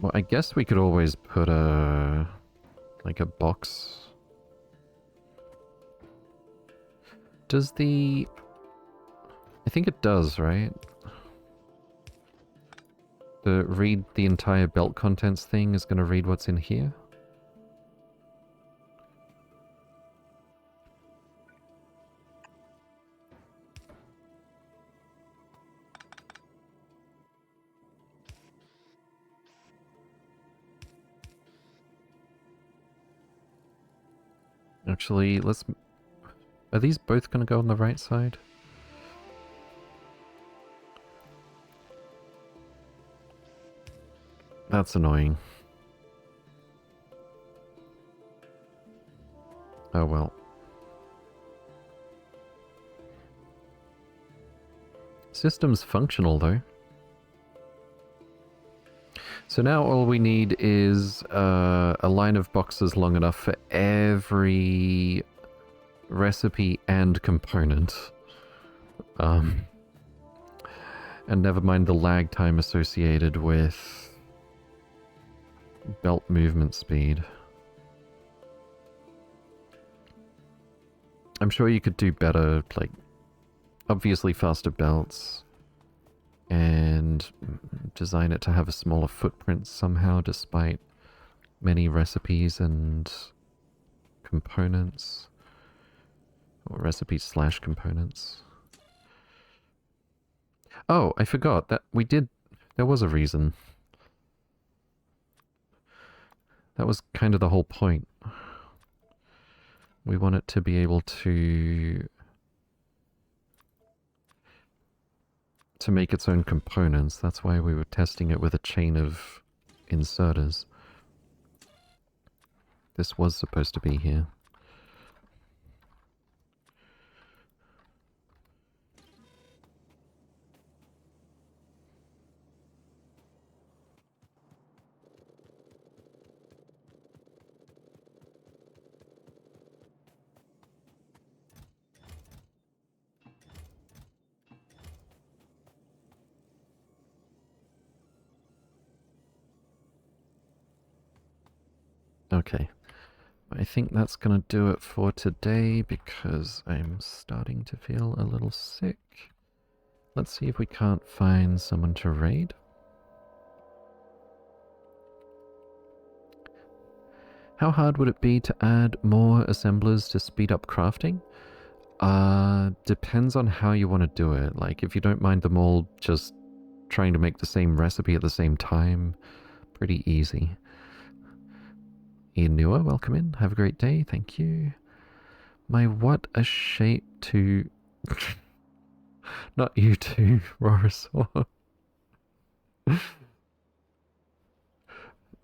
Well, I guess we could always put a... like a box. Does the... I think it does, right? The read the entire belt contents thing is going to read what's in here? Actually, let's... Are these both going to go on the right side? That's annoying. Oh well. System's functional though. So now all we need is a line of boxes long enough for every recipe and component. And never mind the lag time associated with belt movement speed. I'm sure you could do better, like, obviously faster belts, and design it to have a smaller footprint somehow, despite many recipes and components. Or recipes slash components. Oh, I forgot that we did... There was a reason. That was kind of the whole point. We want it to be able to make its own components. That's why we were testing it with a chain of inserters. This was supposed to be here. Okay. I think that's gonna do it for today because I'm starting to feel a little sick. Let's see if we can't find someone to raid. How hard would it be to add more assemblers to speed up crafting? Depends on how you want to do it. Like, if you don't mind them all just trying to make the same recipe at the same time, pretty easy. Ian Newer, welcome in. Have a great day. Thank you. My what a shape to... Not you two, Rorisaur. I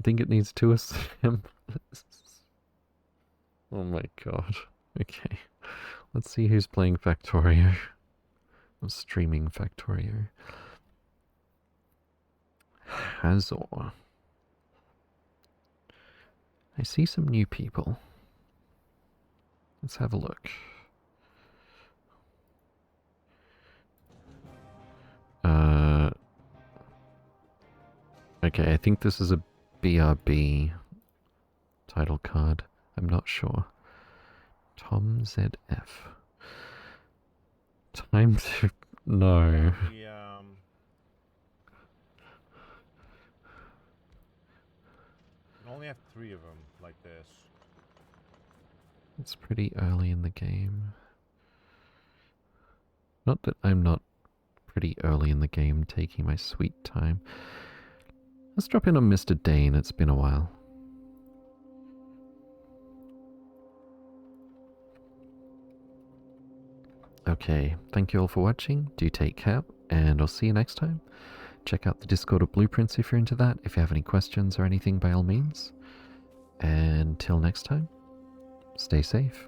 think it needs two assemblers. Oh my god. Okay. Let's see who's playing Factorio. I'm streaming Factorio. Hazor. I see some new people. Let's have a look. Okay, I think this is a BRB title card. I'm not sure. Tom ZF. Time to... No. We only have 3 of them like this. It's pretty early in the game. Not that I'm not pretty early in the game, taking my sweet time. Let's drop in on Mr. Dane, it's been a while. Okay, thank you all for watching, do take care, and I'll see you next time. Check out the Discord of Blueprints if you're into that. If you have any questions or anything, by all means. And till next time, stay safe.